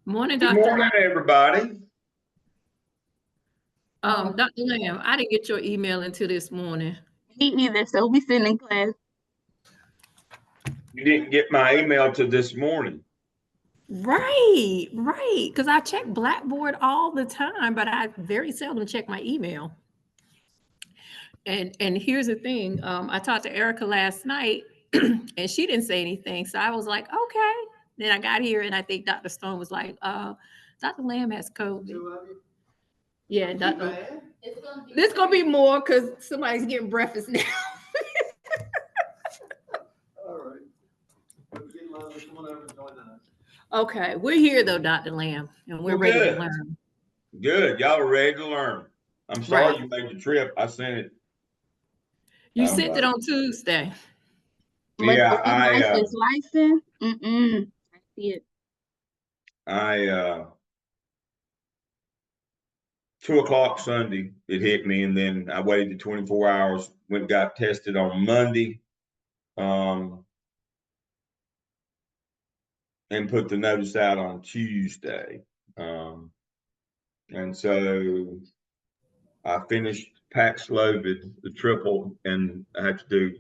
Morning, Good Dr. morning, everybody. Dr. Lamb, I didn't get your email until this morning. Me either. So we sitting in class. You didn't get my email till this morning. Right. Because I check Blackboard all the time, but I very seldom check my email. And here's the thing. I talked to Erica last night and she didn't say anything. So I was like, okay. Then I got here and I think Dr. Stone was like, Dr. Lamb has COVID. Yeah, Dr. This gonna be more because somebody's getting breakfast now. All right. Come on over and join us. Okay, we're here though, Dr. Lamb, and we're ready to learn. Good, y'all are ready to learn. I'm sorry Right. you made the trip. I sent it. You sent it on Tuesday. Yeah, license. I see it. 2:00 Sunday, it hit me, and then I waited 24 hours, went and got tested on Monday, and put the notice out on Tuesday. And so I finished Paxlovid, the triple, and I had to do,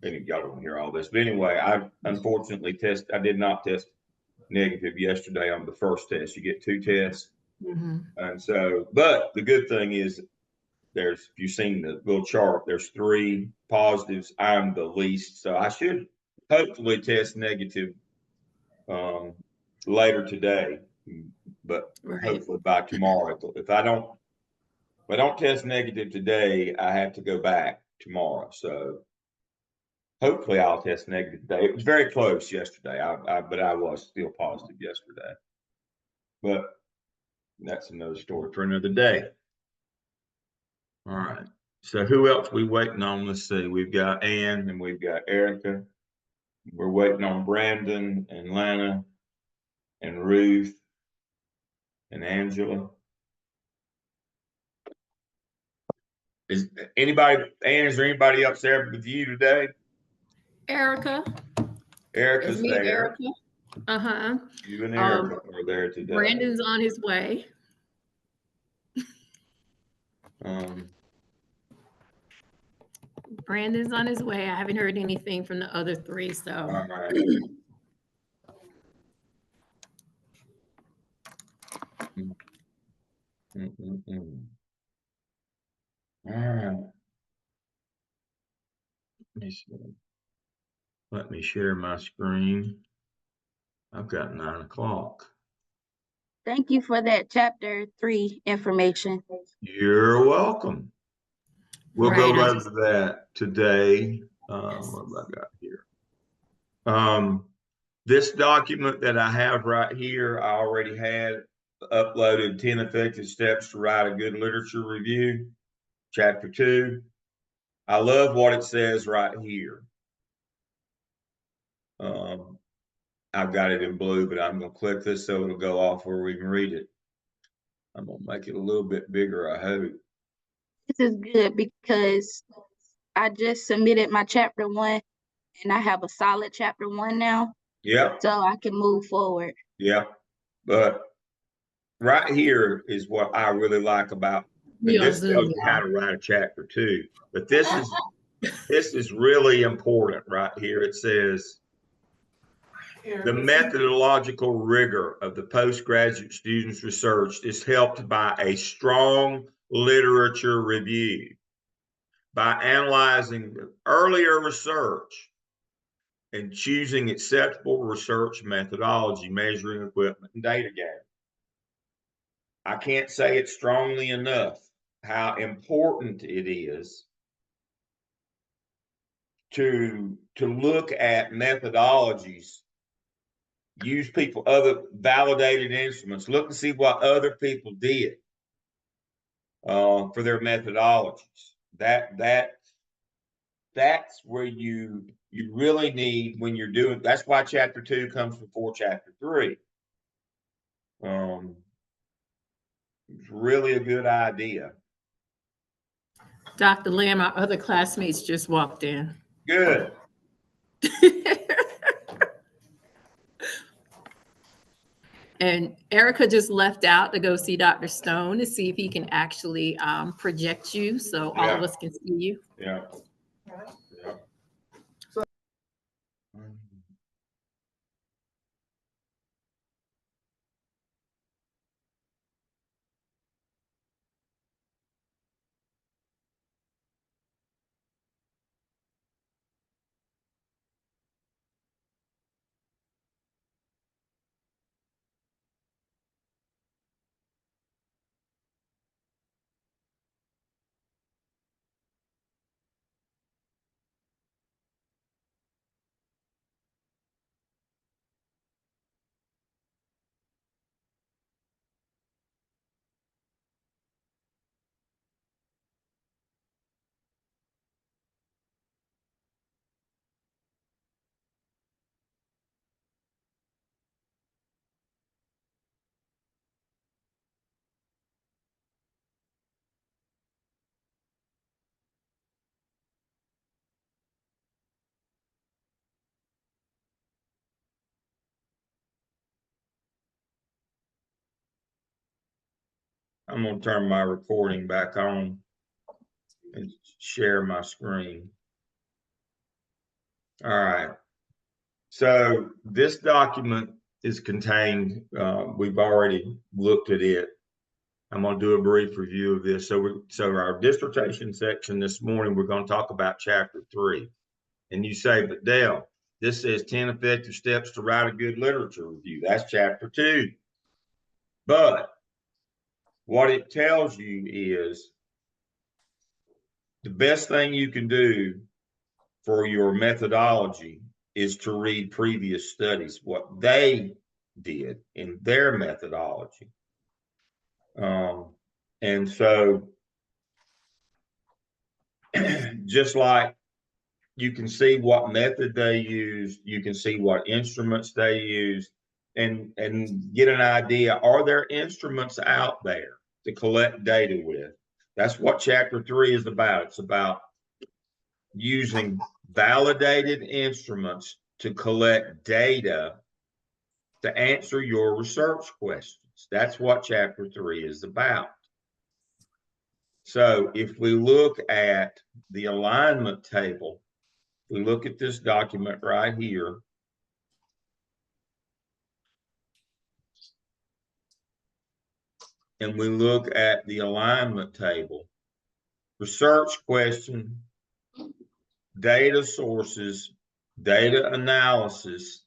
and y'all don't hear all this, but anyway, I unfortunately I did not test negative yesterday on the first test. You get 2 tests. Mm-hmm. And so, but the good thing is if you've seen the little chart, there's 3 positives. I'm the least, so I should hopefully test negative later today, but hopefully by tomorrow. If I don't test negative today, I have to go back tomorrow. So hopefully I'll test negative today. It was very close yesterday, but I was still positive yesterday. But that's another story for another day. All right. So who else we waiting on? Let's see. We've got Ann and we've got Erica. We're waiting on Brandon and Lana and Ruth and Angela. Is there anybody else there with you today? Erica's Erica's me, there. Erica. Uh-huh. You and Erica are there today. Brandon's on his way. Brandon's on his way. I haven't heard anything from the other 3, so. All right. All right. Let me share my screen. I've got 9 o'clock. Thank you for that chapter 3 information. You're welcome. We'll go over that today. What have I got here? This document that I have right here, I already had uploaded 10 effective steps to write a good literature review, chapter 2. I love what it says right here. I've got it in blue, but I'm going to click this so it'll go off where we can read it. I'm going to make it a little bit bigger, I hope. This is good because I just submitted my chapter 1 and I have a solid chapter 1 now. Yeah. So I can move forward. Yeah. But right here is what I really like about this tells you how to write a chapter 2. But this is really important right here. It says the methodological rigor of the postgraduate student's research is helped by a strong literature review. By analyzing the earlier research and choosing acceptable research methodology, measuring equipment, and data gathering. I can't say it strongly enough how important it is to look at methodologies, use other validated instruments, look and see what other people did for their methodologies. That's where you really need when you're doing. That's why chapter 2 comes before chapter 3. It's really a good idea. Dr. Lamb, our other classmates just walked in. Good. And Erica just left out to go see Dr. Stone to see if he can actually project you so all of us can see you. Yeah. Yeah. I'm going to turn my recording back on and share my screen. All right. So this document is contained, we've already looked at it. I'm going to do a brief review of this. So our dissertation section this morning, we're going to talk about chapter 3. And you say, but Dale, this says 10 effective steps to write a good literature review. That's chapter 2. But what it tells you is the best thing you can do for your methodology is to read previous studies, what they did in their methodology. And so just like you can see what method they used, you can see what instruments they used, and get an idea, are there instruments out there to collect data with? That's what chapter 3 is about. It's about using validated instruments to collect data to answer your research questions. That's what chapter 3 is about. So if we look at the alignment table, we look at this document right here. And we look at the alignment table, research question, data sources, data analysis,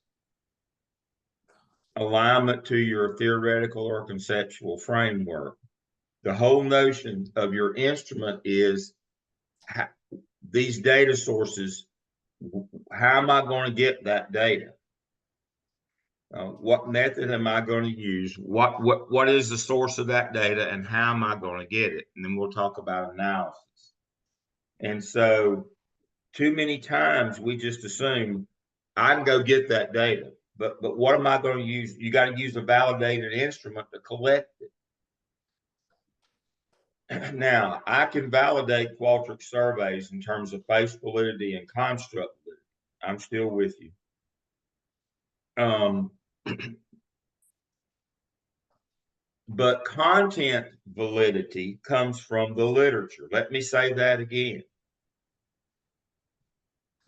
alignment to your theoretical or conceptual framework. The whole notion of your instrument is these data sources, how am I going to get that data? What method am I going to use? What is the source of that data, and how am I going to get it? And then we'll talk about analysis. And so too many times we just assume I can go get that data, but what am I going to use? You got to use a validated instrument to collect it. Now, I can validate Qualtrics surveys in terms of face validity and construct validity. I'm still with you. But content validity comes from the literature. Let me say that again.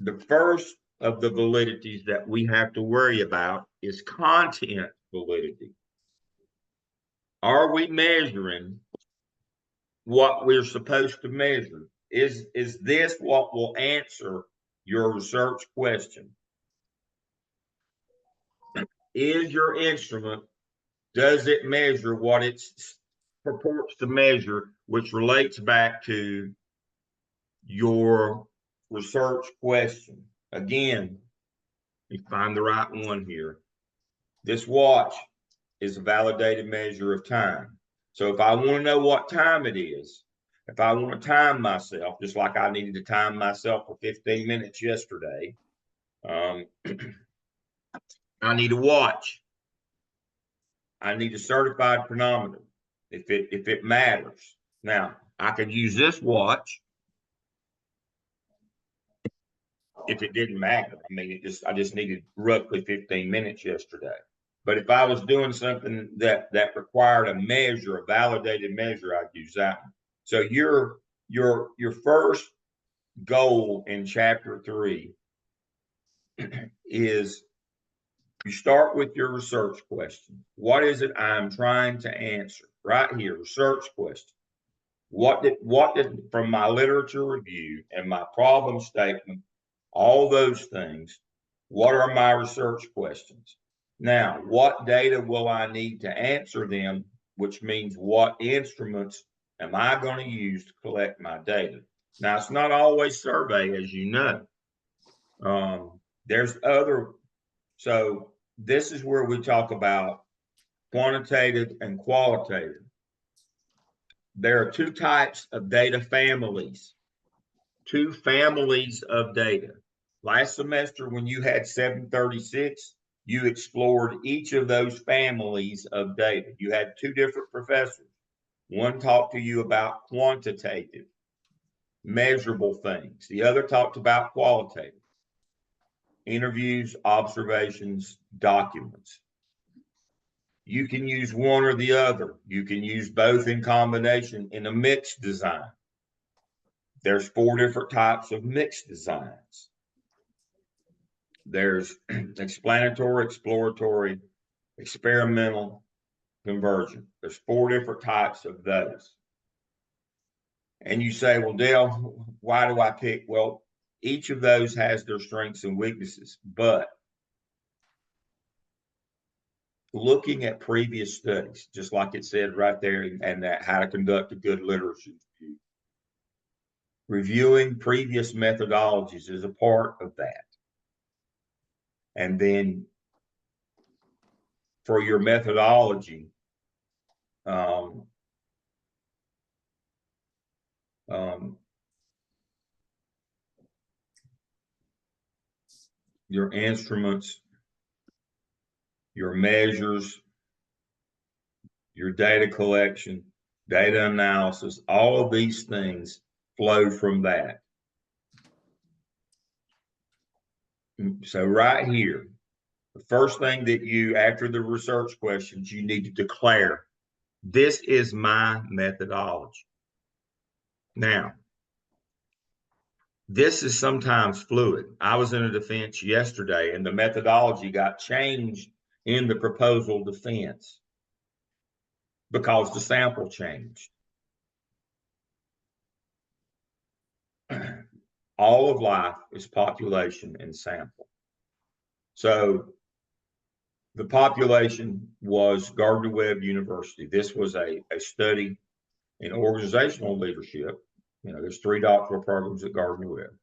The first of the validities that we have to worry about is content validity. Are we measuring what we're supposed to measure? Is this what will answer your research question? Is your instrument, does it measure what it purports to measure, which relates back to your research question? Again, you find the right one here. This watch is a validated measure of time. So if I want to know what time it is, if I want to time myself, just like I needed to time myself for 15 minutes yesterday, I need a watch. I need a certified chronometer if it matters. Now, I could use this watch if it didn't matter. I mean, I just needed roughly 15 minutes yesterday. But if I was doing something that required a measure, a validated measure, I'd use that one. So your first goal in chapter 3 is you start with your research question. What is it I'm trying to answer? Right here, research question. What did from my literature review and my problem statement, all those things, what are my research questions? Now, what data will I need to answer them, which means what instruments am I going to use to collect my data? Now, it's not always survey, as you know. There's other, so this is where we talk about quantitative and qualitative. There are two types of data families, two families of data. Last semester, when you had 736, you explored each of those families of data. You had two different professors. One talked to you about quantitative, measurable things. The other talked about qualitative, interviews, observations, documents. You can use one or the other. You can use both in combination in a mixed design. There's 4 different types of mixed designs. There's explanatory, exploratory, experimental, convergent. There's 4 different types of those. And you say, well, Dale, why do I pick? Well, each of those has their strengths and weaknesses, but looking at previous studies, just like it said right there, and that how to conduct a good literature review. Reviewing previous methodologies is a part of that. And then for your methodology, your instruments, your measures, your data collection, data analysis, all of these things flow from that. So right here, the first thing that you, after the research questions, you need to declare, this is my methodology. Now, this is sometimes fluid. I was in a defense yesterday and the methodology got changed in the proposal defense because the sample changed. All of life is population and sample. So the population was Gardner-Webb University. This was a study in organizational leadership. You know, there's 3 doctoral programs at Gardner-Webb.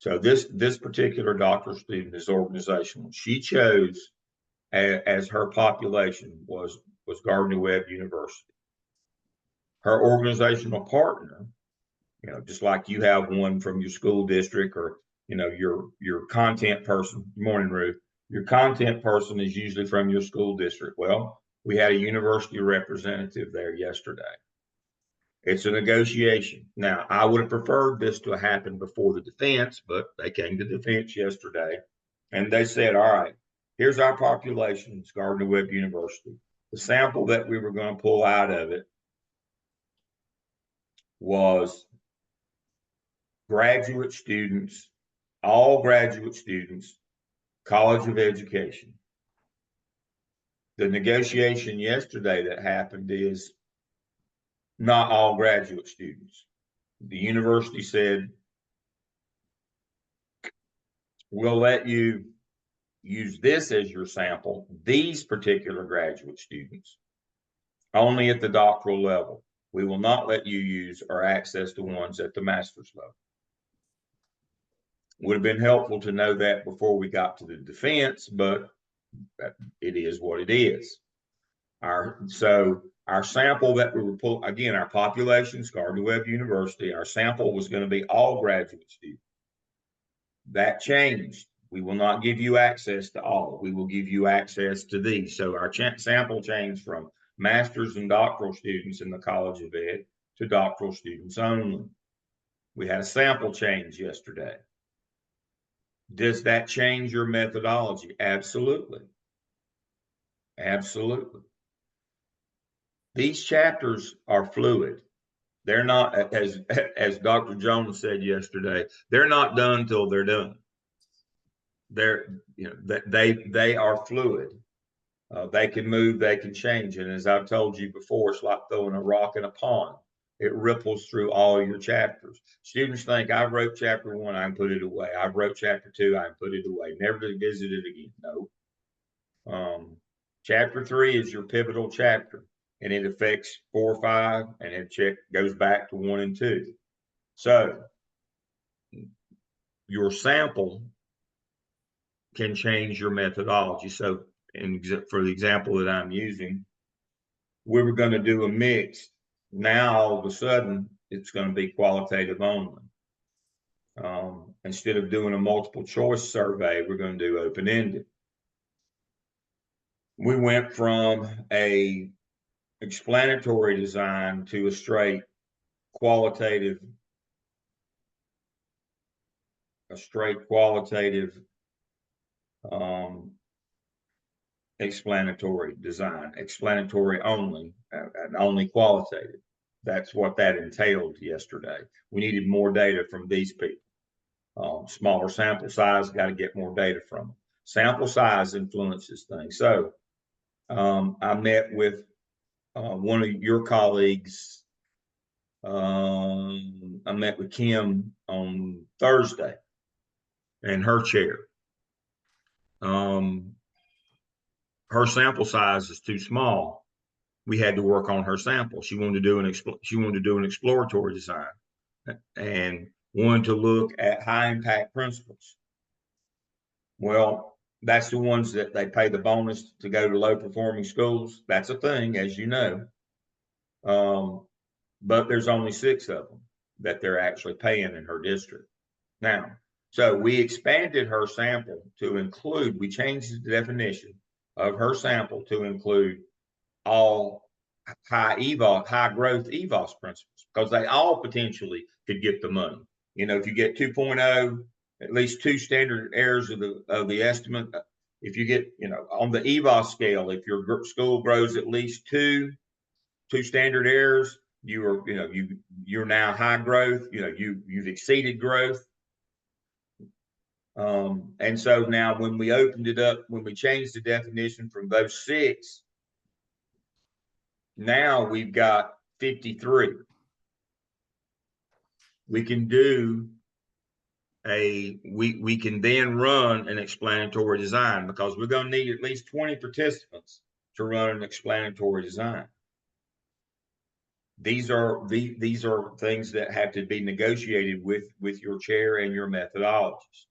So this particular doctoral student is organizational. She chose as her population was Gardner-Webb University. Her organizational partner, you know, just like you have one from your school district or, you know, your content person. Good morning, Ruth. Your content person is usually from your school district. Well, we had a university representative there yesterday. It's a negotiation. Now, I would have preferred this to happen before the defense, but they came to defense yesterday and they said, all right, here's our population. It's Gardner-Webb University. The sample that we were going to pull out of it was graduate students, all graduate students, College of Education. The negotiation yesterday that happened is not all graduate students. The university said, we'll let you use this as your sample, these particular graduate students, only at the doctoral level. We will not let you use or access the ones at the master's level. Would have been helpful to know that before we got to the defense, but it is what it is. So our sample that we were pulling, again, our population's Gardner-Webb University, our sample was going to be all graduate students. That changed. We will not give you access to all. We will give you access to these. So our sample changed from master's and doctoral students in the College of Ed to doctoral students only. We had a sample change yesterday. Does that change your methodology? Absolutely. Absolutely. These chapters are fluid. They're not, as Dr. Jones said yesterday, they're not done till they're done. They're, you know, they are fluid. They can move, they can change. And as I've told you before, it's like throwing a rock in a pond. It ripples through all your chapters. Students think, I wrote chapter 1, I can put it away. I wrote chapter 2, I can put it away. Never to visit it again. No. Chapter 3 is your pivotal chapter, and it affects 4 or 5, and it goes back to 1 and 2. So your sample can change your methodology. So for the example that I'm using, we were going to do a mix. Now, all of a sudden, it's going to be qualitative only. Instead of doing a multiple choice survey, we're going to do open-ended. We went from a explanatory design to a straight qualitative explanatory design, explanatory only, and only qualitative. That's what that entailed yesterday. We needed more data from these people. Smaller sample size, got to get more data from them. Sample size influences things. So I met with one of your colleagues. I met with Kim on Thursday in her chair. Her sample size is too small. We had to work on her sample. She wanted to do an exploratory design and wanted to look at high impact principles. Well, that's the ones that they pay the bonus to go to low performing schools. That's a thing, as you know. But there's only 6 of them that they're actually paying in her district. Now, so we expanded her sample to include, we changed the definition of her sample to include all high growth EVOS principles, because they all potentially could get the money. You know, if you get 2.0, at least 2 standard errors of the estimate. If you get, you know, on the EVOS scale, if your school grows at least two standard errors, you're now high growth. You know, you've exceeded growth. And so now when we opened it up, when we changed the definition from those 6, now we've got 53. We can do we can then run an explanatory design, because we're going to need at least 20 participants to run an explanatory design. These are things that have to be negotiated with your chair and your methodologists.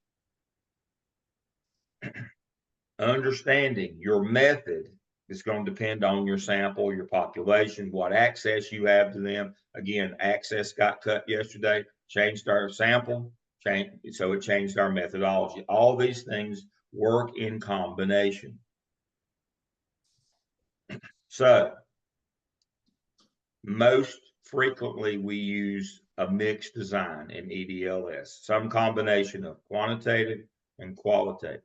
Understanding your method is going to depend on your sample, your population, what access you have to them. Again, access got cut yesterday, changed our sample, so it changed our methodology. All these things work in combination. So most frequently we use a mixed design in EDLS, some combination of quantitative and qualitative.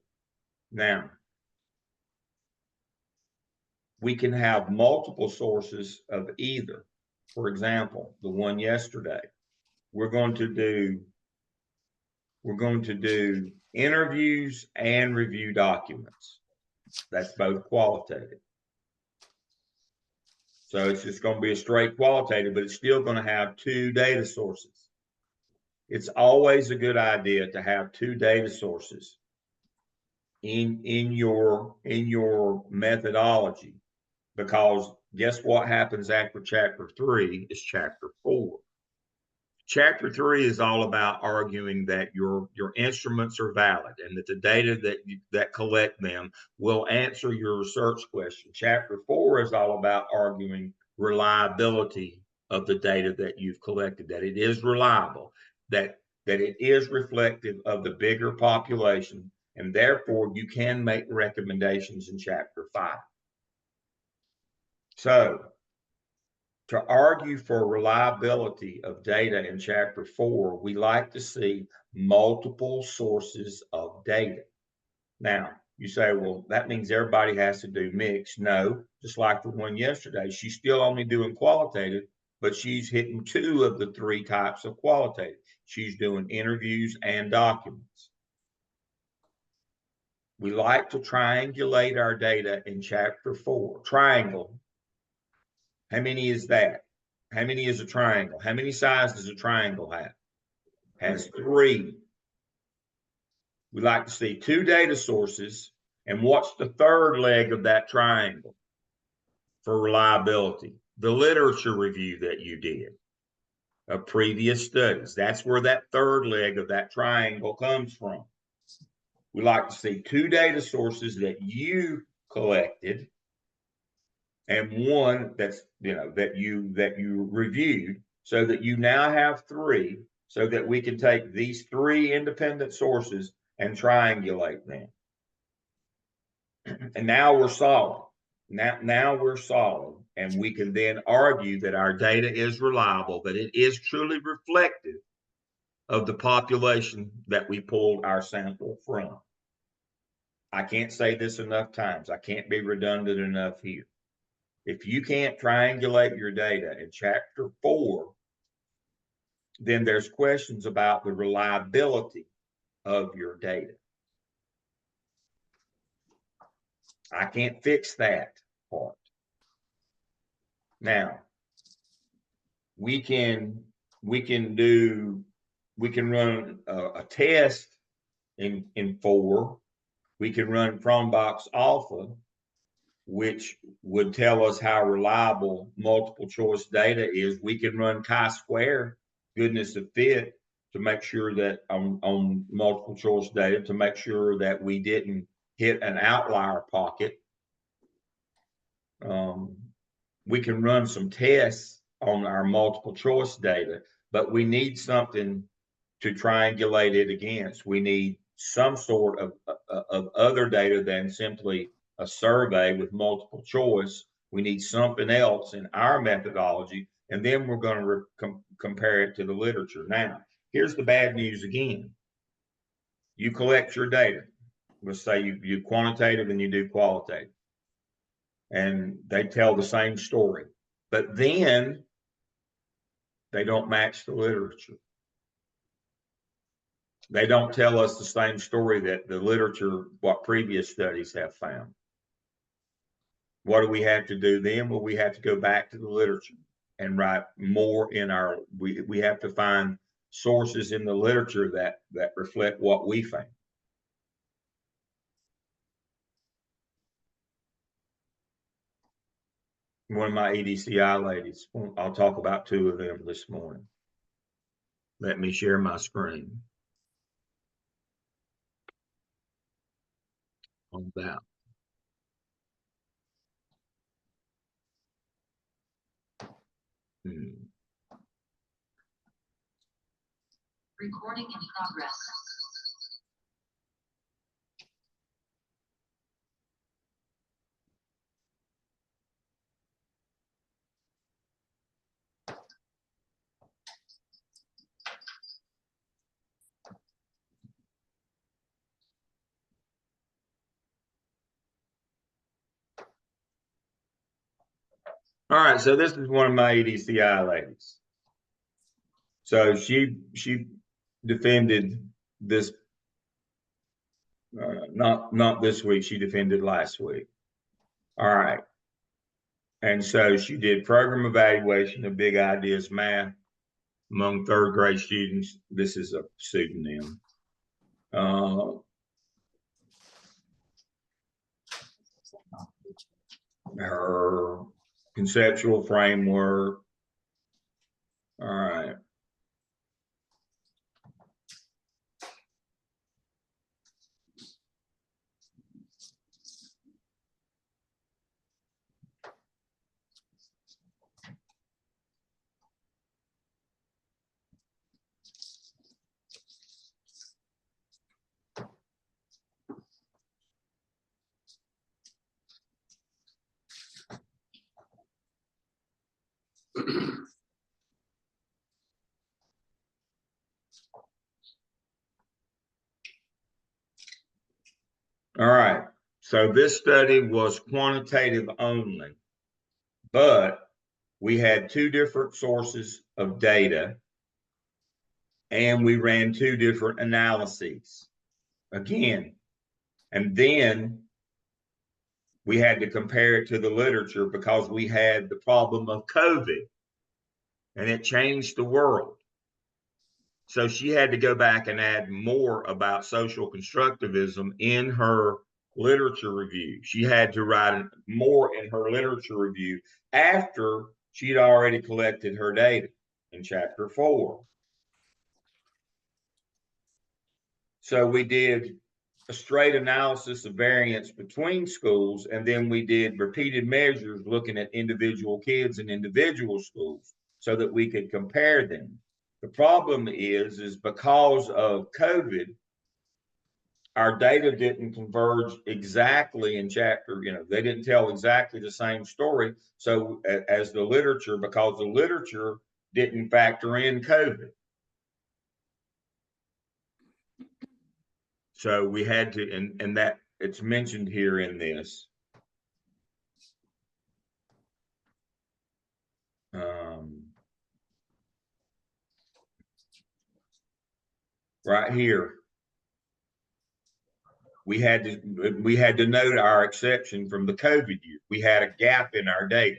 Now, we can have multiple sources of either. For example, the one yesterday, we're going to do interviews and review documents. That's both qualitative. So it's just going to be a straight qualitative, but it's still going to have 2 data sources. It's always a good idea to have 2 data sources in your methodology, because guess what happens after chapter 3 is chapter 4. Chapter 3 is all about arguing that your instruments are valid and that the data that collect them will answer your research question. Chapter 4 is all about arguing reliability of the data that you've collected, that it is reliable, that it is reflective of the bigger population, and therefore you can make recommendations in chapter 5. So to argue for reliability of data in chapter 4, we like to see multiple sources of data. Now, You say, well, that means everybody has to do mixed. No, just like the one yesterday, she's still only doing qualitative, but she's hitting 2 of the 3 types of qualitative. She's doing interviews and documents. We like to triangulate our data in chapter 4. Triangle. How many is that? How many is a triangle? How many sides does a triangle have? Has 3. We like to see 2 data sources. And what's the third leg of that triangle for reliability? The literature review that you did of previous studies. That's where that third leg of that triangle comes from. We like to see 2 data sources that you collected and 1 that's, that you reviewed, so that you now have 3, so that we can take these 3 independent sources and triangulate them. And now we're solid. Now we're solid, and we can then argue that our data is reliable, that it is truly reflective of the population that we pulled our sample from. I can't say this enough times. I can't be redundant enough here. If you can't triangulate your data in chapter 4, then there's questions about the reliability of your data. I can't fix that part. Now, we can run a test in 4. We can run Chromebox Alpha, which would tell us how reliable multiple choice data is. We can run chi-square, goodness of fit, to make sure that on multiple choice data, to make sure that we didn't hit an outlier pocket. We can run some tests on our multiple choice data, but we need something to triangulate it against. We need some sort of other data than simply a survey with multiple choice. We need something else in our methodology, and then we're going to compare it to the literature. Now, here's the bad news again. You collect your data. Let's say you do quantitative and you do qualitative, and they tell the same story, but then they don't match the literature. They don't tell us the same story that the literature, what previous studies have found. What do we have to do then? Well, we have to go back to the literature and write more in our, we have to find sources in the literature that reflect what we found. One of my EDCI ladies, I'll talk about 2 of them this morning. Let me share my screen on that. Recording in progress. All right, so this is one of my EDCI ladies. So she defended this, not this week, she defended last week. All right. And so she did program evaluation of big ideas math among 3rd grade students. This is a pseudonym. Her conceptual framework. All right. All right. So this study was quantitative only, but we had two different sources of data and we ran two different analyses again. And then we had to compare it to the literature because we had the problem of COVID and it changed the world. So she had to go back and add more about social constructivism in her literature review. She had to write more in her literature review after she'd already collected her data in chapter 4. So we did a straight analysis of variance between schools, and then we did repeated measures looking at individual kids in individual schools so that we could compare them. The problem is because of COVID, our data didn't converge exactly in chapter, they didn't tell exactly the same story. So as the literature, because the literature didn't factor in COVID. So we had to, and that it's mentioned here in this. Right here, we had to note our exception from the COVID year. We had a gap in our data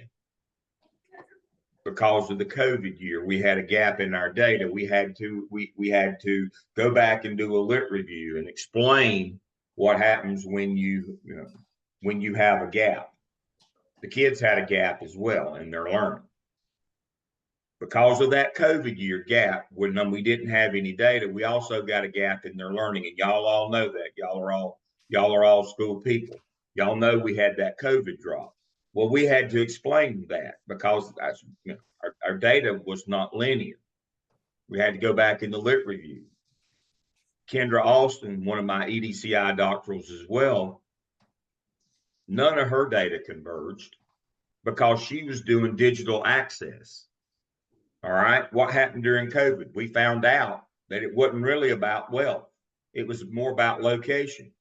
because of the COVID year. We had a gap in our data. We had to go back and do a lit review and explain what happens when you have a gap. The kids had a gap as well in their learning. Because of that COVID year gap, when we didn't have any data, we also got a gap in their learning, and y'all all know that. Y'all are all school people. Y'all know we had that COVID drop. Well, we had to explain that because our data was not linear. We had to go back in the lit review. Kendra Austin, one of my EDCI doctorals as well, none of her data converged because she was doing digital access. All right. What happened during COVID? We found out that it wasn't really about wealth. It was more about location.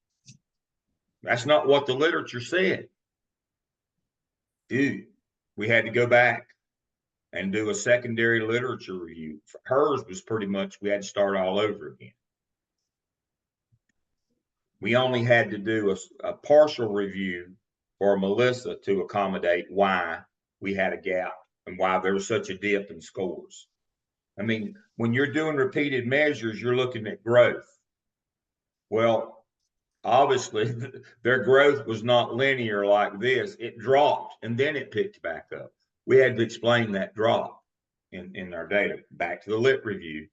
That's not what the literature said. Dude, we had to go back and do a secondary literature review. Hers was pretty much, we had to start all over again. We only had to do a partial review for Melissa to accommodate why we had a gap and why there was such a dip in scores. I mean, when you're doing repeated measures, you're looking at growth. Well, obviously, their growth was not linear like this. It dropped and then it picked back up. We had to explain that drop in our data. Back to the lit review,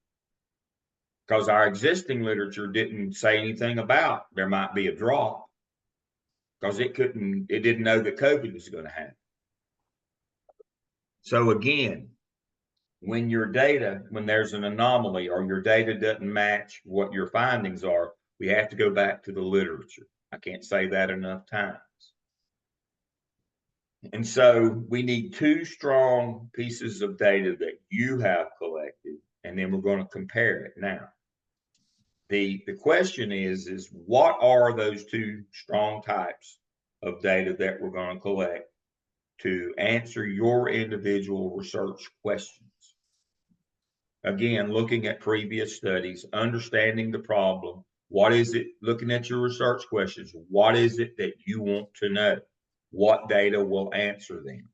because our existing literature didn't say anything about there might be a drop because it didn't know that COVID was going to happen. So again, when there's an anomaly or your data doesn't match what your findings are, we have to go back to the literature. I can't say that enough times. And so we need two strong pieces of data that you have collected, and then we're going to compare it now. The question is what are those two strong types of data that we're going to collect to answer your individual research questions? Again, looking at previous studies, understanding the problem. What is it? Looking at your research questions, what is it that you want to know? What data will answer them?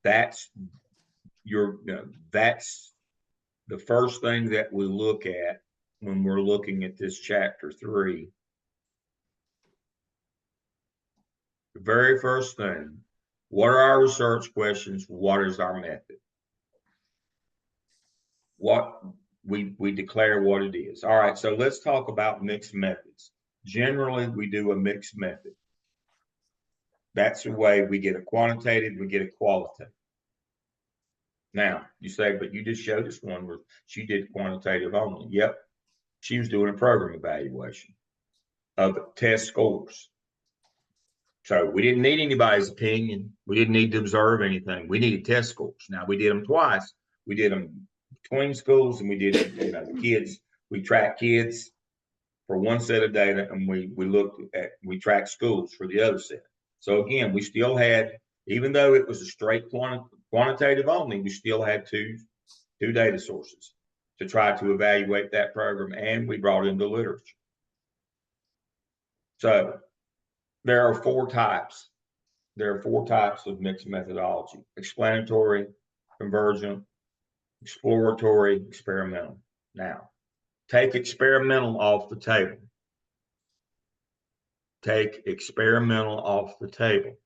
That's the first thing that we look at when we're looking at this chapter 3. The very first thing, what are our research questions? What is our method? What we declare what it is. All right, so let's talk about mixed methods. Generally, we do a mixed method. That's the way we get a quantitative, we get a qualitative. Now, you say, but you just showed us one where she did quantitative only. Yep, she was doing a program evaluation of test scores. So we didn't need anybody's opinion. We didn't need to observe anything. We needed test scores. Now, we did them twice. We did them between schools and we did, the kids. We tracked kids for one set of data, and we tracked schools for the other set. So again, we still had, even though it was a straight quantitative only, we still had two data sources to try to evaluate that program, and we brought in the literature. So there are four types. There are four types of mixed methodology: explanatory, convergent, exploratory, experimental. Now, take experimental off the table. Take experimental off the table.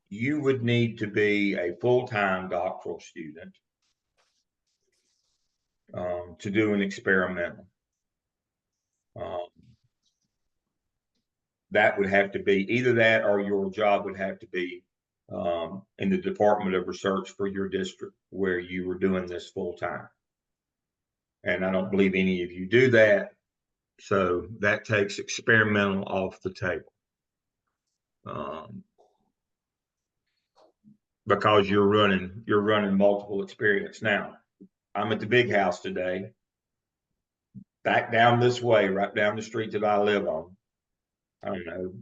You would need to be a full-time doctoral student to do an experimental. That would have to be either that, or your job would have to be in the Department of Research for your district where you were doing this full-time. And I don't believe any of you do that. So that takes experimental off the table. Because you're running multiple experiments. Now, I'm at the big house today. Back down this way, right down the street that I live on. I don't know.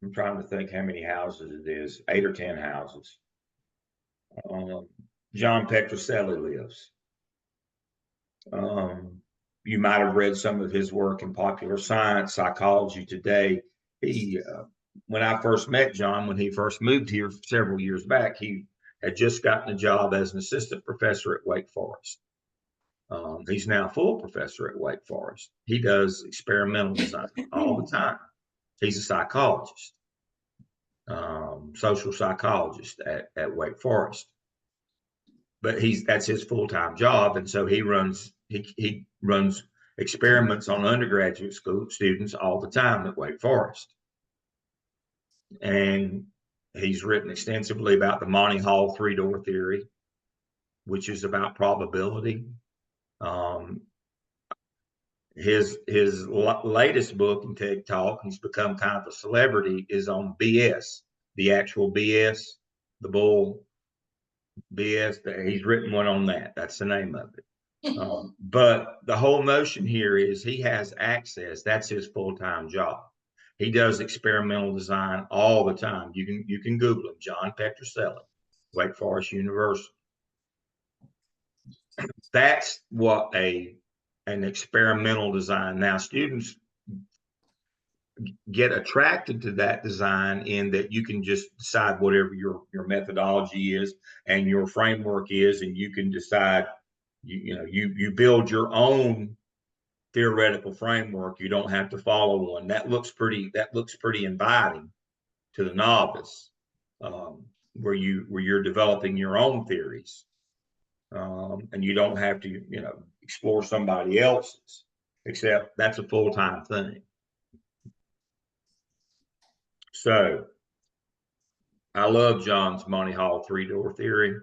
I'm trying to think how many houses it is. 8 or 10 houses. John Petroselli lives. You might have read some of his work in Popular Science, Psychology Today. When I first met John, when he first moved here several years back, he had just gotten a job as an assistant professor at Wake Forest. He's now full professor at Wake Forest. He does experimental design all the time. He's a psychologist, social psychologist at Wake Forest. But that's his full-time job, and so he runs experiments on undergraduate school students all the time at Wake Forest. And he's written extensively about the Monty Hall three-door theory, which is about probability. His latest book in TED Talk, he's become kind of a celebrity, is on BS, the actual BS, the bull BS. He's written one on that. That's the name of it. But the whole notion here is he has access. That's his full-time job. He does experimental design all the time. You can Google him, John Petroselli, Wake Forest University. That's what an experimental design. Now, students get attracted to that design in that you can just decide whatever your methodology is and your framework is, and you can decide, you build your own theoretical framework. You don't have to follow one. That looks pretty inviting to the novice, where you're developing your own theories, and you don't have to explore somebody else's, except that's a full-time thing. So I love John's Monty Hall three-door theory.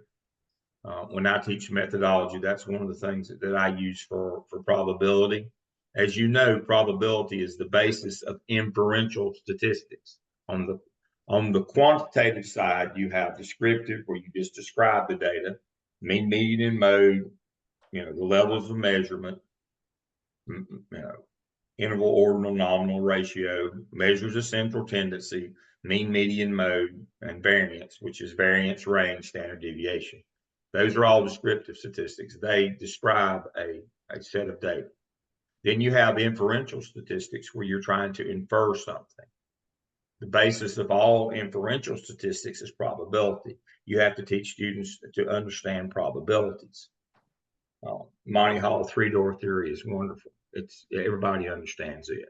When I teach methodology, that's one of the things that I use for probability. As you know, probability is the basis of inferential statistics. On the quantitative side, you have descriptive, where you just describe the data, mean, median, and mode, the levels of measurement, interval, ordinal, nominal ratio, measures of central tendency, mean, median, mode, and variance, which is variance, range, standard deviation. Those are all descriptive statistics. They describe a set of data. Then you have inferential statistics, where you're trying to infer something. The basis of all inferential statistics is probability. You have to teach students to understand probabilities. Monty Hall three-door theory is wonderful. Everybody understands it.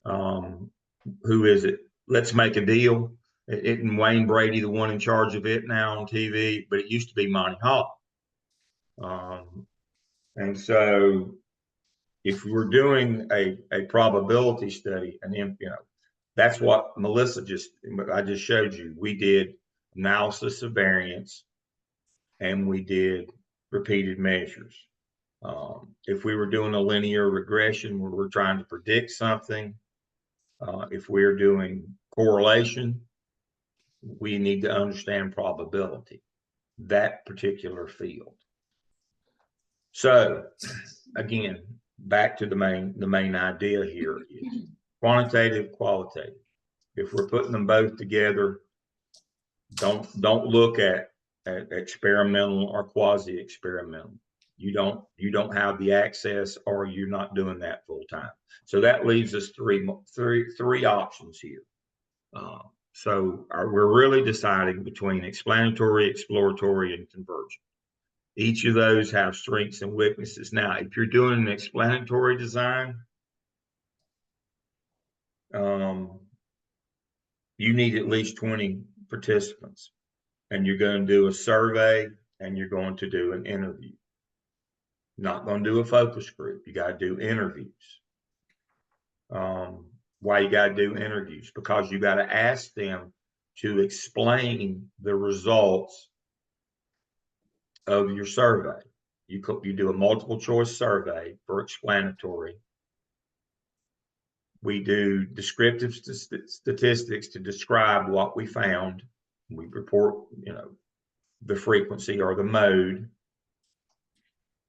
Who is it? Let's Make a Deal. Isn't Wayne Brady the one in charge of it now on TV? But it used to be Monty Hall. And so if we're doing a probability study, and that's what I just showed you. We did analysis of variance, and we did repeated measures. If we were doing a linear regression where we're trying to predict something, if we're doing correlation, we need to understand probability, that particular field. So again, back to the main idea here is quantitative, qualitative. If we're putting them both together, don't look at experimental or quasi-experimental. You don't have the access, or you're not doing that full time. So that leaves us three options here. We're really deciding between explanatory, exploratory, and convergent. Each of those have strengths and weaknesses. Now, if you're doing an explanatory design, you need at least 20 participants, and you're going to do a survey and you're going to do an interview. Not going to do a focus group. You got to do interviews. Why you got to do interviews? Because you got to ask them to explain the results of your survey. You do a multiple choice survey for explanatory. We do descriptive statistics to describe what we found. We report, the frequency or the mode.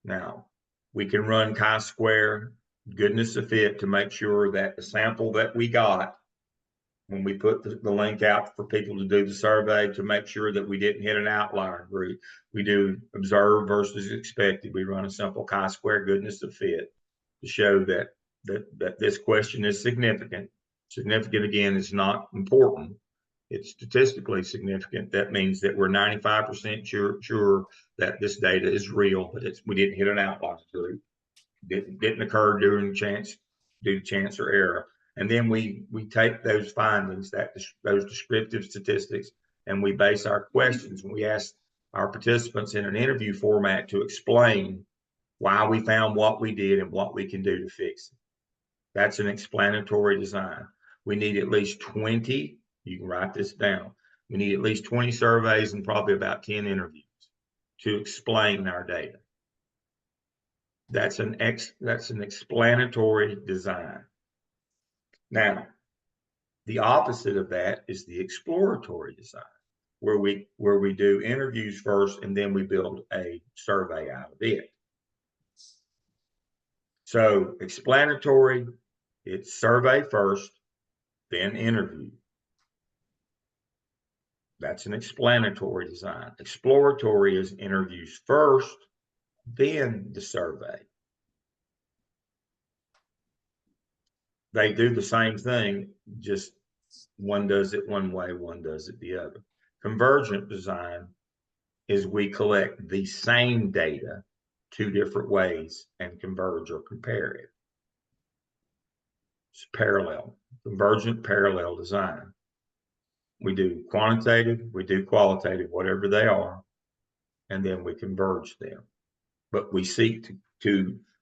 Now, we can run chi-square, goodness of fit, to make sure that the sample that we got, when we put the link out for people to do the survey, to make sure that we didn't hit an outlier group. We do observed versus expected. We run a simple chi-square goodness of fit to show that this question is significant. Significant, again, is not important. It's statistically significant. That means that we're 95% sure that this data is real, but we didn't hit an outlier group. Didn't occur due to chance or error. And then we take those findings, those descriptive statistics, and we base our questions. And we ask our participants in an interview format to explain why we found what we did and what we can do to fix it. That's an explanatory design. We need at least 20. You can write this down. We need at least 20 surveys and probably about 10 interviews to explain our data. That's an explanatory design. Now, the opposite of that is the exploratory design, where we do interviews first and then we build a survey out of it. So explanatory, it's survey first, then interview. That's an explanatory design. Exploratory is interviews first, then the survey. They do the same thing, just one does it one way, one does it the other. Convergent design is we collect the same data 2 different ways and converge or compare it. It's parallel, convergent parallel design. We do quantitative, we do qualitative, whatever they are, and then we converge them. But we seek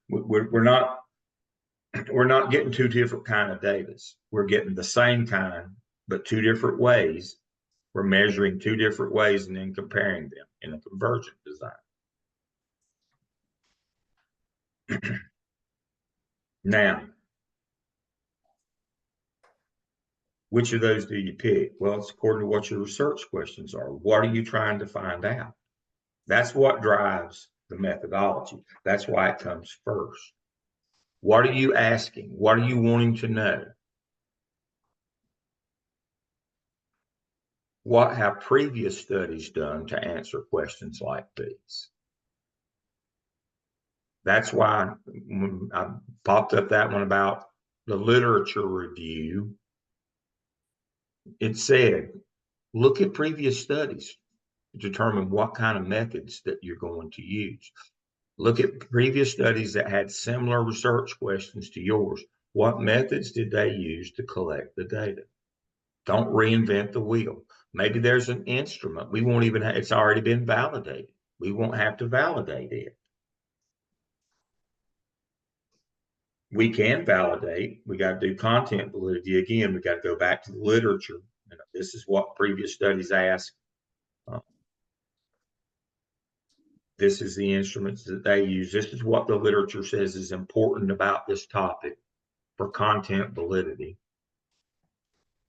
we're not getting 2 different kind of data. We're getting the same kind, but 2 different ways. We're measuring 2 different ways and then comparing them in a convergent design. Now, which of those do you pick? Well, it's according to what your research questions are. What are you trying to find out? That's what drives the methodology. That's why it comes first. What are you asking? What are you wanting to know? What have previous studies done to answer questions like these? That's why when I popped up that one about the literature review, it said, look at previous studies to determine what kind of methods that you're going to use. Look at previous studies that had similar research questions to yours. What methods did they use to collect the data? Don't reinvent the wheel. Maybe there's an instrument. We won't even have, it's already been validated. We won't have to validate it. We can validate. We got to do content validity. Again, we got to go back to the literature. This is what previous studies ask. This is the instruments that they use. This is what the literature says is important about this topic for content validity.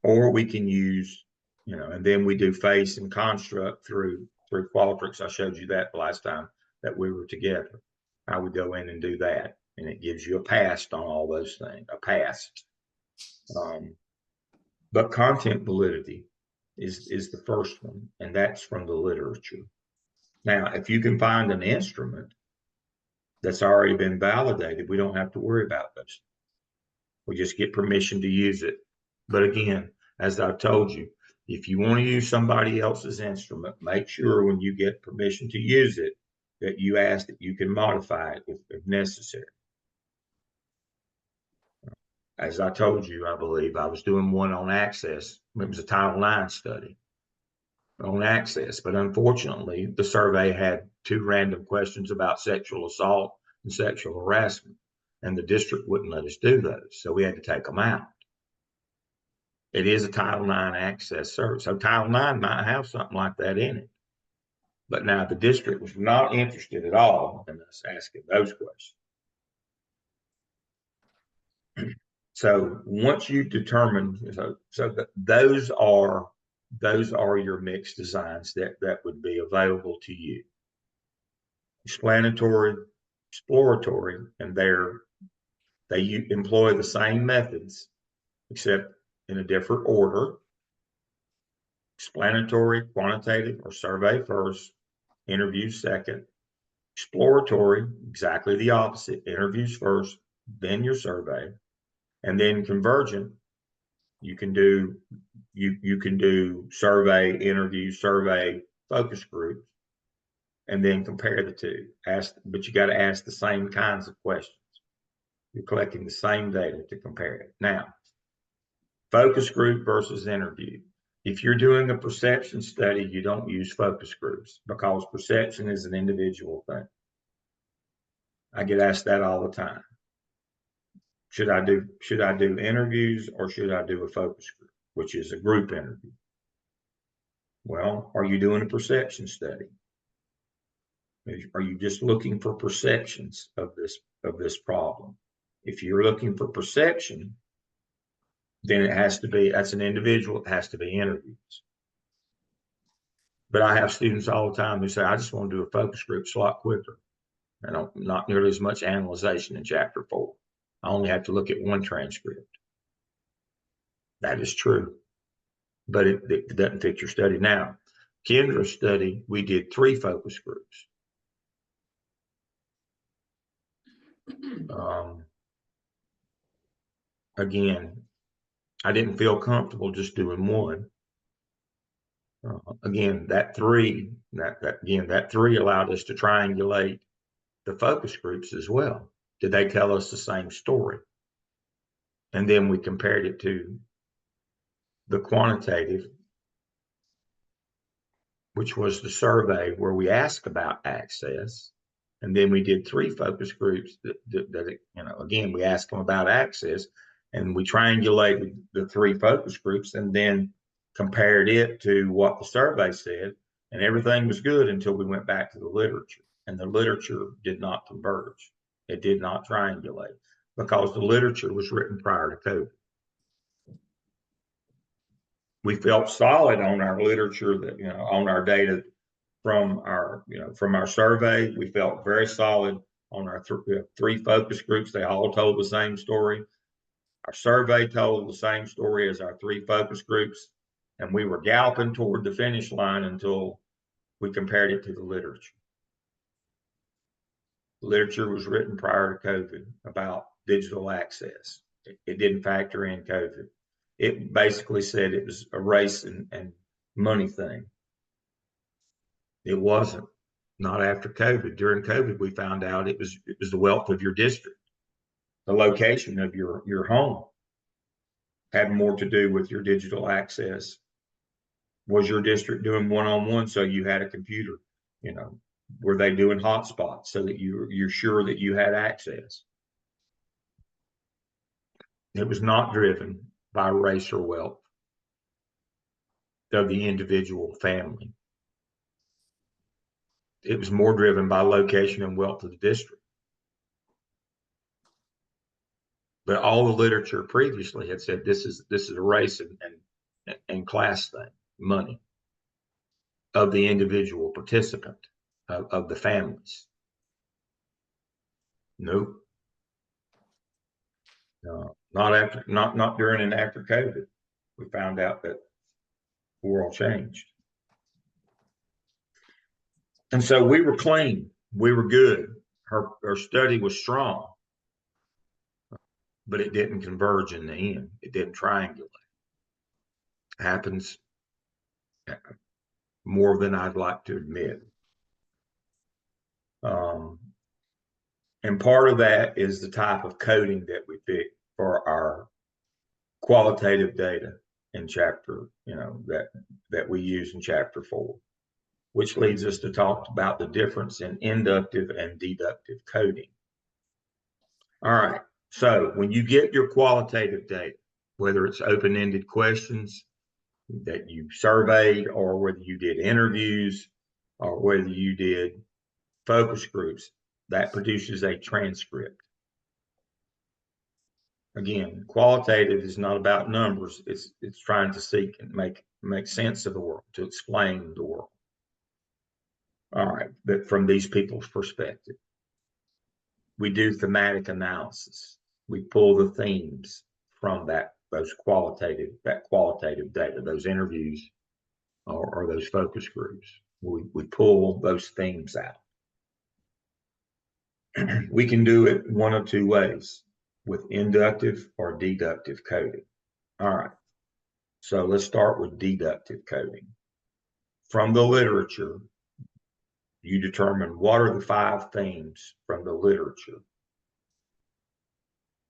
Or we can use, and then we do face and construct through Qualtrics. I showed you that the last time that we were together, how we go in and do that. and it gives you a past on all those things, a past. But content validity is the first one, and that's from the literature. Now, if you can find an instrument that's already been validated, we don't have to worry about those. We just get permission to use it. But again, as I've told you, if you want to use somebody else's instrument, make sure when you get permission to use it that you ask that you can modify it if necessary. As I told you, I believe I was doing one on access. It was a Title IX study on access, but unfortunately, the survey had 2 random questions about sexual assault and sexual harassment, and the district wouldn't let us do those, so we had to take them out. It is a Title IX access service, so Title IX might have something like that in it. But now the district was not interested at all in us asking those questions. So once you determine, those are your mixed designs that would be available to you. Explanatory, exploratory, and they employ the same methods except in a different order. Explanatory, quantitative, or survey first, interviews second. Exploratory, exactly the opposite, interviews first, then your survey. And then convergent, you can do survey, interview, survey, focus groups, and then compare the two. But you got to ask the same kinds of questions. You're collecting the same data to compare it. Now, focus group versus interview. If you're doing a perception study, you don't use focus groups because perception is an individual thing. I get asked that all the time. Should I do interviews or should I do a focus group, which is a group interview? Well, are you doing a perception study? Are you just looking for perceptions of this problem? If you're looking for perception, then that's an individual, it has to be interviews. But I have students all the time who say, I just want to do a focus group, it's a lot quicker. And not nearly as much analyzation in chapter 4. I only have to look at 1 transcript. That is true, but it doesn't fit your study. Now, Kendra's study, we did 3 focus groups. Again, I didn't feel comfortable just doing 1. Again, that 3 allowed us to triangulate the focus groups as well. Did they tell us the same story? And then we compared it to the quantitative, which was the survey where we asked about access. And then we did 3 focus groups that again, we asked them about access, and we triangulated the 3 focus groups and then compared it to what the survey said, and everything was good until we went back to the literature, and the literature did not converge. It did not triangulate because the literature was written prior to COVID. We felt solid on our literature that, on our data from our survey. We felt very solid on our 3 focus groups. They all told the same story. Our survey told the same story as our 3 focus groups, and we were galloping toward the finish line until we compared it to the literature. The literature was written prior to COVID about digital access. It didn't factor in COVID. It basically said it was a race and money thing. It wasn't. Not after COVID. During COVID, we found out it was the wealth of your district. The location of your home had more to do with your digital access. Was your district doing one-on-one so you had a computer? Were they doing hotspots so that you're sure that you had access? It was not driven by race or wealth of the individual family. It was more driven by location and wealth of the district. But all the literature previously had said this is a race and class thing, money of the individual participant, of the families. Nope. Not during and after COVID. We found out that the world changed. And so we were clean. We were good. Her study was strong, but it didn't converge in the end. It didn't triangulate. It happens more than I'd like to admit. And part of that is the type of coding that we pick for our qualitative data in chapter, that we use in chapter 4, which leads us to talk about the difference in inductive and deductive coding. All right, so when you get your qualitative data, whether it's open-ended questions that you surveyed, or whether you did interviews, or whether you did focus groups, that produces a transcript. Again, qualitative is not about numbers. It's trying to seek and make sense of the world, to explain the world. All right, but from these people's perspective, we do thematic analysis. We pull the themes from that qualitative data, those interviews, or those focus groups. We pull those themes out. We can do it one of two ways, with inductive or deductive coding. All right, so let's start with deductive coding. From the literature, you determine what are the 5 themes from the literature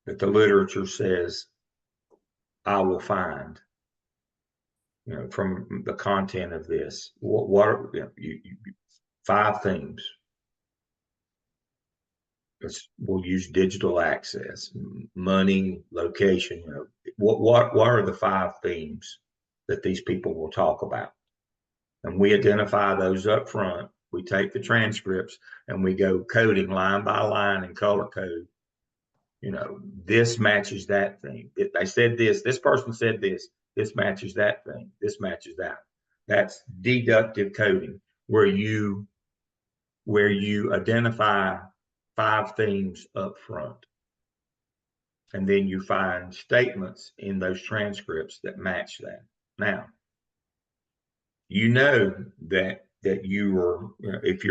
that the literature says I will find, from the content of this. What are 5 themes? We'll use digital access, money, location. What are the 5 themes that these people will talk about? And we identify those up front. We take the transcripts and we go coding line by line and color code. This matches that thing. They said this. This person said this. This matches that thing. This matches that. That's deductive coding, where you identify 5 themes up front, and then you find statements in those transcripts that match that. Now, that you are, if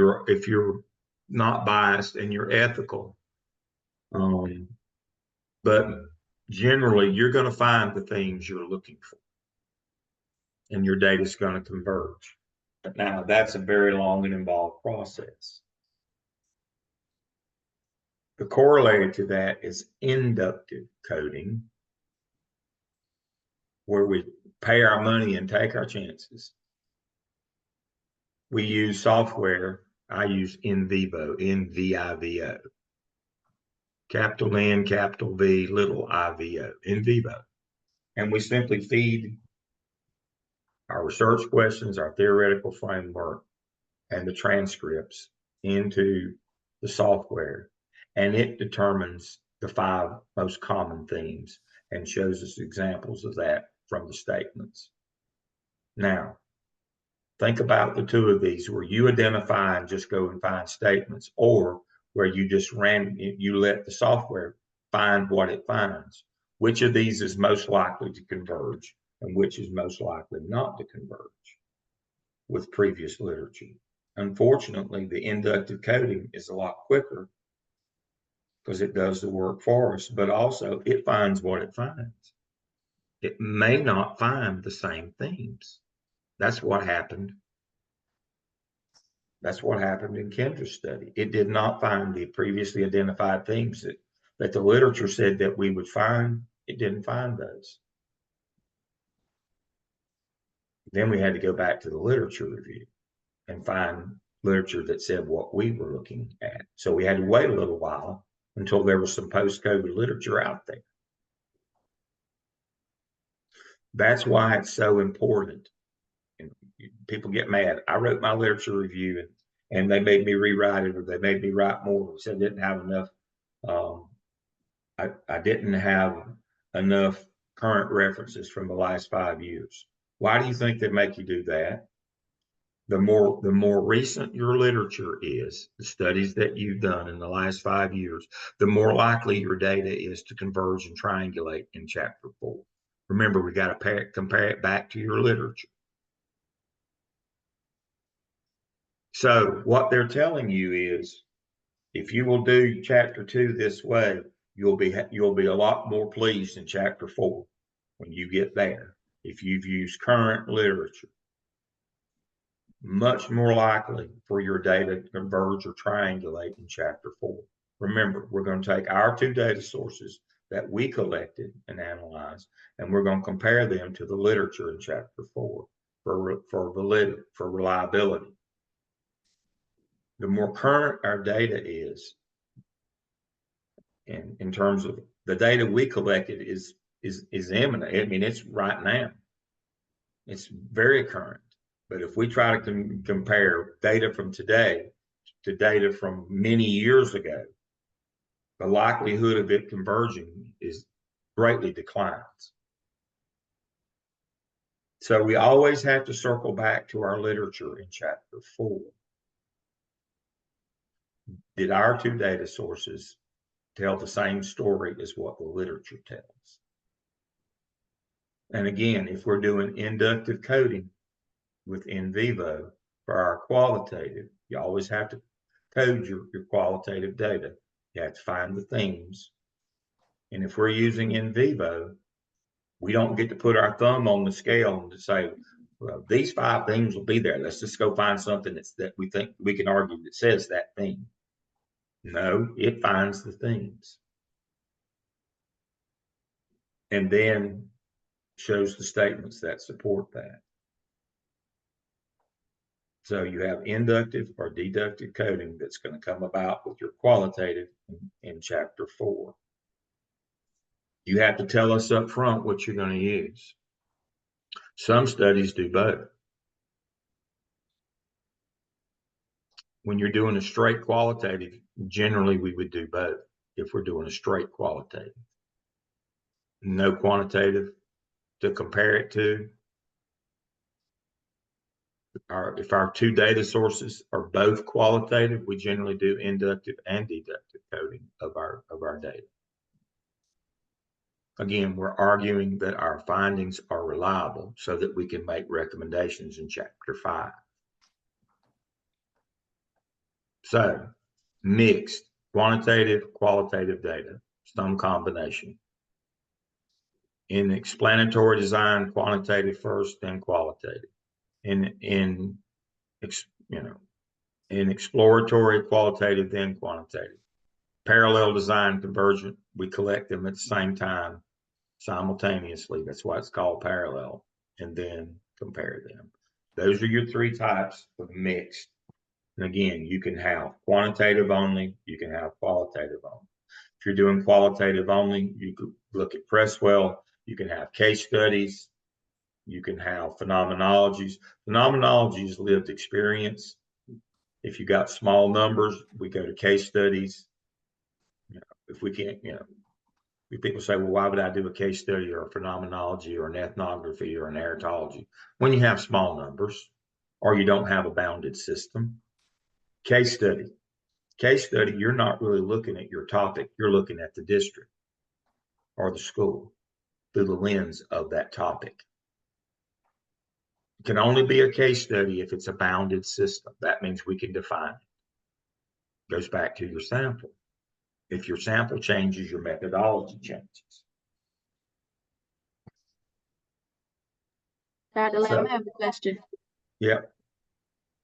you're not biased and you're ethical, but generally you're going to find the things you're looking for, and your data is going to converge. But now that's a very long and involved process. The corollary to that is inductive coding, where we pay our money and take our chances. We use software. I use NVivo, NVIVO. Capital N, capital V, little IVO, NVivo. And we simply feed our research questions, our theoretical framework, and the transcripts into the software. And it determines the 5 most common themes and shows us examples of that from the statements. Now, think about the 2 of these, where you identify and just go and find statements, or where you just you let the software find what it finds. Which of these is most likely to converge, and which is most likely not to converge with previous literature? Unfortunately, the inductive coding is a lot quicker because it does the work for us, but also it finds what it finds. It may not find the same themes. That's what happened. That's what happened in Kendra's study. It did not find the previously identified themes that the literature said that we would find. It didn't find those. Then we had to go back to the literature review and find literature that said what we were looking at. So we had to wait a little while until there was some post-COVID literature out there. That's why it's so important. And people get mad. I wrote my literature review and they made me rewrite it, or they made me write more. They said I didn't have enough. I didn't have enough current references from the last 5 years. Why do you think they make you do that? The more recent your literature is, the studies that you've done in the last 5 years, the more likely your data is to converge and triangulate in chapter 4. Remember, we got to compare it back to your literature. So what they're telling you is, if you will do chapter 2 this way, you'll be a lot more pleased in chapter 4 when you get there. If you've used current literature, much more likely for your data to converge or triangulate in chapter 4. Remember, we're going to take our 2 data sources that we collected and analyzed, and we're going to compare them to the literature in chapter 4 for validity, for reliability. The more current our data is, in terms of the data we collected is imminent. I mean, it's right now. It's very current. But if we try to compare data from today to data from many years ago, the likelihood of it converging is greatly declines. So we always have to circle back to our literature in chapter 4. Did our 2 data sources tell the same story as what the literature tells? And again, if we're doing inductive coding with in vivo for our qualitative, you always have to code your qualitative data. You have to find the themes. And if we're using in vivo, we don't get to put our thumb on the scale and to say, well, these 5 themes will be there. Let's just go find something that we think we can argue that says that theme. No, it finds the themes. And then shows the statements that support that. So you have inductive or deductive coding that's going to come about with your qualitative in chapter 4. You have to tell us up front what you're going to use. Some studies do both. When you're doing a straight qualitative, generally we would do both if we're doing a straight qualitative. No quantitative to compare it to. If our 2 data sources are both qualitative, we generally do inductive and deductive coding of our data. Again, we're arguing that our findings are reliable so that we can make recommendations in chapter 5. So, mixed, quantitative, qualitative data, some combination. In explanatory design, quantitative first, then qualitative. In exploratory, qualitative, then quantitative. Parallel design, convergent, we collect them at the same time, simultaneously. That's why it's called parallel, and then compare them. Those are your 3 types of mixed. And again, you can have quantitative only, you can have qualitative only. If you're doing qualitative only, you could look at Presswell, you can have case studies, you can have phenomenologies. Phenomenology is lived experience. If you got small numbers, we go to case studies. If we can't, people say, well, why would I do a case study or a phenomenology or an ethnography or an narratology? When you have small numbers or you don't have a bounded system. Case study, you're not really looking at your topic. You're looking at the district or the school through the lens of that topic. It can only be a case study if it's a bounded system. That means we can define it. Goes back to your sample. If your sample changes, your methodology changes. Dr. Lamb, I have a question. Yeah.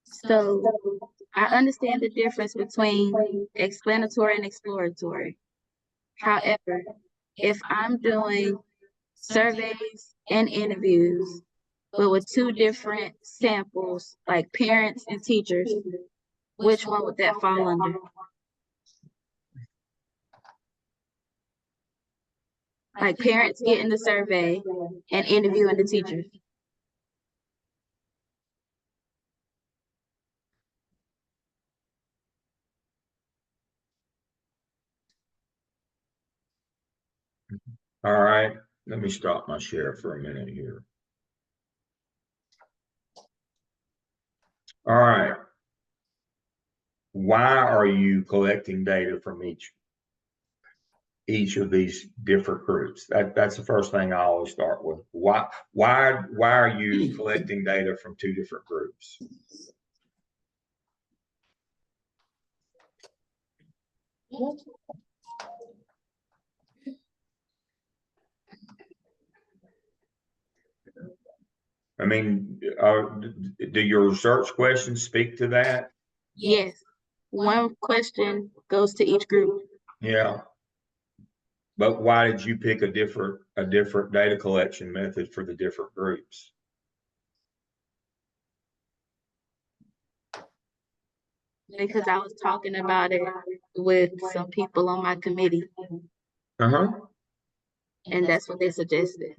So I understand the difference between explanatory and exploratory. However, if I'm doing surveys and interviews, but with 2 different samples, like parents and teachers, which one would that fall under? Like parents getting the survey and interviewing the teachers. All right. Let me stop my share for a minute here. All right. Why are you collecting data from each of these different groups? That's the first thing I always start with. Why are you collecting data from two different groups? I mean, do your research questions speak to that? Yes. One question goes to each group. Yeah. But why did you pick a different data collection method for the different groups? Because I was talking about it with some people on my committee, Uh-huh. and that's what they suggested.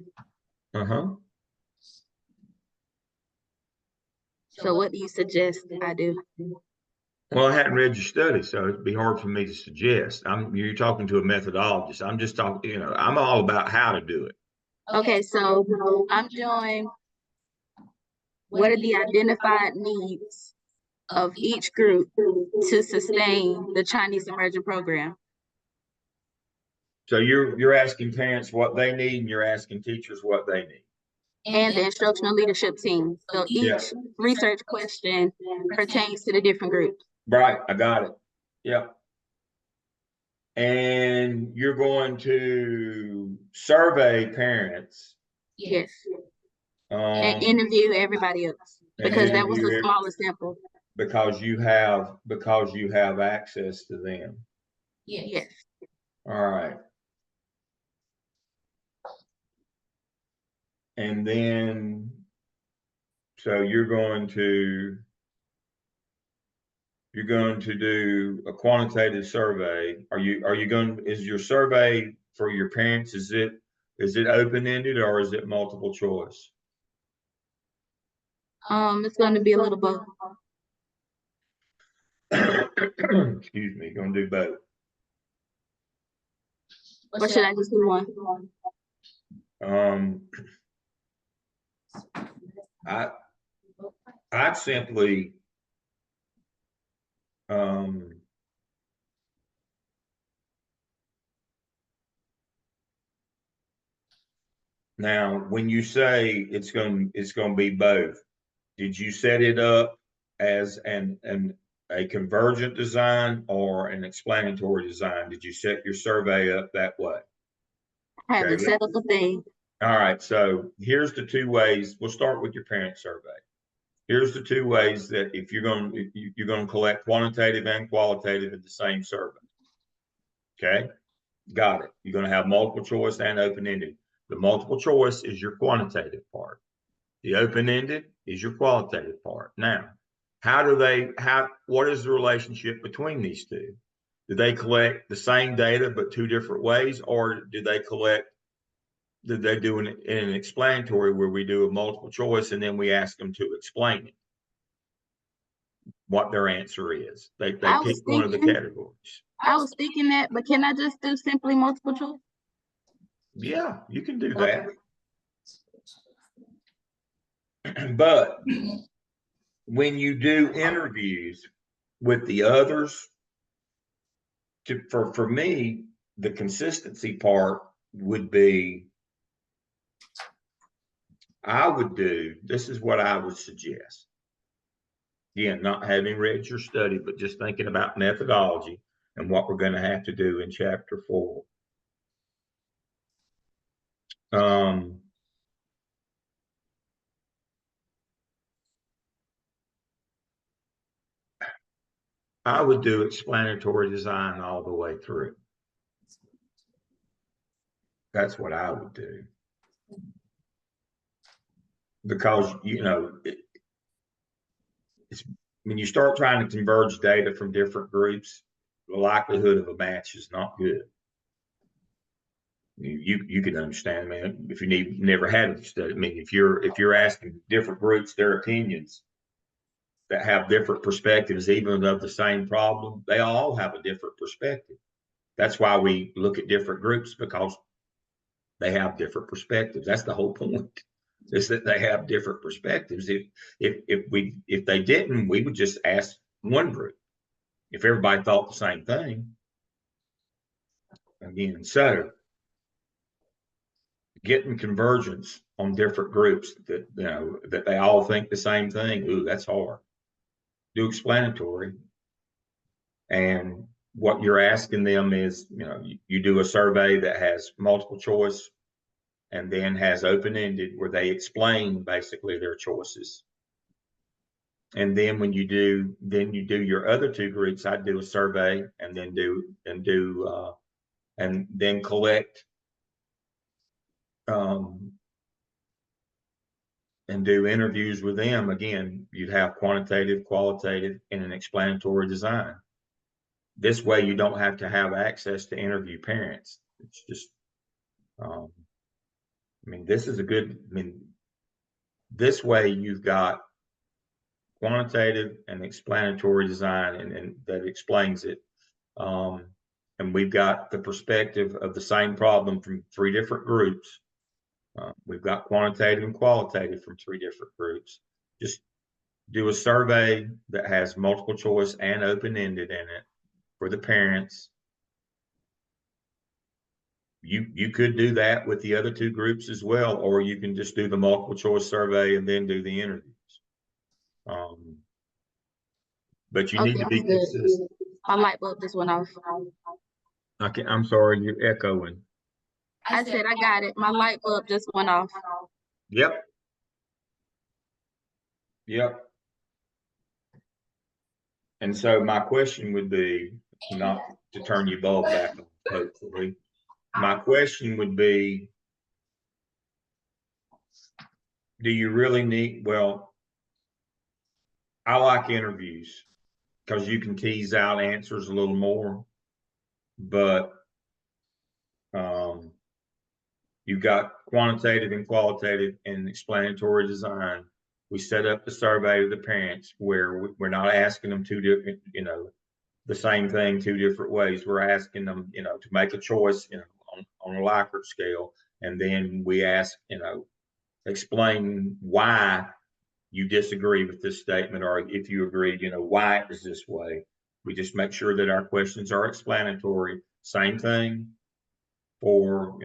Uh-huh. So what do you suggest I do? Well, I hadn't read your study, so it'd be hard for me to suggest. You're talking to a methodologist. I'm just talking, I'm all about how to do it. Okay, so I'm doing what are the identified needs of each group to sustain the Chinese immersion program. So you're asking parents what they need, and you're asking teachers what they need. And the instructional leadership team. So each research question pertains to the different groups. Right, I got it. Yep. And you're going to survey parents. Yes. And interview everybody else, because that was a smaller sample. Because you have access to them. Yes. All right. And then, so you're going to do a quantitative survey. Is your survey for your parents, is it open-ended or is it multiple choice? It's going to be a little both. Excuse me, going to do both. Or should I just do one? I'd simply now when you say it's going to be both, did you set it up as a convergent design or an explanatory design? Did you set your survey up that way? I haven't set up a thing. All right, so here's the two ways. We'll start with your parent survey. Here's the two ways that if you're going to collect quantitative and qualitative in the same survey. Okay, got it. You're going to have multiple choice and open-ended. The multiple choice is your quantitative part. The open-ended is your qualitative part. Now, what is the relationship between these two? Do they collect the same data but two different ways, or do they do in an explanatory where we do a multiple choice and then we ask them to explain it, what their answer is? They pick one of the categories. I was thinking that, but can I just do simply multiple choice? Yeah, you can do that. But when you do interviews with the others, for me, the consistency part would be, this is what I would suggest. Again, not having read your study, but just thinking about methodology and what we're going to have to do in chapter 4. I would do explanatory design all the way through. That's what I would do. Because, when you start trying to converge data from different groups, the likelihood of a match is not good. You can understand, man, if you never had a study. I mean, if you're asking different groups their opinions that have different perspectives, even of the same problem, they all have a different perspective. That's why we look at different groups, because they have different perspectives. That's the whole point. is that they have different perspectives. If they didn't, we would just ask one group. If everybody thought the same thing, again, so getting convergence on different groups that that they all think the same thing. Ooh, that's hard. Do explanatory, and what you're asking them is, you do a survey that has multiple choice and then has open-ended where they explain basically their choices. And then when you do your other two groups, I'd do a survey and then collect and do interviews with them. Again, you'd have quantitative, qualitative, and an explanatory design. This way you don't have to have access to interview parents. It's just, this is this way you've got quantitative and explanatory design and that explains it. And we've got the perspective of the same problem from 3 different groups. We've got quantitative and qualitative from 3 different groups. Just do a survey that has multiple choice and open-ended in it for the parents. You could do that with the other 2 groups as well, or you can just do the multiple choice survey and then do the interviews. But you need to be consistent. My light bulb just went off. Okay, I'm sorry, you're echoing. I said I got it. My light bulb just went off. Yep. And so my question would be, not to turn your bulb back on, hopefully. My question would be, do you really need, well, I like interviews because you can tease out answers a little more, but you've got quantitative and qualitative and explanatory design. We set up the survey of the parents where we're not asking them 2 different, the same thing 2 different ways. We're asking them, to make a choice, on a Likert scale. And then we ask, explain why you disagree with this statement, or if you agree, why it is this way. We just make sure that our questions are explanatory. Same thing for,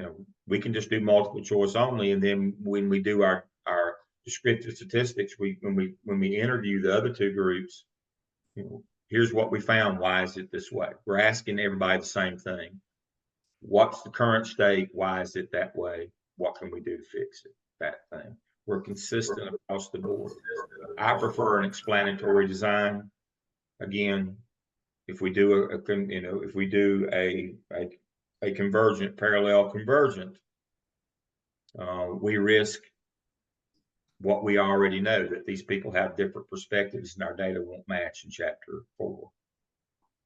we can just do multiple choice only. And then when we do our descriptive statistics, when we interview the other 2 groups, here's what we found. Why is it this way? We're asking everybody the same thing. What's the current state? Why is it that way? What can we do to fix it? That thing. We're consistent across the board. I prefer an explanatory design. Again, if we do a convergent, parallel convergent, we risk what we already know, that these people have different perspectives and our data won't match in chapter 4.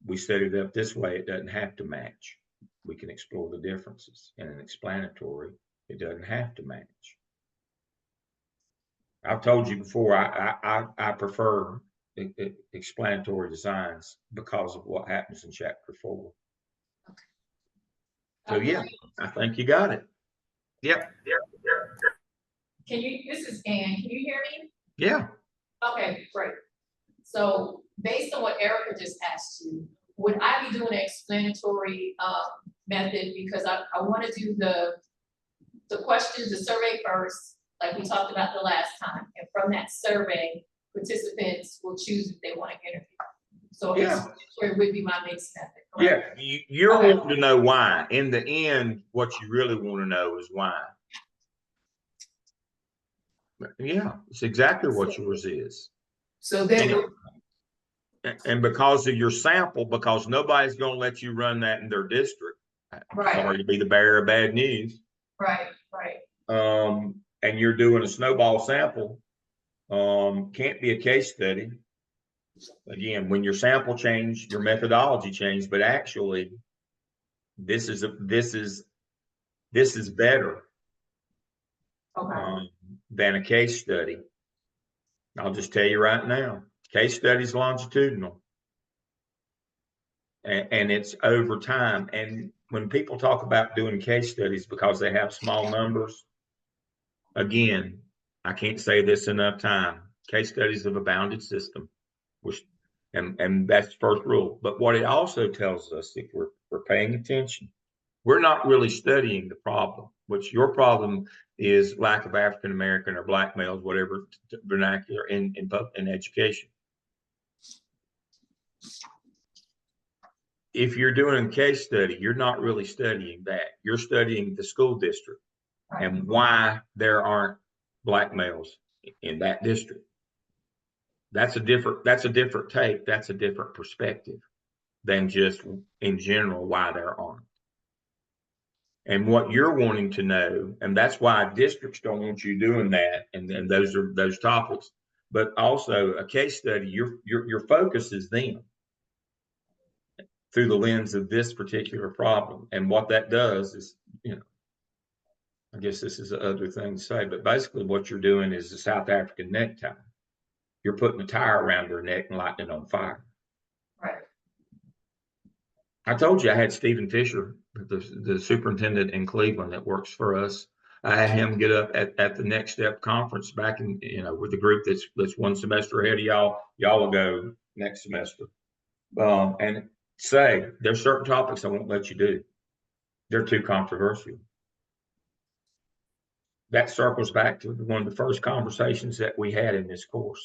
We set it up this way, it doesn't have to match. We can explore the differences. In an explanatory, it doesn't have to match. I've told you before, I prefer explanatory designs because of what happens in chapter 4. So yeah, I think you got it. Yep. This is Ann, can you hear me? Yeah. Okay, great. So based on what Erica just asked you, would I be doing an explanatory method, because I want to do the questions, the survey first, like we talked about the last time, and from that survey, participants will choose if they want to interview. So yeah, it would be my mixed method. Correct? Yeah, you're wanting to know why. In the end, what you really want to know is why. Yeah, it's exactly what yours is. So then, and because of your sample, because nobody's going to let you run that in their district. right. Sorry to be the bearer of bad news. Right. And you're doing a snowball sample. Can't be a case study. Again, when your sample changed, your methodology changed, but actually, this is better. Okay. Than a case study. I'll just tell you right now, case studies longitudinal, and it's over time. And when people talk about doing case studies because they have small numbers, again, I can't say this enough time. Case studies of a bounded system, which, and that's the first rule. But what it also tells us, if we're paying attention, we're not really studying the problem, which your problem is lack of African American or black males, whatever vernacular in education. If you're doing a case study, you're not really studying that. You're studying the school district and why there aren't black males in that district. That's a different take. That's a different perspective than just in general why there aren't. And what you're wanting to know, and that's why districts don't want you doing that, and those are those topics. But also a case study, your focus is them through the lens of this particular problem. And what that does is, I guess this is the other thing to say, but basically what you're doing is a South African necktie. You're putting a tire around their neck and lighting it on fire. Right. I told you I had Stephen Fisher, the superintendent in Cleveland that works for us. I had him get up at the Next Step conference back in, with the group that's one semester ahead of y'all. Y'all will go next semester. And say there's certain topics I won't let you do. They're too controversial. That circles back to one of the first conversations that we had in this course.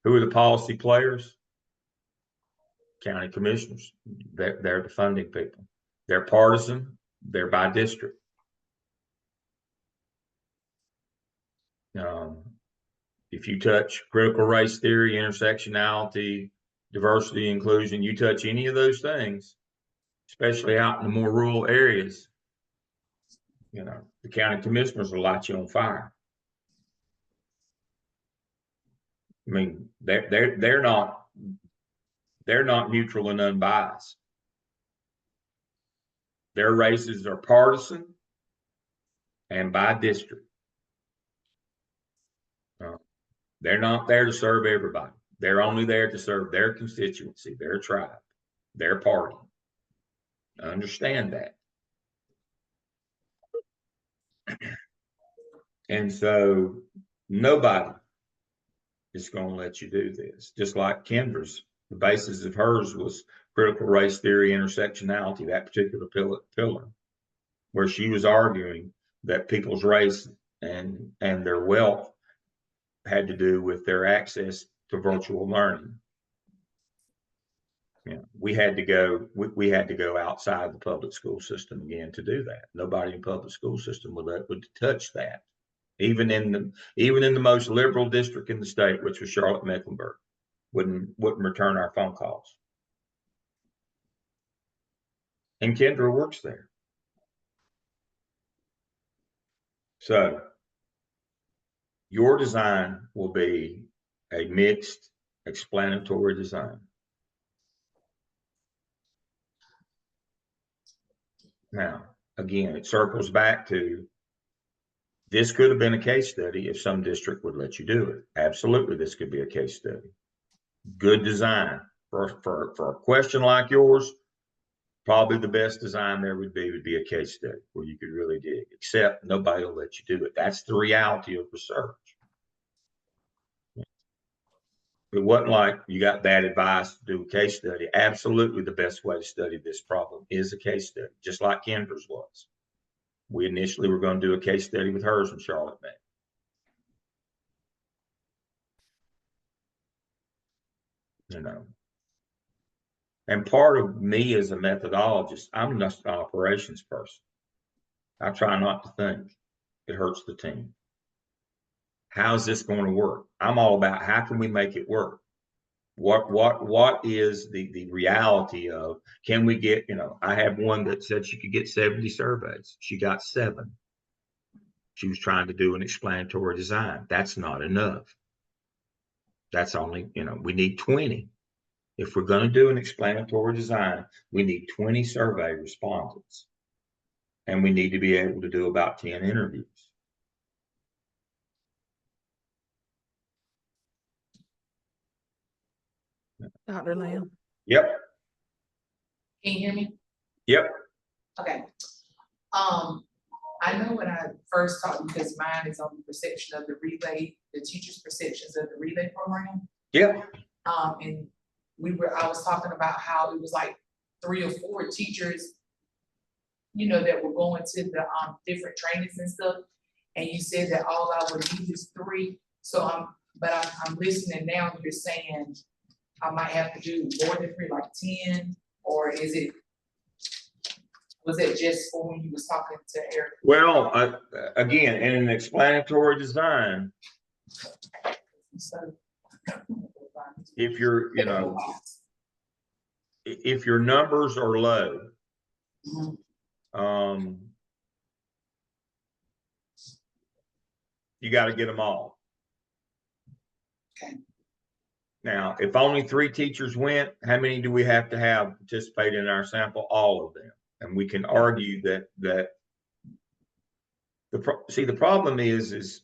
Who are the policy players? County commissioners. They're the funding people. They're partisan. They're by district. If you touch critical race theory, intersectionality, diversity, inclusion, you touch any of those things, especially out in the more rural areas, the county commissioners will light you on fire. I mean, they're not neutral and unbiased. Their races are partisan and by district. They're not there to serve everybody. They're only there to serve their constituency, their tribe, their party. I understand that. And so nobody is going to let you do this. Just like Kendra's, the basis of hers was critical race theory, intersectionality, that particular pillar, where she was arguing that people's race and their wealth had to do with their access to virtual learning. We had to go outside the public school system again to do that. Nobody in the public school system would touch that. Even in the most liberal district in the state, which was Charlotte-Mecklenburg, wouldn't return our phone calls. And Kendra works there. So your design will be a mixed explanatory design. Now, again, it circles back to this could have been a case study if some district would let you do it. Absolutely, this could be a case study. Good design for a question like yours. Probably the best design there would be a case study where you could really dig, except nobody will let you do it. That's the reality of research. It wasn't like you got bad advice to do a case study. Absolutely the best way to study this problem is a case study, just like Kendra's was. We initially were going to do a case study with hers in Charlotte, May. And part of me as a methodologist, I'm just an operations person. I try not to think. It hurts the team. How's this going to work? I'm all about how can we make it work? What is the reality of, can we get, I have one that said she could get 70 surveys. She got 7. She was trying to do an explanatory design. That's not enough. That's only, we need 20. If we're going to do an explanatory design, we need 20 survey respondents. And we need to be able to do about 10 interviews. Dr. Lamb. Yep. Can you hear me? Yep. Okay. I know when I first talked, because mine is on the perception of the relay, the teachers' perceptions of the relay program. Yeah. And I was talking about how it was like 3 or 4 teachers, you know, that were going to the different trainings and stuff. And you said that all I would need is 3. So I'm listening now, you're saying I might have to do more than 3, like 10, or was it just for when you was talking to Eric? Well, again, in an explanatory design, So, if you're, if your numbers are low, you got to get them all. Okay. Now, if only 3 teachers went, how many do we have to have participate in our sample? All of them. And we can argue that the problem is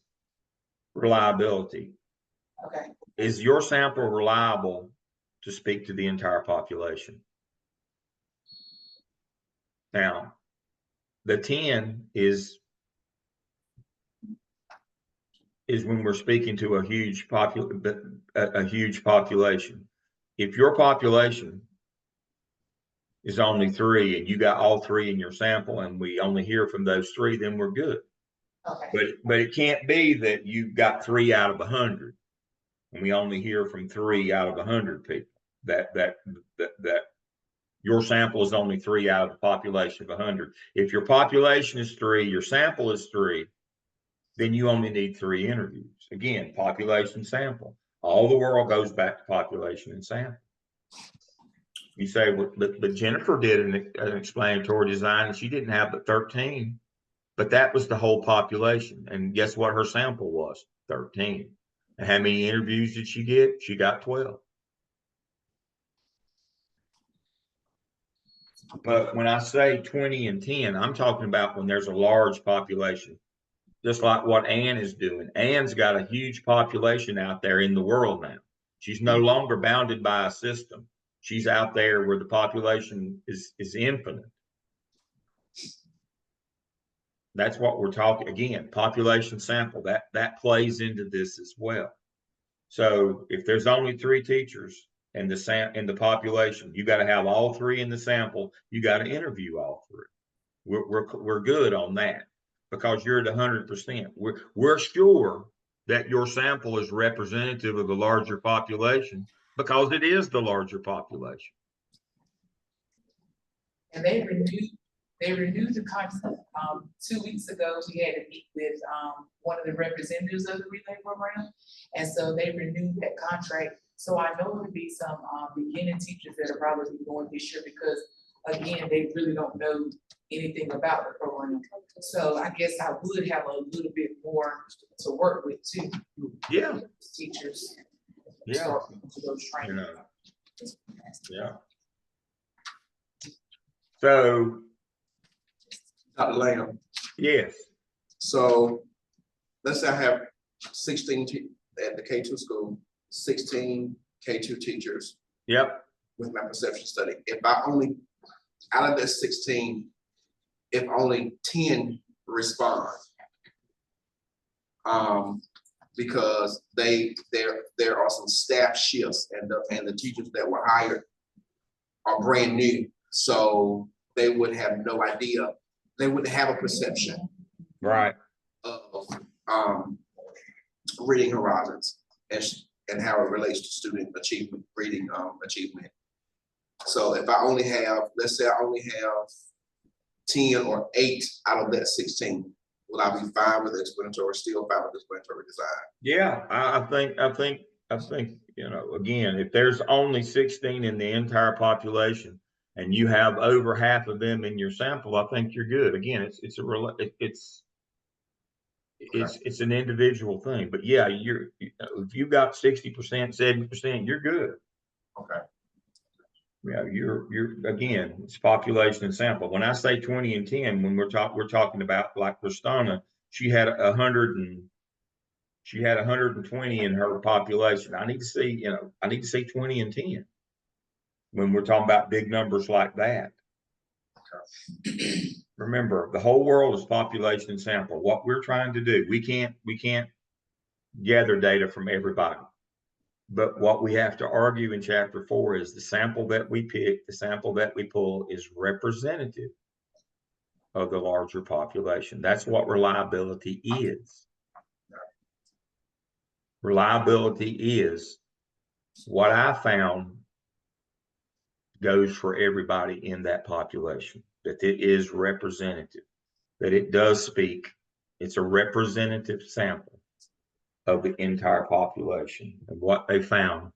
reliability. Okay. Is your sample reliable to speak to the entire population? Now, the 10 is when we're speaking to a huge population. If your population is only 3 and you got all 3 in your sample and we only hear from those 3, then we're good. Okay. But it can't be that you've got 3 out of 100 and we only hear from 3 out of 100 people. That your sample is only 3 out of the population of 100. If your population is 3, your sample is 3, then you only need 3 interviews. Again, population sample. All the world goes back to population and sample. You say, well, but Jennifer did an explanatory design and she didn't have but 13, but that was the whole population. And guess what her sample was? 13. And how many interviews did she get? She got 12. But when I say 20 and 10, I'm talking about when there's a large population, just like what Ann is doing. Ann's got a huge population out there in the world now. She's no longer bounded by a system. She's out there where the population is infinite. That's what we're talking, again, population sample, that plays into this as well. So if there's only 3 teachers in the population, you got to have all 3 in the sample. You got to interview all 3. We're good on that because you're at 100%. We're sure that your sample is representative of the larger population because it is the larger population. And they renewed the concept. 2 weeks ago, we had a meet with one of the representatives of the relay program. And so they renewed that contract. So I know there'll be some beginning teachers that are probably going this year because again, they really don't know anything about the program. So I guess I would have a little bit more to work with too. Yeah. Teachers. Yeah. To those trainings. Yeah. So, Dr. Lamb. Yes. So let's say I have 16 at the K2 school, 16 K2 teachers. Yep. With my perception study. If I only, out of that 16, if only 10 respond, because there are some staff shifts and the teachers that were hired are brand new. So they would have no idea. They wouldn't have a perception, right, of reading horizons and how it relates to student achievement, reading achievement. So if I only have, let's say I only have 10 or 8 out of that 16, will I be fine with explanatory? Still fine with explanatory design? Yeah, I think again, if there's only 16 in the entire population and you have over half of them in your sample, I think you're good. Again, it's an individual thing, but yeah, if you got 60%, 70%, you're good. Okay. Yeah, you're again, it's population and sample. When I say 20 and 10, when we're talking about like Kristana, she had 120 in her population. I need to see 20 and 10 when we're talking about big numbers like that. Okay. Remember, the whole world is population and sample. What we're trying to do, we can't gather data from everybody. But what we have to argue in chapter 4 is the sample that we pick, the sample that we pull is representative of the larger population. That's what reliability is. Reliability is what I found goes for everybody in that population, that it is representative, that it does speak. It's a representative sample of the entire population. And what they found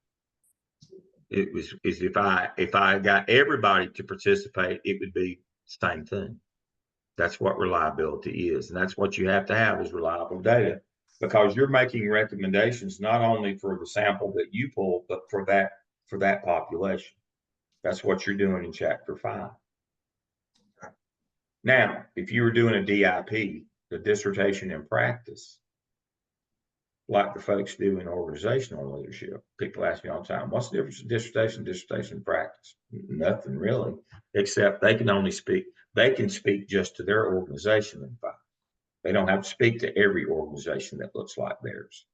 is if I got everybody to participate, it would be the same thing. That's what reliability is. And that's what you have to have is reliable data, because you're making recommendations not only for the sample that you pull, but for that population. That's what you're doing in chapter 5. Now, if you were doing a DIP, the dissertation in practice, like the folks do in organizational leadership, people ask me all the time, what's the difference in dissertation and practice? Nothing really, except they can speak just to their organization in 5. They don't have to speak to every organization that looks like theirs.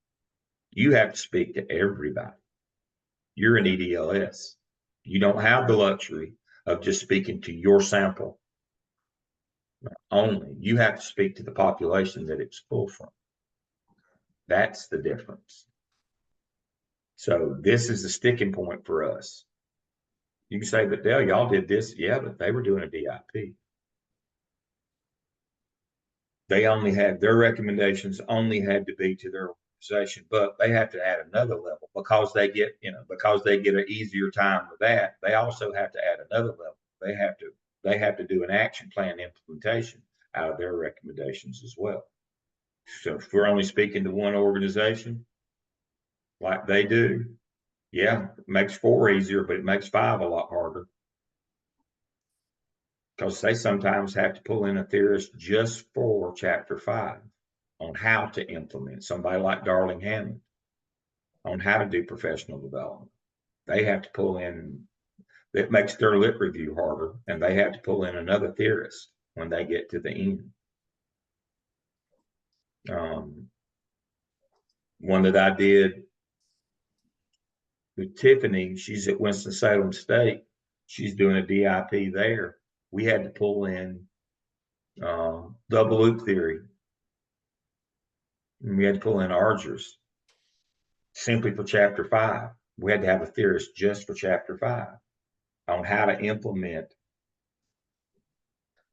You have to speak to everybody. You're an EDLS. You don't have the luxury of just speaking to your sample only. You have to speak to the population that it's pulled from. That's the difference. So this is the sticking point for us. You can say, but Dale, y'all did this. Yeah, but they were doing a DIP. They only had their recommendations only had to be to their organization, but they have to add another level because they get an easier time with that. They also have to add another level. They have to do an action plan implementation out of their recommendations as well. So if we're only speaking to one organization like they do, yeah, it makes 4 easier, but it makes 5 a lot harder. Because they sometimes have to pull in a theorist just for chapter 5 on how to implement. Somebody like Darling Hammond on how to do professional development. They have to pull in, it makes their lit review harder, and they have to pull in another theorist when they get to the end. One that I did with Tiffany, she's at Winston-Salem State. She's doing a DIP there. We had to pull in double loop theory. And we had to pull in Argers simply for chapter 5. We had to have a theorist just for chapter 5 on how to implement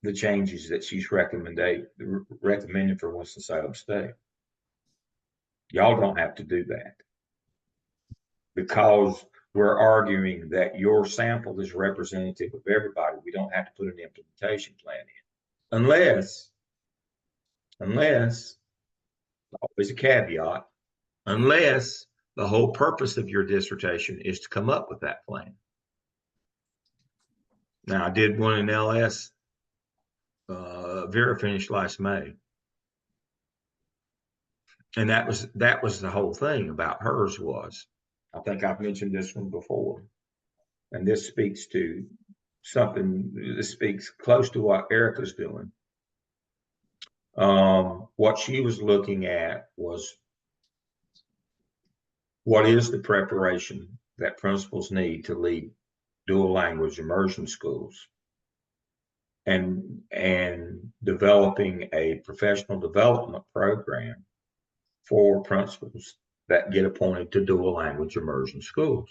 the changes that she's recommended for Winston-Salem State. Y'all don't have to do that because we're arguing that your sample is representative of everybody. We don't have to put an implementation plan in unless always a caveat, unless the whole purpose of your dissertation is to come up with that plan. Now, I did one in LS. Vera finished last May. And that was the whole thing about hers was, I think I've mentioned this one before, and this speaks to something, this speaks close to what Erica's doing. What she was looking at was, what is the preparation that principals need to lead dual language immersion schools, and developing a professional development program for principals that get appointed to dual language immersion schools.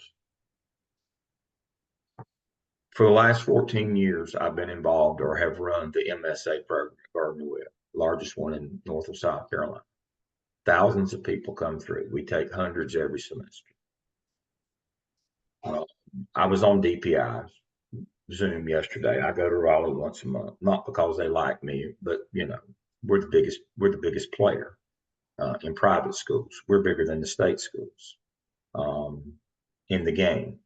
For the last 14 years, I've been involved or have run the MSA program at Gardner-Webb, largest one in north of South Carolina. Thousands of people come through. We take hundreds every semester. I was on DPI Zoom yesterday. I go to Raleigh once a month, not because they like me, but we're the biggest player in private schools. We're bigger than the state schools in the game.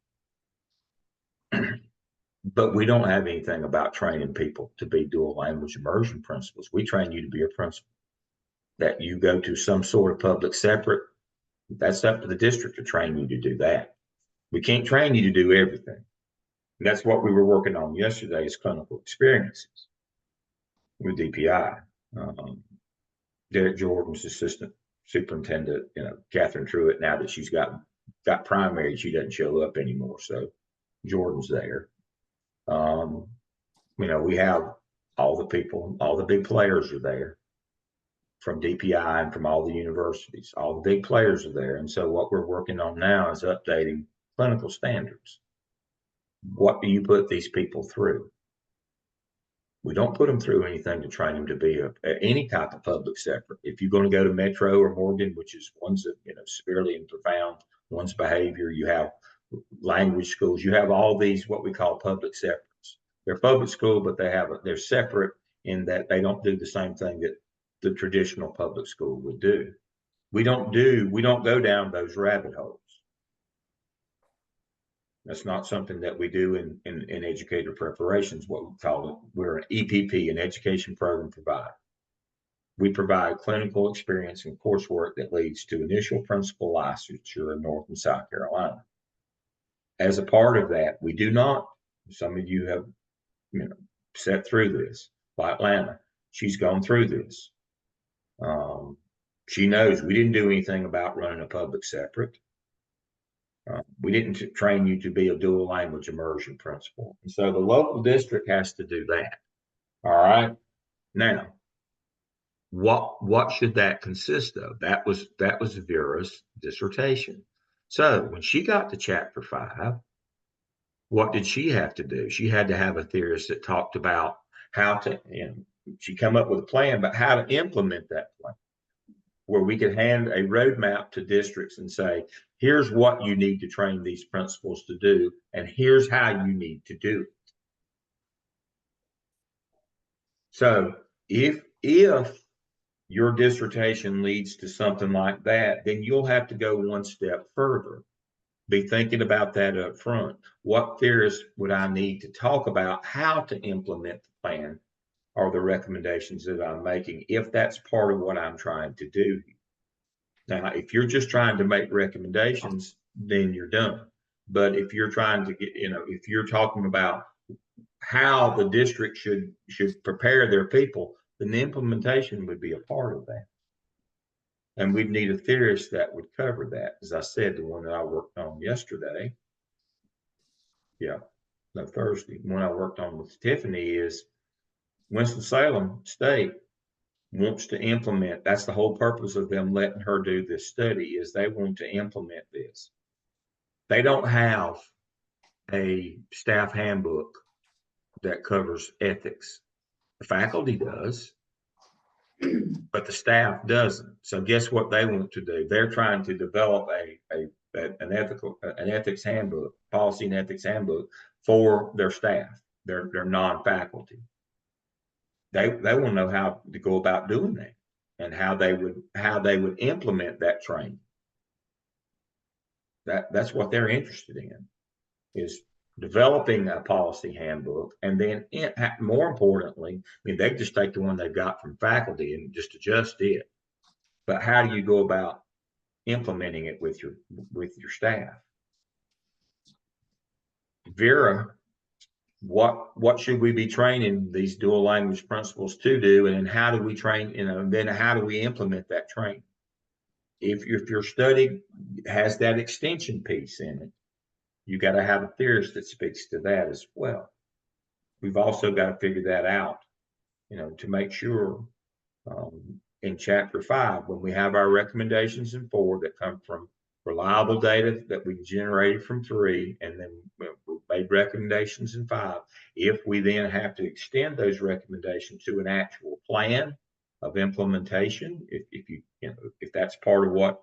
But we don't have anything about training people to be dual language immersion principals. We train you to be a principal. That you go to some sort of public separate, that's up to the district to train you to do that. We can't train you to do everything. And that's what we were working on yesterday is clinical experiences. with DPI. Derek Jordan's assistant superintendent, Catherine Truitt, now that she's got primary, she doesn't show up anymore. So Jordan's there. We have all the people, all the big players are there from DPI and from all the universities. All the big players are there. And so what we're working on now is updating clinical standards. What do you put these people through? We don't put them through anything to train them to be any type of public sector. If you're going to go to Metro or Morgan, which is one's severely and profound, one's behavior, you have language schools, you have all these what we call public sectors. They're public school, but they're separate in that they don't do the same thing that the traditional public school would do. We don't go down those rabbit holes. That's not something that we do in educator preparations, what we call it. We're an EPP, an education program provider. We provide clinical experience and coursework that leads to initial principal licensure in North and South Carolina. As a part of that, we do not, some of you have sat through this, like Lana, she's gone through this. She knows we didn't do anything about running a public separate. We didn't train you to be a dual language immersion principal. And so the local district has to do that. All right. Now, what should that consist of? That was Vera's dissertation. So when she got to chapter 5, what did she have to do? She had to have a theorist that talked about how to, she come up with a plan, but how to implement that plan, where we could hand a roadmap to districts and say, here's what you need to train these principals to do, and here's how you need to do it. So if your dissertation leads to something like that, then you'll have to go one step further. Be thinking about that up front. What theorists would I need to talk about how to implement the plan or the recommendations that I'm making, if that's part of what I'm trying to do? Now, if you're just trying to make recommendations, then you're done. But if you're trying to get, if you're talking about how the district should prepare their people, then the implementation would be a part of that. And we'd need a theorist that would cover that. As I said, the one that I worked on yesterday, Thursday, the one I worked on with Tiffany is Winston-Salem State wants to implement. That's the whole purpose of them letting her do this study, is they want to implement this. They don't have a staff handbook that covers ethics. The faculty does, but the staff doesn't. So guess what they want to do? They're trying to develop an ethics handbook, policy and ethics handbook for their staff, their non-faculty. They want to know how to go about doing that and how they would implement that training. That's what they're interested in, is developing a policy handbook, and then more importantly, they just take the one they've got from faculty and just adjust it. But how do you go about implementing it with your staff? Vera, what should we be training these dual language principals to do, and how do we train, then how do we implement that training? If your study has that extension piece in it, you got to have a theorist that speaks to that as well. We've also got to figure that out, to make sure in chapter 5, when we have our recommendations in 4 that come from reliable data that we generated from 3, and then we made recommendations in 5, if we then have to extend those recommendations to an actual plan of implementation, if that's part of what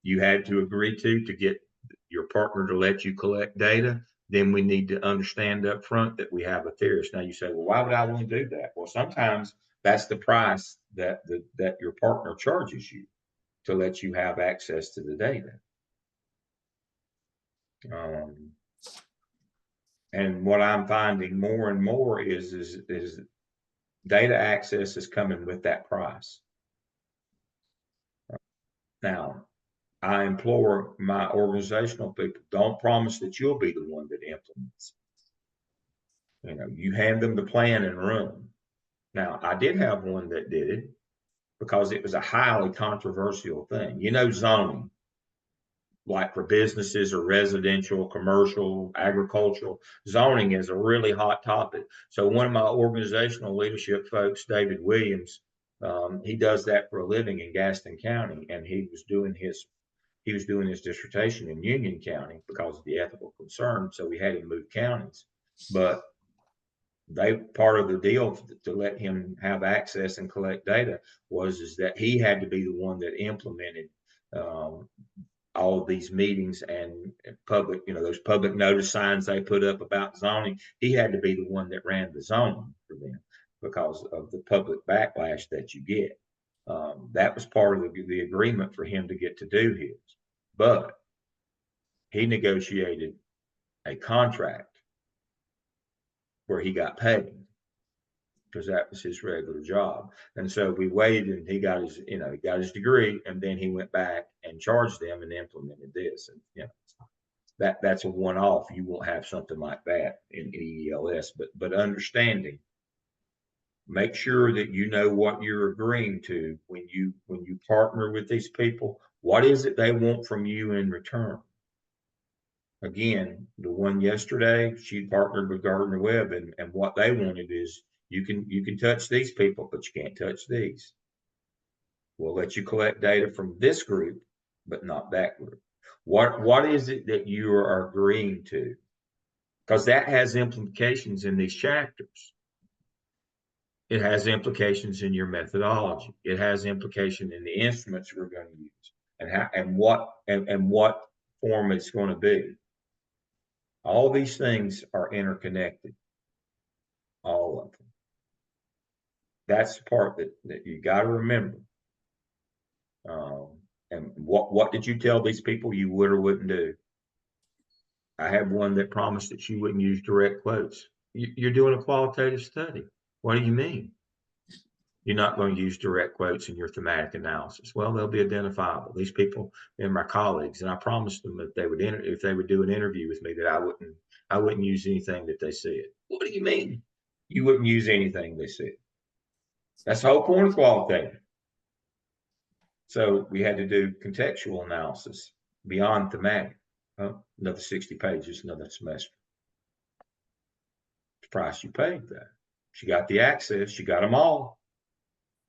you had to agree to get your partner to let you collect data, then we need to understand up front that we have a theorist. Now you say, well, why would I want to do that? Well, sometimes that's the price that your partner charges you to let you have access to the data. And what I'm finding more and more is data access is coming with that price. Now, I implore my organizational people, don't promise that you'll be the one that implements. You hand them the plan and run. Now, I did have one that did it because it was a highly controversial thing. You know, zoning, like for businesses or residential, commercial, agricultural, zoning is a really hot topic. So one of my organizational leadership folks, David Williams, he does that for a living in Gaston County, and he was doing his dissertation in Union County because of the ethical concern. So we had him move counties, but part of the deal to let him have access and collect data is that he had to be the one that implemented all of these meetings and public, those public notice signs they put up about zoning. He had to be the one that ran the zoning for them because of the public backlash that you get. That was part of the agreement for him to get to do his, but he negotiated a contract where he got paid because that was his regular job. And so we waited, and he got his degree, and then he went back and charged them and implemented this. And that's a one-off. You won't have something like that in ELS, but understanding, make sure that you know what you're agreeing to when you partner with these people. What is it they want from you in return? Again, the one yesterday, she partnered with Gardner Webb, and what they wanted is you can touch these people, but you can't touch these. We'll let you collect data from this group, but not that group. What is it that you are agreeing to? Because that has implications in these chapters. It has implications in your methodology. It has implication in the instruments we're going to use and what form it's going to be. All these things are interconnected, all of them. That's the part that you got to remember. And what did you tell these people you would or wouldn't do? I have one that promised that she wouldn't use direct quotes. You're doing a qualitative study. What do you mean? You're not going to use direct quotes in your thematic analysis. Well, they'll be identifiable. These people are my colleagues, and I promised them that if they would do an interview with me, that I wouldn't use anything that they said. What do you mean? You wouldn't use anything they said? That's the whole point of qualitative. So we had to do contextual analysis beyond thematic. Another 60 pages, another semester. The price you paid that. She got the access, she got them all,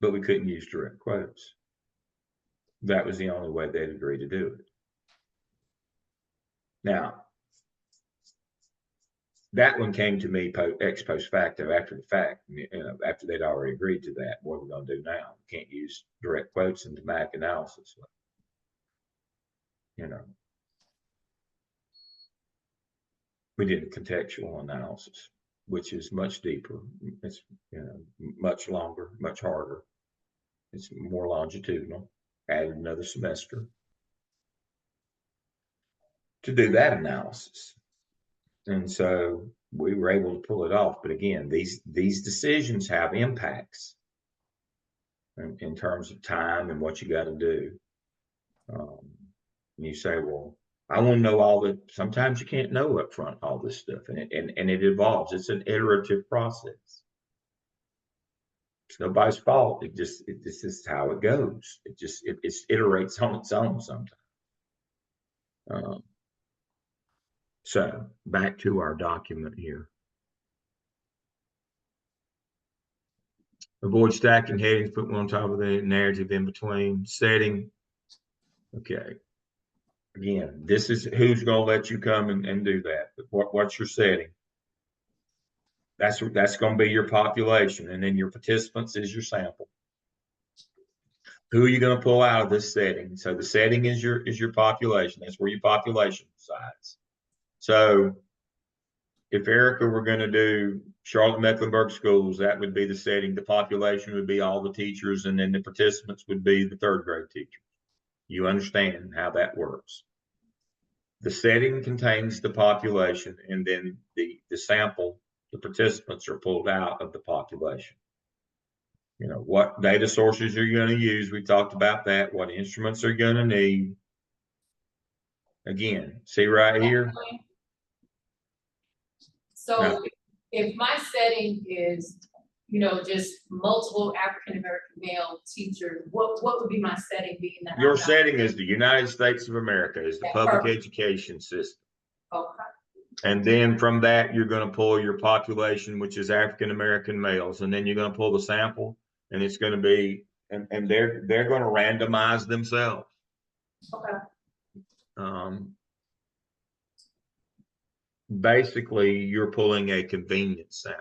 but we couldn't use direct quotes. That was the only way they'd agree to do it. Now, that one came to me ex post facto, after the fact, after they'd already agreed to that. What are we going to do now? We can't use direct quotes in thematic analysis. We did a contextual analysis, which is much deeper. It's much longer, much harder. It's more longitudinal. Added another semester to do that analysis. And so we were able to pull it off. But again, these decisions have impacts in terms of time and what you got to do. And you say, well, I want to know all the, sometimes you can't know up front all this stuff, and it evolves. It's an iterative process. It's nobody's fault. This is how it goes. It iterates on its own sometimes. So back to our document here. Avoid stacking headings, put one on top of the narrative in between. Setting. Okay. Again, this is who's going to let you come and do that. What's your setting? That's going to be your population, and then your participants is your sample. Who are you going to pull out of this setting? So the setting is your population. That's where your population resides. So if Erica were going to do Charlotte Mecklenburg schools, that would be the setting. The population would be all the teachers, and then the participants would be the third grade teachers. You understand how that works. The setting contains the population, and then the sample, the participants, are pulled out of the population. What data sources are you going to use? We talked about that. What instruments are you going to need? Again, see right here. So if my setting is you know, just multiple African-American male teachers, what would be my setting being that? Your setting is the United States of America, is the public education system. Okay. And then from that, you're going to pull your population, which is African-American males. And then you're going to pull the sample, and it's going to be, and they're going to randomize themselves. Okay. Basically, you're pulling a convenience sample.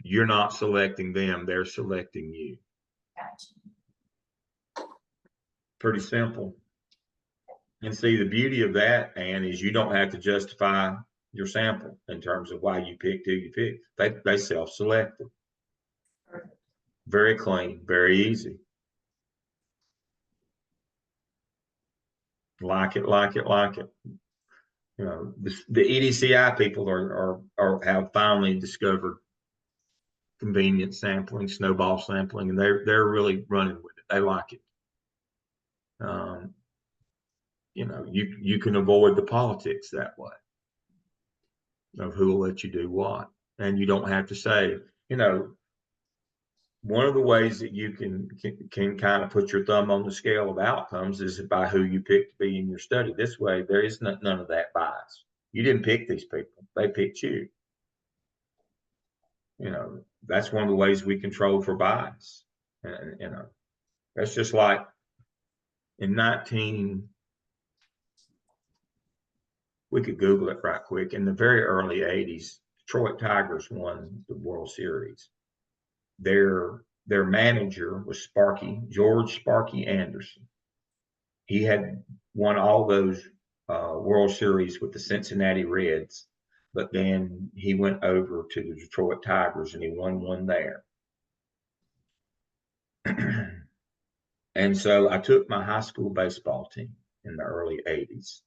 You're not selecting them, they're selecting you. Gotcha. Pretty simple. And see, the beauty of that, Ann, is you don't have to justify your sample in terms of why you picked who you picked. They self-selected. Very clean, very easy. Like it, like it, like it. You know, the EDCI people are have finally discovered convenient sampling, snowball sampling, and they're really running with it. They like it. You know, you can avoid the politics that way of who will let you do what, and you don't have to say, you know, one of the ways that you can kind of put your thumb on the scale of outcomes is by who you pick to be in your study. This way, there is none of that bias. You didn't pick these people; they picked you. You know, that's one of the ways we control for bias. And you know, that's just like in we could Google it right quick. In the very early 80s, Detroit Tigers won the World Series. Their manager was George Sparky Anderson. He had won all those World Series with the Cincinnati Reds, but then he went over to the Detroit Tigers and he won one there. And so I took my high school baseball team in the early 80s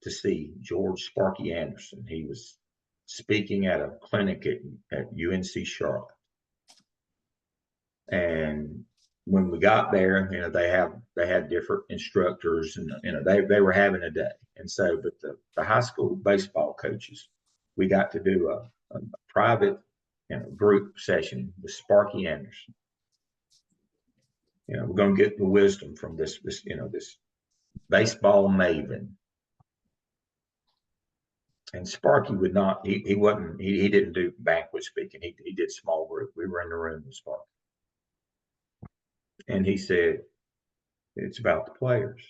to see George Sparky Anderson. He was speaking at a clinic at UNC Charlotte. And when we got there, you know, they had different instructors, and you know, they were having a day. And so, but the high school baseball coaches, we got to do a private, you know, group session with Sparky Anderson. You know, we're going to get the wisdom from this you know, this baseball maven. And Sparky would not, he didn't do banquet speaking. He did small group. We were in the room with Sparky. And he said, it's about the players.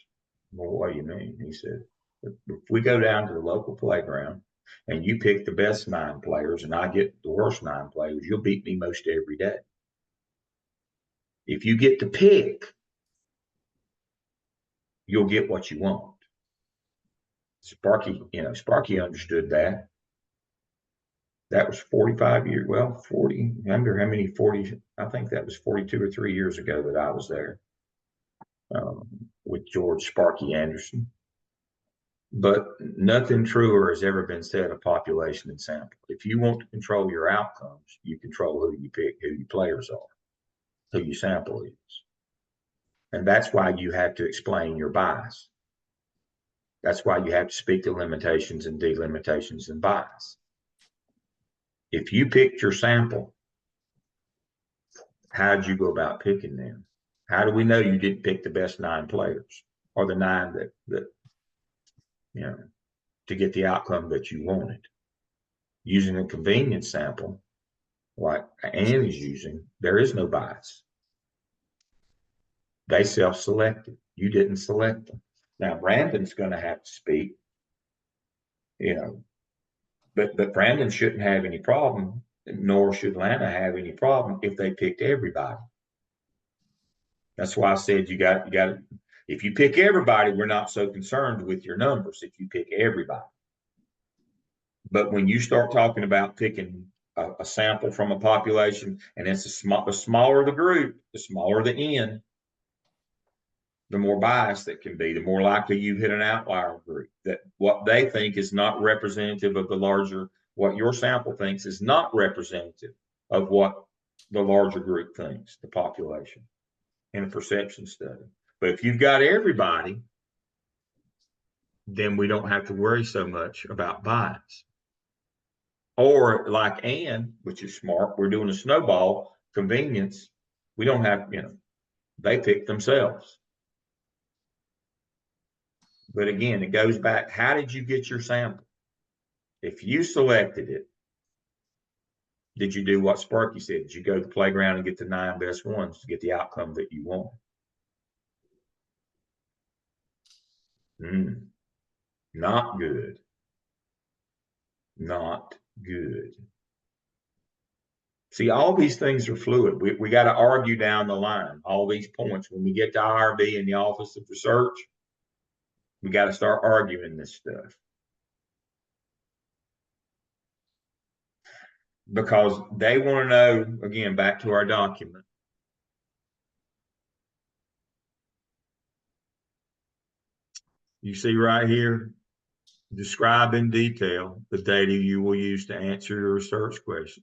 Well, what do you mean? He said, if we go down to the local playground and you pick the best 9 players and I get the worst 9 players, you'll beat me most every day. If you get to pick, you'll get what you want. Sparky understood that. That was 45 years, well, 40, under how many 40, I think that was 42 or 3 years ago that I was there with George Sparky Anderson. But nothing truer has ever been said of population and sample. If you want to control your outcomes, you control who you pick, who your players are, who your sample is. And that's why you have to explain your bias. That's why you have to speak to limitations and delimitations and bias. If you picked your sample, how'd you go about picking them? How do we know you didn't pick the best 9 players or the 9 that you know, to get the outcome that you wanted? Using a convenience sample, like Ann is using, there is no bias. They self-selected. You didn't select them. Now, Brandon's going to have to speak, you know, but Brandon shouldn't have any problem, nor should Lana have any problem if they picked everybody. That's why I said you got if you pick everybody, we're not so concerned with your numbers if you pick everybody. But when you start talking about picking a sample from a population, and it's the smaller the group, the smaller the N, the more biased that can be, the more likely you hit an outlier group that what they think is not representative of the larger, what your sample thinks is not representative of what the larger group thinks, the population, in a perception study. But if you've got everybody, then we don't have to worry so much about bias. Or like Ann, which is smart, we're doing a snowball convenience. We don't have, they pick themselves. But again, it goes back, how did you get your sample? If you selected it, did you do what Sparky said? Did you go to the playground and get the 9 best ones to get the outcome that you want? Not good. Not good. See, all these things are fluid. We got to argue down the line, all these points. When we get to IRB in the Office of Research, we got to start arguing this stuff. Because they want to know, again, back to our document. You see right here, describe in detail the data you will use to answer your research question.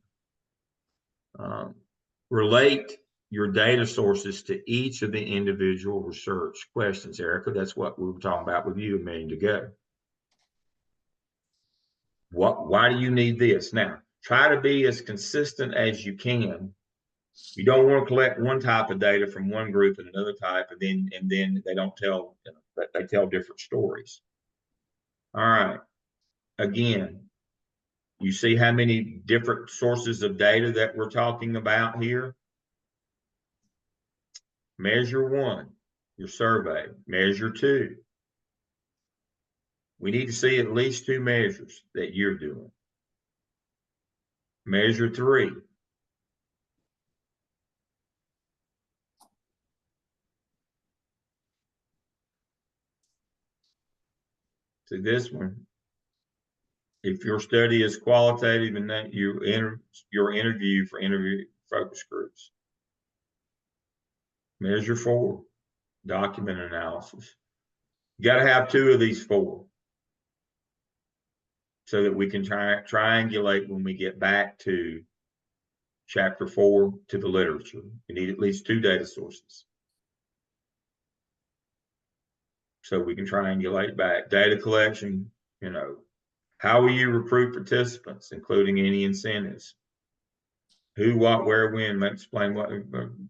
Relate your data sources to each of the individual research questions, Erica. That's what we were talking about with you a minute ago. Why do you need this? Now, try to be as consistent as you can. You don't want to collect one type of data from one group and another type, and then they don't tell, they tell different stories. All right. Again, you see how many different sources of data that we're talking about here? Measure 1, your survey. Measure 2. We need to see at least 2 measures that you're doing. Measure 3. To this one, if your study is qualitative and that your interview for interview focus groups. Measure 4, document analysis. You got to have 2 of these 4 so that we can triangulate when we get back to chapter 4 to the literature. You need at least 2 data sources. So we can triangulate back. Data collection, how will you recruit participants, including any incentives? Who, what, where, when, explain what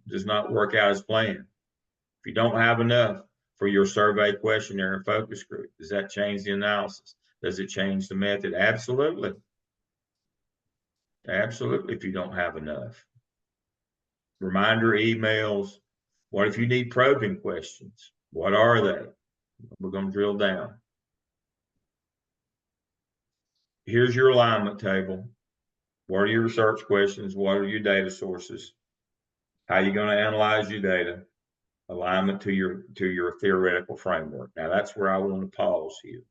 does not work out as planned. If you don't have enough for your survey, questionnaire, and focus group, does that change the analysis? Does it change the method? Absolutely. Absolutely, if you don't have enough. Reminder emails. What if you need probing questions? What are they? We're going to drill down. Here's your alignment table. What are your research questions? What are your data sources? How are you going to analyze your data? Alignment to your theoretical framework. Now that's where I want to pause here.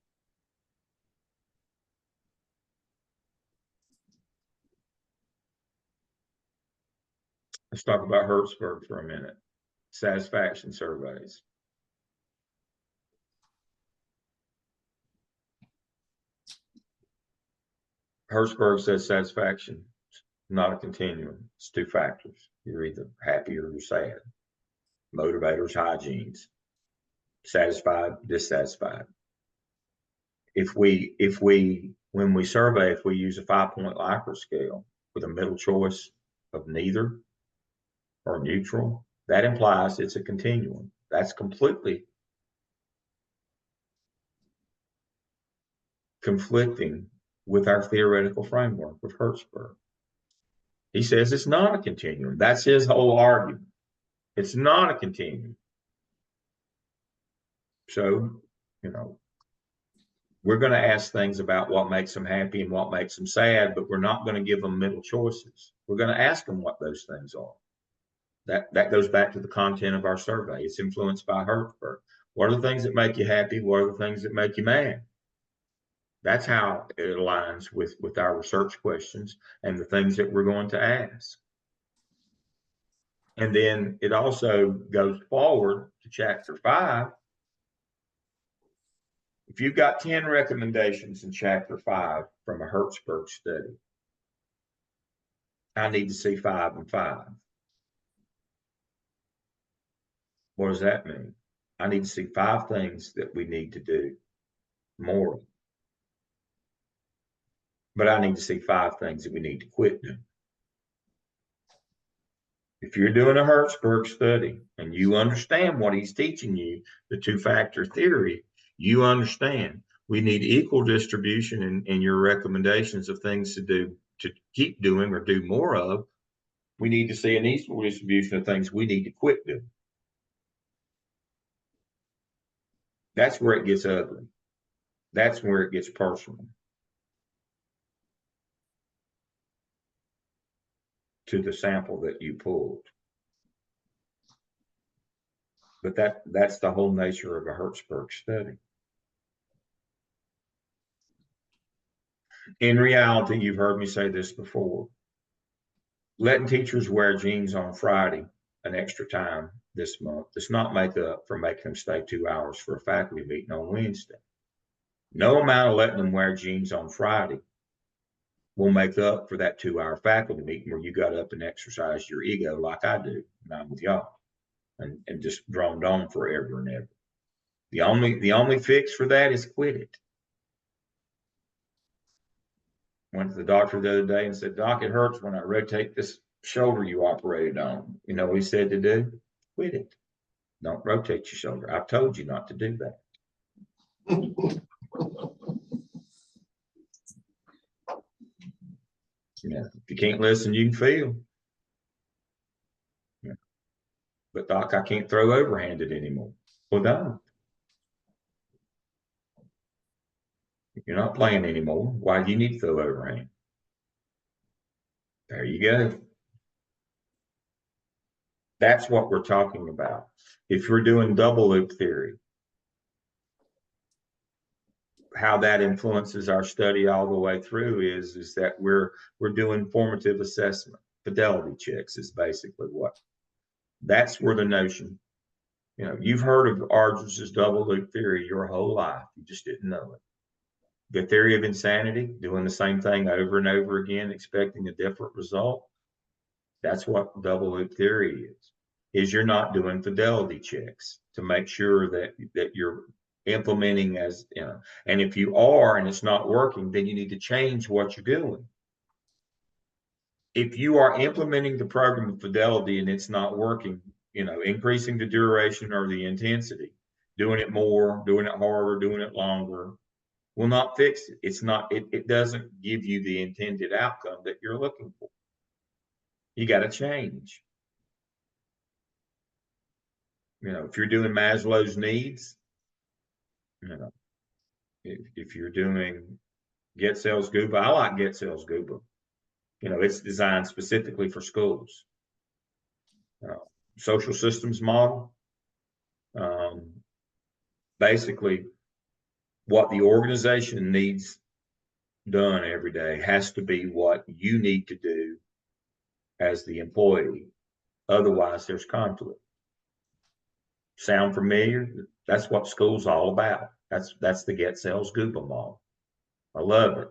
Let's talk about Hertzberg for a minute. Satisfaction surveys. Hertzberg says satisfaction is not a continuum. It's 2 factors. You're either happy or you're sad. Motivators, hygienes. Satisfied, dissatisfied. When we survey, if we use a 5-point Likert scale with a middle choice of neither or neutral, that implies it's a continuum. That's completely conflicting with our theoretical framework with Hertzberg. He says it's not a continuum. That's his whole argument. It's not a continuum. So, we're going to ask things about what makes them happy and what makes them sad, but we're not going to give them middle choices. We're going to ask them what those things are. That goes back to the content of our survey. It's influenced by Hertzberg. What are the things that make you happy? What are the things that make you mad? That's how it aligns with our research questions and the things that we're going to ask. And then it also goes forward to chapter 5. If you've got 10 recommendations in chapter 5 from a Hertzberg study, I need to see 5 and 5. What does that mean? I need to see 5 things that we need to do more. But I need to see 5 things that we need to quit doing. If you're doing a Hertzberg study and you understand what he's teaching you, the 2-factor theory, you understand we need equal distribution in your recommendations of things to do, to keep doing or do more of. We need to see an equal distribution of things we need to quit doing. That's where it gets ugly. That's where it gets personal. To the sample that you pulled. But that's the whole nature of a Hertzberg study. In reality, you've heard me say this before. Letting teachers wear jeans on Friday an extra time this month does not make up for making them stay 2 hours for a faculty meeting on Wednesday. No amount of letting them wear jeans on Friday will make up for that 2-hour faculty meeting where you got up and exercised your ego like I do when I'm with y'all and just droned on forever and ever. The only fix for that is quit it. Went to the doctor the other day and said, Doc, it hurts when I rotate this shoulder you operated on. You know what he said to do? Quit it. Don't rotate your shoulder. I've told you not to do that. Yeah, if you can't listen, you can feel. Yeah. But Doc, I can't throw overhanded anymore. Well, don't. If you're not playing anymore, why do you need to throw overhand? There you go. That's what we're talking about. If we're doing double loop theory, how that influences our study all the way through is that we're doing formative assessment. Fidelity checks is basically what. That's where the notion, you know, you've heard of Ardress's double loop theory your whole life. You just didn't know it. The theory of insanity, doing the same thing over and over again, expecting a different result. That's what double loop theory is you're not doing fidelity checks to make sure that you're implementing as, you know, and if you are and it's not working, then you need to change what you're doing. If you are implementing the program of fidelity and it's not working, you know, increasing the duration or the intensity, doing it more, doing it harder, doing it longer, will not fix it. It's not, it doesn't give you the intended outcome that you're looking for. You got to change. You know, if you're doing Maslow's needs, you know, if you're doing Getzels-Guba, I like Getzels-Guba. You know, it's designed specifically for schools. Social systems model, basically what the organization needs done every day has to be what you need to do as the employee. Otherwise, there's conflict. Sound familiar? That's what school's all about. That's the Getzels-Guba model. I love it.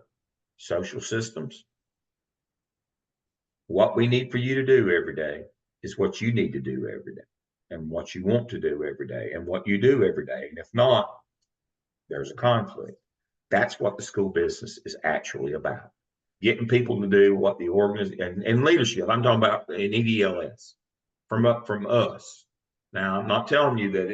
Social systems. What we need for you to do every day is what you need to do every day, and what you want to do every day, and what you do every day. And if not, there's a conflict. That's what the school business is actually about. Getting people to do what the organization and leadership. I'm talking about in EDLS from us. Now, I'm not telling you that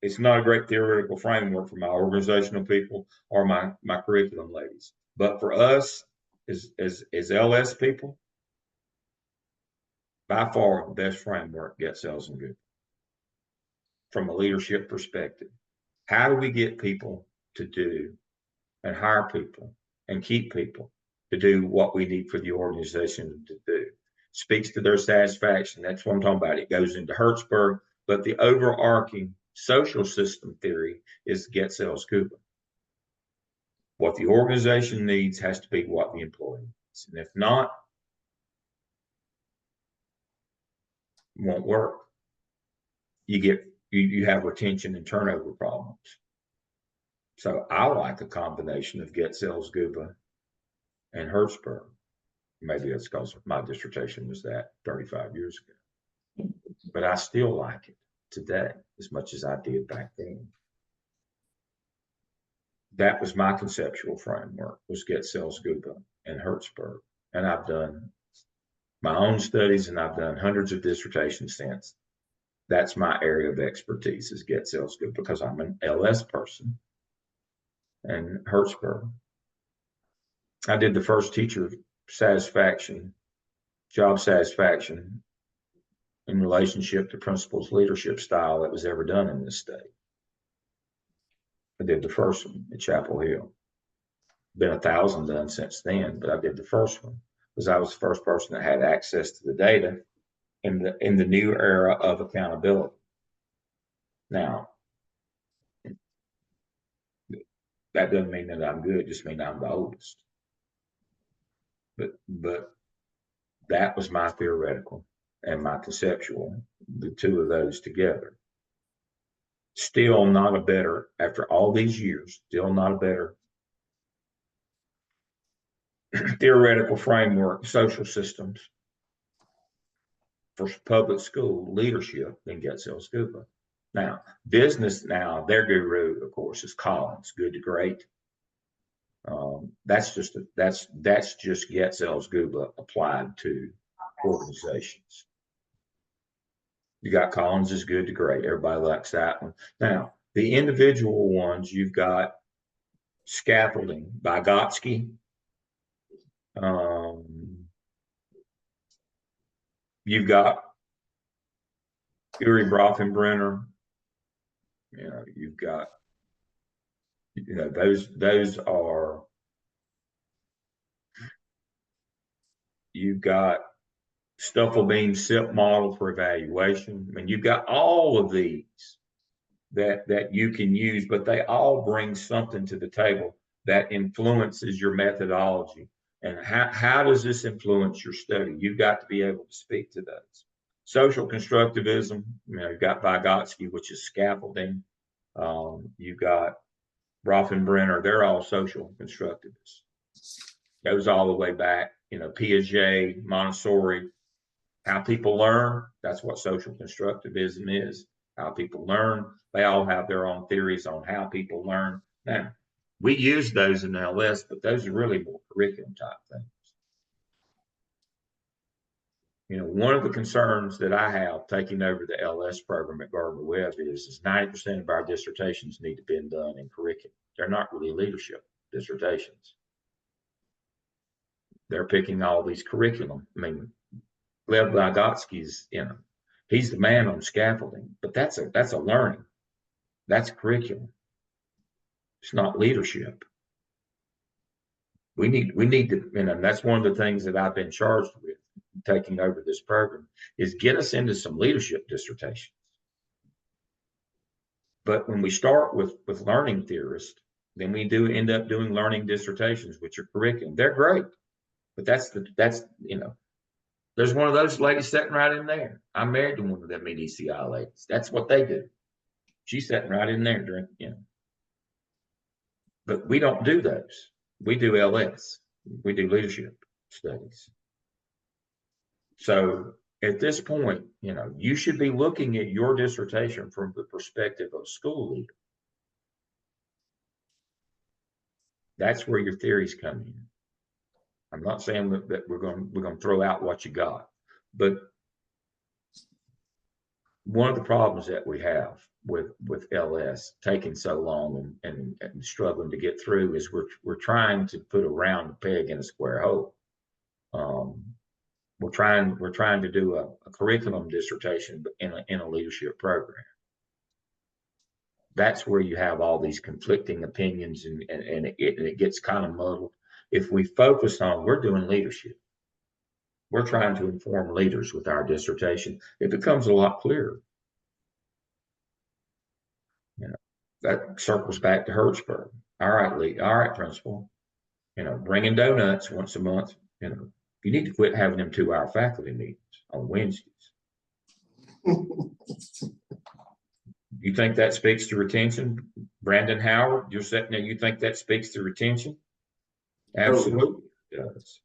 it's not a great theoretical framework for my organizational people or my curriculum ladies. But for us as LS people, by far the best framework Getzels-Guba from a leadership perspective. How do we get people to do and hire people and keep people to do what we need for the organization to do? Speaks to their satisfaction. That's what I'm talking about. It goes into Hertzberg, but the overarching social system theory is Getzels-Guba. What the organization needs has to be what the employee needs. And if not, it won't work. You have retention and turnover problems. So I like a combination of Getzels-Guba and Hertzberg. Maybe that's because my dissertation was that 35 years ago. But I still like it today as much as I did back then. that was my conceptual framework, was Getzel, Scuba, and Hertzberg. And I've done my own studies, and I've done hundreds of dissertations since. That's my area of expertise, is Getzel, Scuba, because I'm an LS person. And Hertzberg. I did the first teacher satisfaction, job satisfaction in relationship to principal's leadership style that was ever done in this state. I did the first one at Chapel Hill. Been 1,000 done since then, but I did the first one because I was the first person that had access to the data in the new era of accountability. Now, that doesn't mean that I'm good, just mean I'm the oldest. But that was my theoretical and my conceptual, the two of those together. Still not a better, after all these years, still not a better theoretical framework, social systems for public school leadership than Getzel, Scuba. Now, business, now their guru, of course, is Collins, Good to Great. That's just Getzel, Scuba applied to organizations. You got Collins is Good to Great. Everybody likes that one. Now, the individual ones, you've got Scaffolding by Gotsky. You've got Uri Brofenbrenner. You know, you've got, those are, you've got Stufflebeam SIP model for evaluation. I mean, you've got all of these that you can use, but they all bring something to the table that influences your methodology. And how does this influence your study? You've got to be able to speak to those. Social constructivism, you've got Vygotsky, which is scaffolding. You've got Brofenbrenner, they're all social constructivists. Goes all the way back, Piaget, Montessori, how people learn, that's what social constructivism is, how people learn. They all have their own theories on how people learn. Now, we use those in LS, but those are really more curriculum type things. One of the concerns that I have taking over the LS program at Gardner-Webb is 90% of our dissertations need to be done in curriculum. They're not really leadership dissertations. They're picking all these curriculum. I mean, Lev Vygotsky's, he's the man on scaffolding, but that's a learning. That's curriculum. It's not leadership. We need to, and that's one of the things that I've been charged with taking over this program, is get us into some leadership dissertations. But when we start with learning theorists, then we do end up doing learning dissertations, which are curriculum. They're great, but that's there's one of those ladies sitting right in there. I'm married to one of them EDCI ladies. That's what they do. She's sitting right in there during, But we don't do those. We do LS. We do leadership studies. So at this point, you should be looking at your dissertation from the perspective of a school leader. That's where your theories come in. I'm not saying that we're going to throw out what you got, but one of the problems that we have with LS taking so long and struggling to get through is we're trying to put a round peg in a square hole. We're trying to do a curriculum dissertation in a leadership program. That's where you have all these conflicting opinions and it gets kind of muddled. If we focus on, we're doing leadership, we're trying to inform leaders with our dissertation, it becomes a lot clearer. That circles back to Hertzberg. All right, principal, bringing donuts once a month, you need to quit having them 2-hour faculty meetings on Wednesdays. You think that speaks to retention? Brandon Howard, you're sitting there, you think that speaks to retention? Absolutely it does.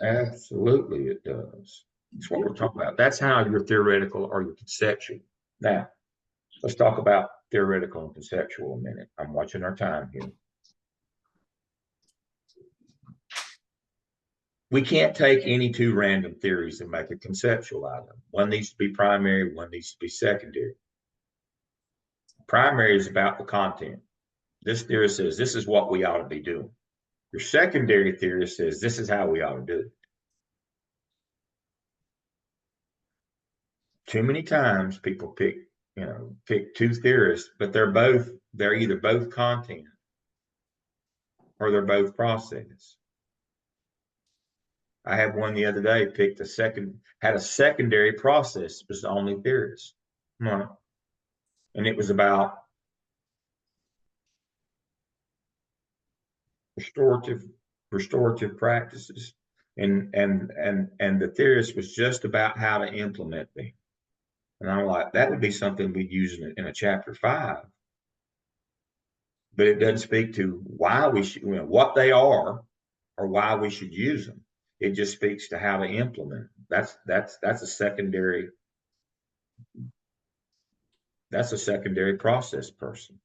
Absolutely it does. That's what we're talking about. That's how you're theoretical or you're conceptual. Now, Let's talk about theoretical and conceptual a minute. I'm watching our time here. We can't take any two random theories and make a conceptual out of them. One needs to be primary, one needs to be secondary. Primary is about the content. This theorist says this is what we ought to be doing. Your secondary theorist says this is how we ought to do it. Too many times people pick two theorists, but they're either both content or they're both process. I had one the other day, had a secondary process, was the only theorist. And it was about restorative practices. And the theorist was just about how to implement them. And I'm like, that would be something we'd use in a chapter 5. But it doesn't speak to why we should, what they are or why we should use them. It just speaks to how to implement. That's a secondary. That's a secondary process person.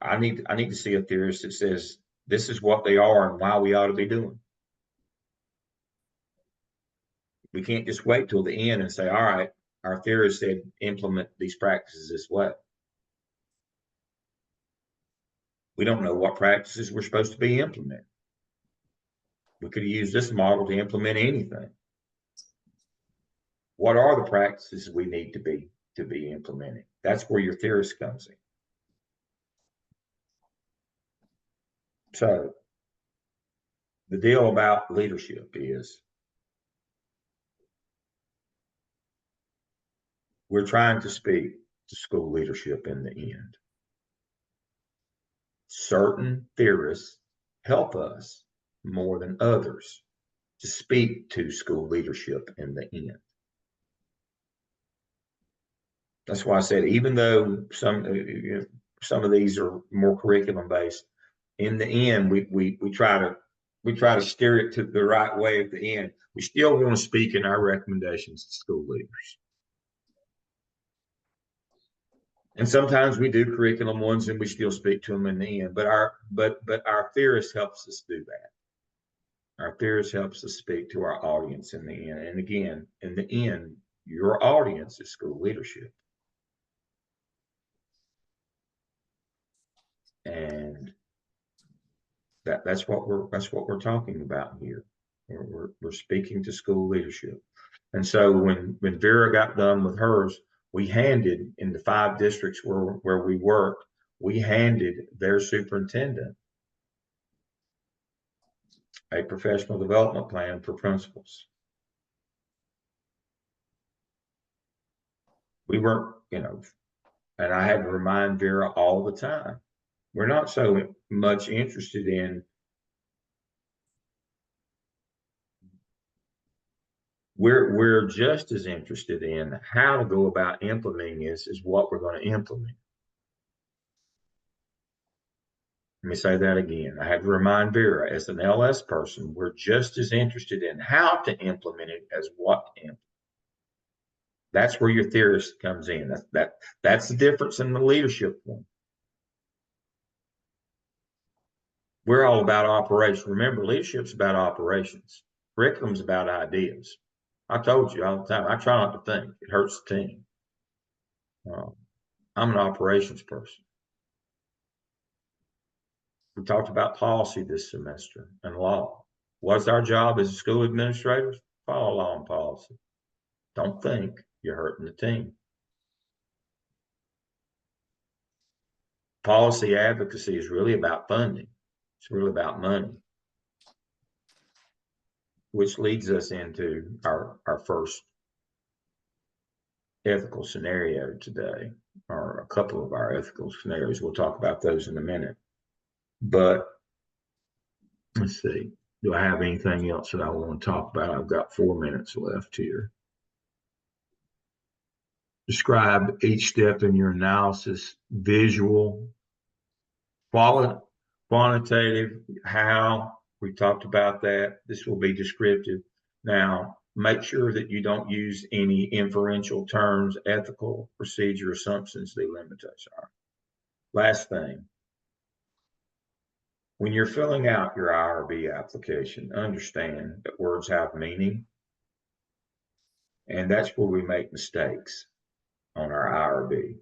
I need to see a theorist that says this is what they are and why we ought to be doing. We can't just wait till the end and say, all right, our theorist said implement these practices this way. We don't know what practices we're supposed to be implementing. We could use this model to implement anything. What are the practices we need to be implementing? That's where your theorist comes in. So the deal about leadership is we're trying to speak to school leadership in the end. Certain theorists help us more than others to speak to school leadership in the end. That's why I said, even though some of these are more curriculum based, in the end, we try to steer it to the right way at the end. We still want to speak in our recommendations to school leaders. And sometimes we do curriculum ones and we still speak to them in the end, but our theorist helps us do that. Our theorist helps us speak to our audience in the end. And again, in the end, your audience is school leadership. And that's what we're talking about here. We're speaking to school leadership. And so when Vera got done with hers, we handed in the 5 districts where we worked, we handed their superintendent a professional development plan for principals. We weren't, and I had to remind Vera all the time, we're not so much interested in we're just as interested in how to go about implementing this as what we're going to implement. Let me say that again. I had to remind Vera, as an LS person, we're just as interested in how to implement it as what to implement. That's where your theorist comes in. That's the difference in the leadership one. We're all about operations. Remember, leadership's about operations. Curriculum's about ideas. I told you all the time, I try not to think. It hurts the team. I'm an operations person. We talked about policy this semester and law. What's our job as school administrators? Follow law and policy. Don't think you're hurting the team. Policy advocacy is really about funding. It's really about money, which leads us into our first ethical scenario today, or a couple of our ethical scenarios. We'll talk about those in a minute. But let's see, do I have anything else that I want to talk about? I've got 4 minutes left here. Describe each step in your analysis: visual, quantitative, how. We talked about that. This will be descriptive. Now, make sure that you don't use any inferential terms, ethical procedure assumptions, delimitation. Last thing, when you're filling out your IRB application, understand that words have meaning. And that's where we make mistakes on our IRB.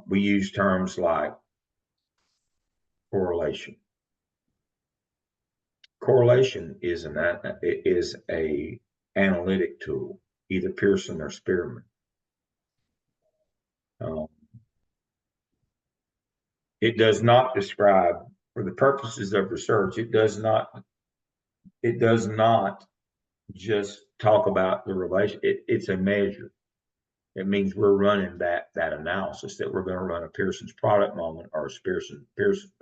We use terms like correlation. Correlation is a analytic tool, either Pearson or Spearman. It does not describe, for the purposes of research, it does not just talk about the relation. It's a measure. It means we're running that analysis, that we're going to run a Pearson's product moment or a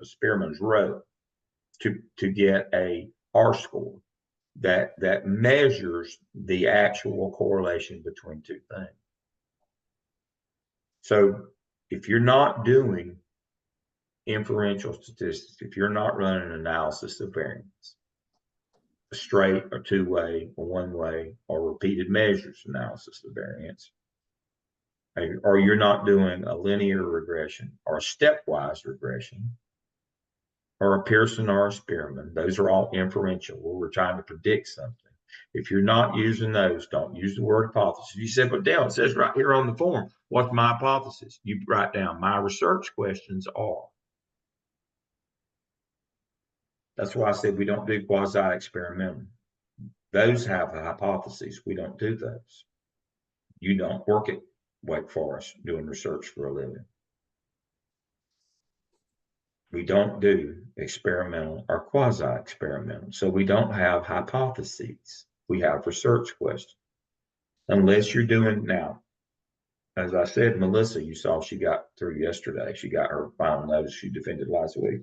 Spearman's row to get a R score that measures the actual correlation between two things. So if you're not doing inferential statistics, if you're not running an analysis of variance, a straight or two-way or one-way or repeated measures analysis of variance, or you're not doing a linear regression or a stepwise regression or a Pearson or a Spearman, those are all inferential where we're trying to predict something. If you're not using those, don't use the word hypothesis. You said, but Dale, it says right here on the form, what's my hypothesis? You write down, my research questions are. That's why I said we don't do quasi-experimental. Those have hypotheses. We don't do those. You don't work at Wake Forest doing research for a living. We don't do experimental or quasi-experimental. So we don't have hypotheses. We have research questions. Unless you're doing now, as I said, Melissa, you saw she got through yesterday. She got her final notice she defended last week.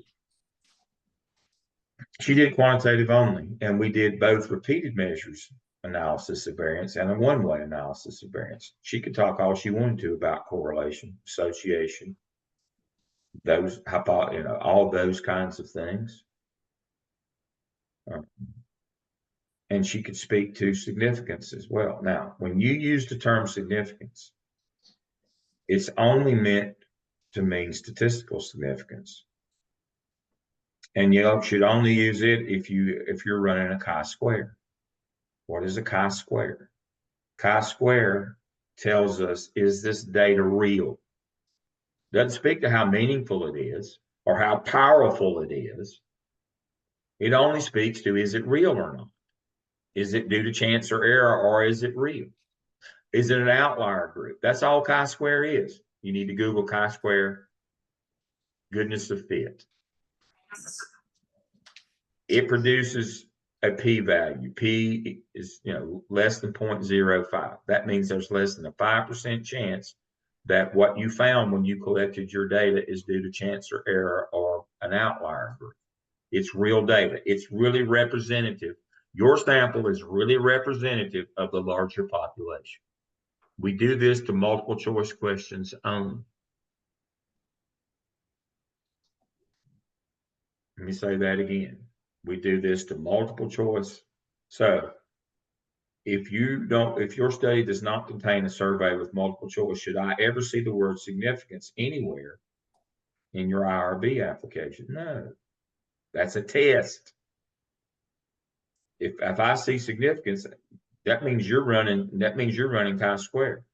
She did quantitative only, and we did both repeated measures analysis of variance and a one-way analysis of variance. She could talk all she wanted to about correlation, association, those all those kinds of things. And she could speak to significance as well. Now, when you use the term significance, it's only meant to mean statistical significance. And you should only use it if you're running a chi-square. What is a chi-square? Chi-square tells us, is this data real? Doesn't speak to how meaningful it is or how powerful it is. It only speaks to, is it real or not? Is it due to chance or error, or is it real? Is it an outlier group? That's all chi-square is. You need to Google chi-square goodness of fit. It produces a p-value. P is less than 0.05. That means there's less than a 5% chance that what you found when you collected your data is due to chance or error or an outlier group. It's real data. It's really representative. Your sample is really representative of the larger population. We do this to multiple choice questions only. Let me say that again. We do this to multiple choice. So if your study does not contain a survey with multiple choice, should I ever see the word significance anywhere in your IRB application? No, that's a test. If I see significance, that means you're running chi-square.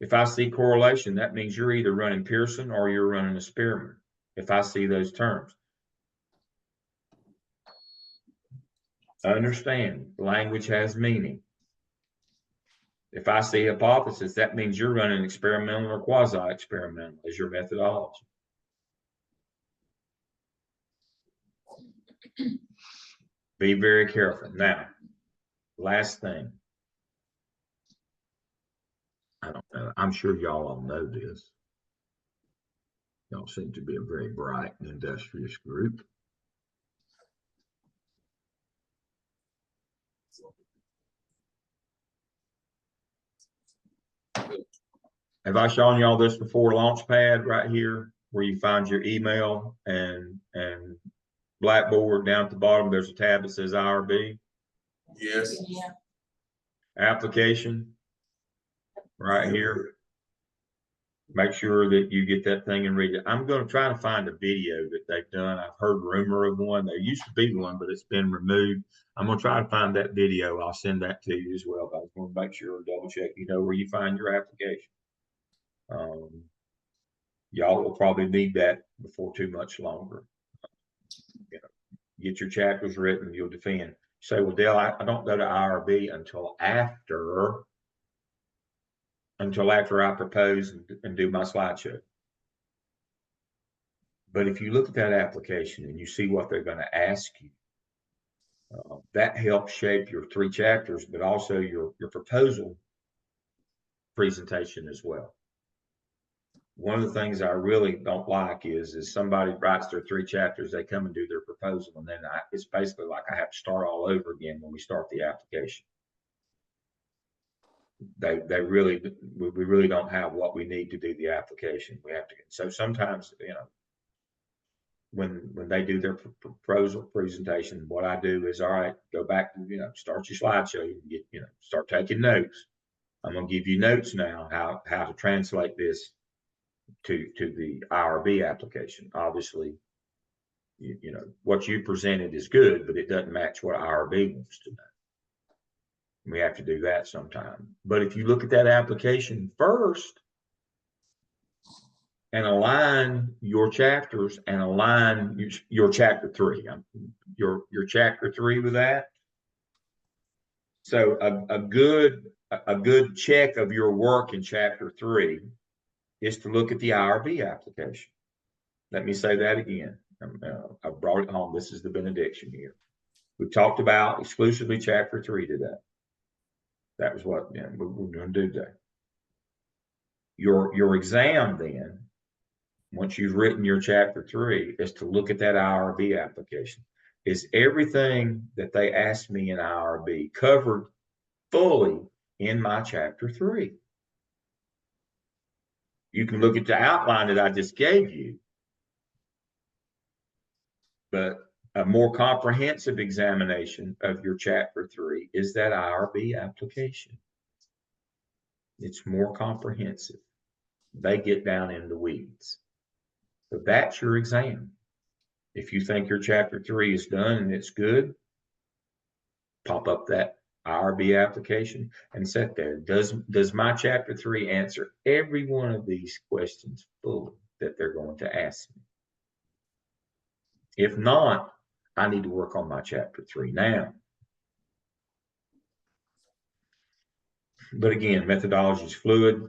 If I see correlation, that means you're either running Pearson or you're running a Spearman. If I see those terms. Understand, language has meaning. If I see hypothesis, that means you're running experimental or quasi-experimental as your methodology. Be very careful. Now, last thing. I don't know. I'm sure y'all all know this. Y'all seem to be a very bright and industrious group. Have I shown y'all this before? Launchpad right here, where you find your email and Blackboard. Down at the bottom, there's a tab that says IRB. Yes. Yeah. Application, right here. Make sure that you get that thing and read it. I'm going to try to find a video that they've done. I've heard rumor of one. There used to be one, but it's been removed. I'm going to try to find that video. I'll send that to you as well. But I just want to make sure, double check, you know where you find your application. Y'all will probably need that before too much longer. You know, get your chapters written, you'll defend. Say, well, Dale, I don't go to IRB until after I propose and do my slideshow. But if you look at that application and you see what they're going to ask you, that helps shape your 3 chapters, but also your proposal presentation as well. One of the things I really don't like is somebody writes their 3 chapters, they come and do their proposal, and then it's basically like I have to start all over again when we start the application. We really don't have what we need to do the application. We have to. So sometimes, you know, when they do their proposal presentation, what I do is, all right, go back to, you know, start your slideshow, you get, you know, start taking notes. I'm going to give you notes now how to translate this to the IRB application. Obviously, you know, what you presented is good, but it doesn't match what IRB wants to know. We have to do that sometime. But if you look at that application first and align your chapters and align your chapter 3, your chapter 3 with that. So a good check of your work in chapter 3 is to look at the IRB application. Let me say that again. I brought it home. This is the benediction here. We talked about exclusively chapter 3 today. That was what we're going to do today. Your exam then, once you've written your chapter 3, is to look at that IRB application. Is everything that they asked me in IRB covered fully in my chapter 3? You can look at the outline that I just gave you, but a more comprehensive examination of your chapter 3 is that IRB application. It's more comprehensive. They get down in the weeds. So that's your exam. If you think your chapter 3 is done and it's good, pop up that IRB application and sit there. Does my chapter 3 answer every one of these questions fully that they're going to ask me? If not, I need to work on my chapter 3 now. But again, methodology is fluid.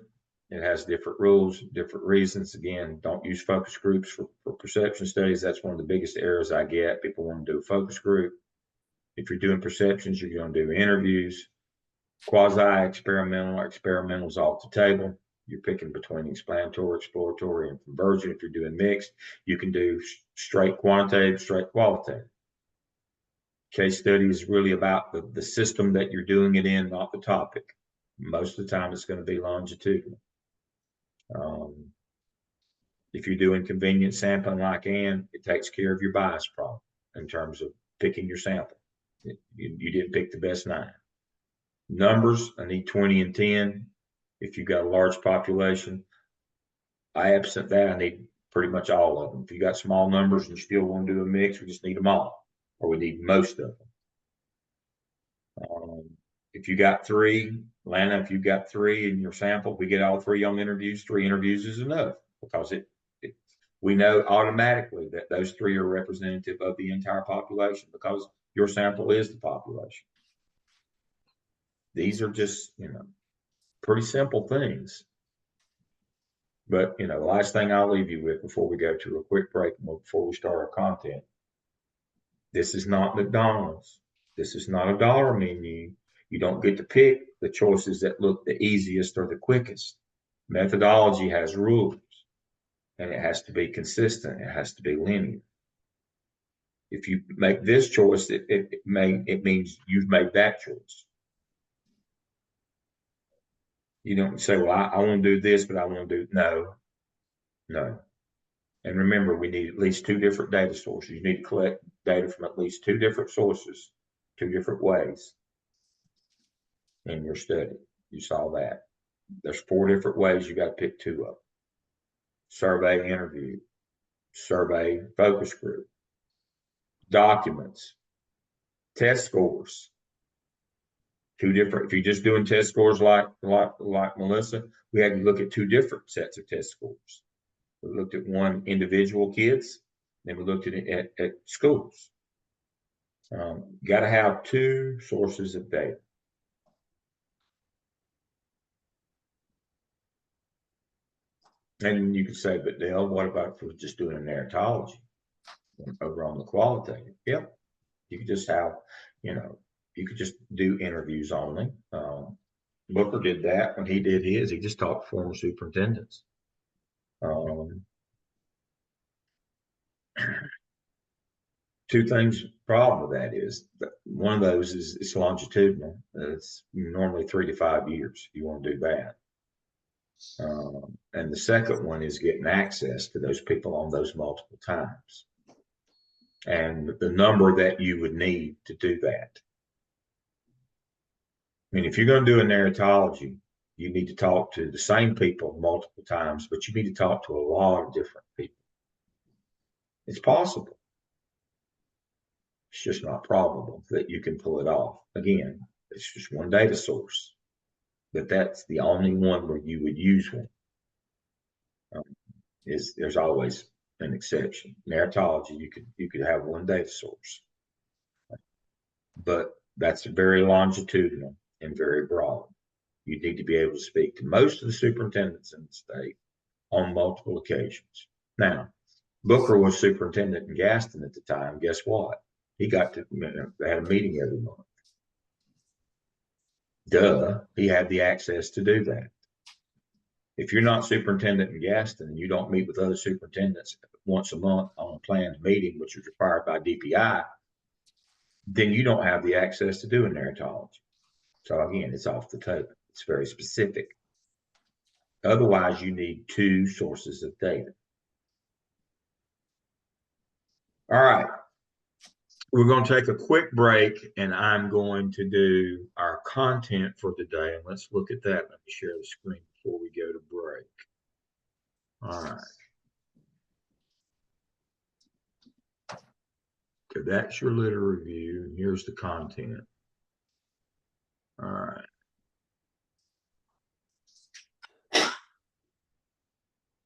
It has different rules, different reasons. Again, don't use focus groups for perception studies. That's one of the biggest errors I get. People want to do a focus group. If you're doing perceptions, you're going to do interviews. Quasi-experimental or experimental is off the table. You're picking between explanatory, exploratory, and conversion. If you're doing mixed, you can do straight quantitative, straight qualitative. Case study is really about the system that you're doing it in, not the topic. Most of the time, it's going to be longitudinal. If you're doing convenient sampling like Ann, it takes care of your bias problem in terms of picking your sample. You didn't pick the best 9. Numbers, I need 20 and 10. If you've got a large population, absent that, I need pretty much all of them. If you got small numbers and you still want to do a mix, we just need them all, or we need most of them. If you got 3, Lana, if you've got 3 in your sample, we get all 3 on interviews. 3 interviews is enough because we know automatically that those 3 are representative of the entire population because your sample is the population. These are just, pretty simple things. But, the last thing I'll leave you with before we go to a quick break, before we start our content, this is not McDonald's. This is not a dollar menu. You don't get to pick the choices that look the easiest or the quickest. Methodology has rules, and it has to be consistent. It has to be linear. If you make this choice, it means you've made that choice. You don't say, well, I want to do this, but I want to do, no. And remember, we need at least 2 different data sources. You need to collect data from at least 2 different sources, 2 different ways. in your study. You saw that. There's 4 different ways. You got to pick 2 of them. Survey, interview, survey, focus group, documents, test scores. 2 different. If you're just doing test scores like Melissa, we had to look at 2 different sets of test scores. We looked at one individual kids, then we looked at it at schools. You got to have 2 sources of data. And you could say, but Dale, what about if we're just doing a narratology over on the qualitative? Yep. You could just have, you could just do interviews only. Booker did that when he did his. He just talked to former superintendents. 2 things. Problem with that is that one of those is it's longitudinal. It's normally 3 to 5 years. You want to do that. And the second one is getting access to those people on those multiple times, and the number that you would need to do that. I mean, if you're going to do a narratology, you need to talk to the same people multiple times, but you need to talk to a lot of different people. It's possible. It's just not probable that you can pull it off. Again, it's just one data source, but that's the only one where you would use one. There's always an exception. Narratology, you could have one data source, but that's very longitudinal and very broad. You need to be able to speak to most of the superintendents in the state on multiple occasions. Now, Booker was superintendent in Gaston at the time. Guess what? He got to, they had a meeting every month. Duh, he had the access to do that. If you're not superintendent in Gaston and you don't meet with other superintendents once a month on a planned meeting, which is required by DPI, then you don't have the access to do a narratology. So again, it's off the table. It's very specific. Otherwise, you need 2 sources of data. All right. We're going to take a quick break, and I'm going to do our content for today. And let's look at that. Let me share the screen before we go to break. All right. So that's your litter review, and here's the content. All right.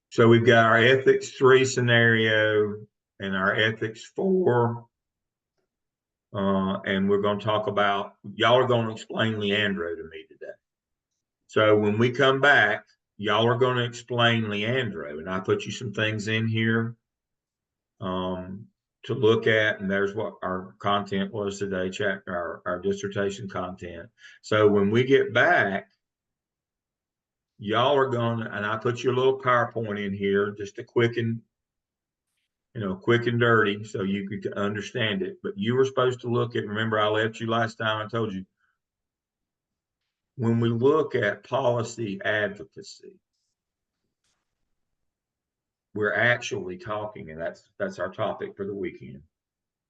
So we've got our ethics 3 scenario and our ethics 4. And we're going to talk about, y'all are going to explain Leandro to me today. So when we come back, y'all are going to explain Leandro, and I put you some things in here to look at, and there's what our content was today, our dissertation content. So when we get back, y'all are going to, and I put your little PowerPoint in here just to quicken, quick and dirty so you could understand it. But you were supposed to look at, remember I left you last time, I told you, when we look at policy advocacy, we're actually talking, and that's our topic for the weekend.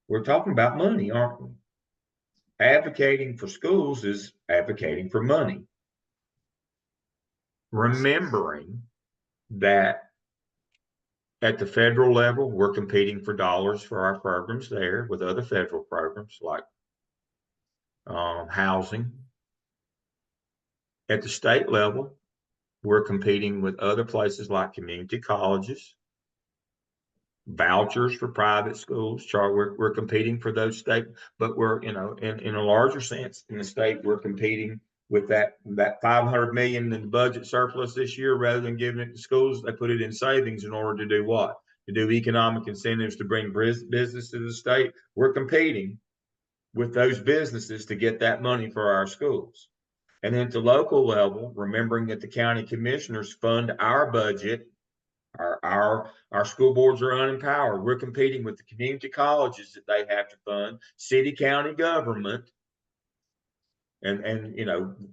We're talking about money, aren't we? Advocating for schools is advocating for money. Remembering that at the federal level, we're competing for dollars for our programs there with other federal programs like housing. At the state level, we're competing with other places like community colleges, vouchers for private schools. We're competing for those state, but we're, in a larger sense in the state, we're competing with that 500 million in the budget surplus this year. Rather than giving it to schools, they put it in savings in order to do what? To do economic incentives to bring business to the state. We're competing with those businesses to get that money for our schools. And then to local level, remembering that the county commissioners fund our budget. Our school boards are unempowered. We're competing with the community colleges that they have to fund, city, county government, and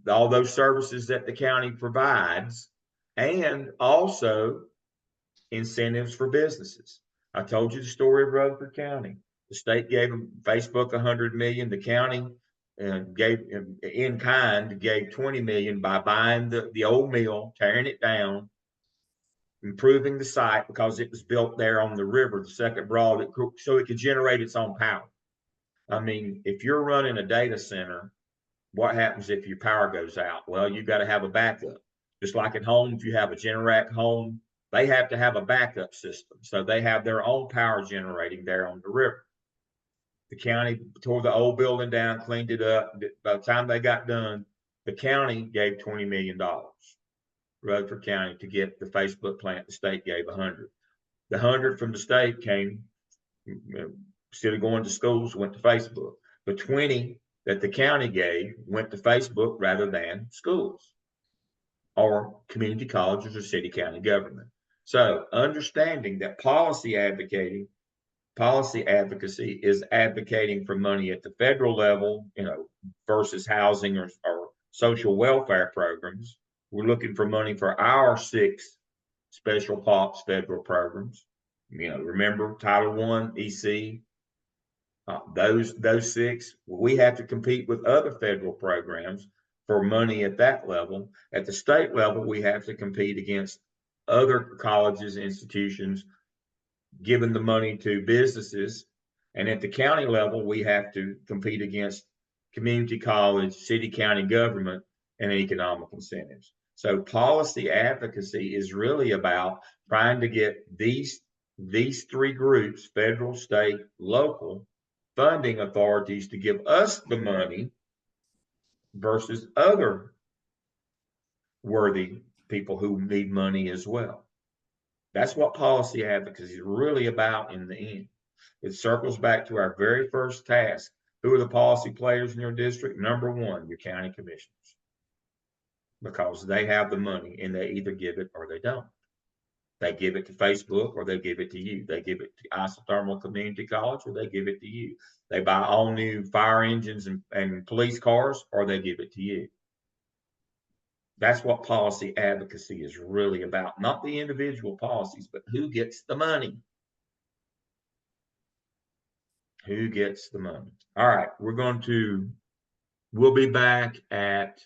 all those services that the county provides, and also incentives for businesses. I told you the story of Rutherford County. The state gave them Facebook $100 million. The county and gave in kind, gave 20 million by buying the old mill, tearing it down, improving the site because it was built there on the river, the second broad, so it could generate its own power. I mean, if you're running a data center, what happens if your power goes out? Well, you got to have a backup. Just like at home, if you have a Generac home, they have to have a backup system. So they have their own power generating there on the river. The county tore the old building down, cleaned it up. By the time they got done, the county gave $20 million. Rutherford County to get the Facebook plant. The state gave 100. The 100 from the state came, instead of going to schools, went to Facebook. The 20 that the county gave went to Facebook rather than schools or community colleges or city county government. So understanding that policy advocacy is advocating for money at the federal level, versus housing or social welfare programs. We're looking for money for our 6 special POPs federal programs. Remember Title I, EC, those 6. We have to compete with other federal programs for money at that level. At the state level, we have to compete against other colleges, institutions, giving the money to businesses. And at the county level, we have to compete against community college, city, county government, and economic incentives. So policy advocacy is really about trying to get these 3 groups, federal, state, local, funding authorities to give us the money versus other worthy people who need money as well. That's what policy advocacy is really about in the end. It circles back to our very first task. Who are the policy players in your district? Number 1, your county commissioners, because they have the money and they either give it or they don't. They give it to Facebook or they give it to you. They give it to Isothermal Community College or they give it to you. They buy all new fire engines and police cars or they give it to you. That's what policy advocacy is really about. Not the individual policies, but who gets the money. Who gets the money? All right, we'll be back at